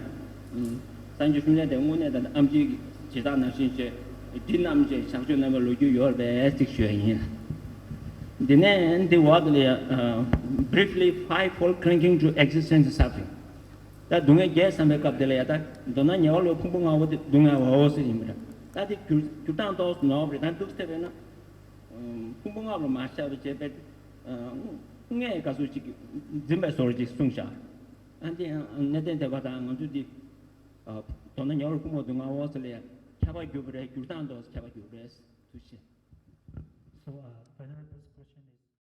Sanjay Shumne de Mune that Amji Chitana Shinche, Dinamje, Shakshu never Luju, your best here. The name the word briefly fivefold clinging to existence and suffering. That dunga yes and make up the letter, dona nyolo kumbunga with dunga was in that is Kutan dos no, and took Stevena Kumbunga of Masha, which is Nge Kazuchi Zimba Sorji Sungsha. And then the Vadang to the Dona Yoro Kumo dunga was there, Kava Gubre, Kutan dos Kava Gubres to see. So,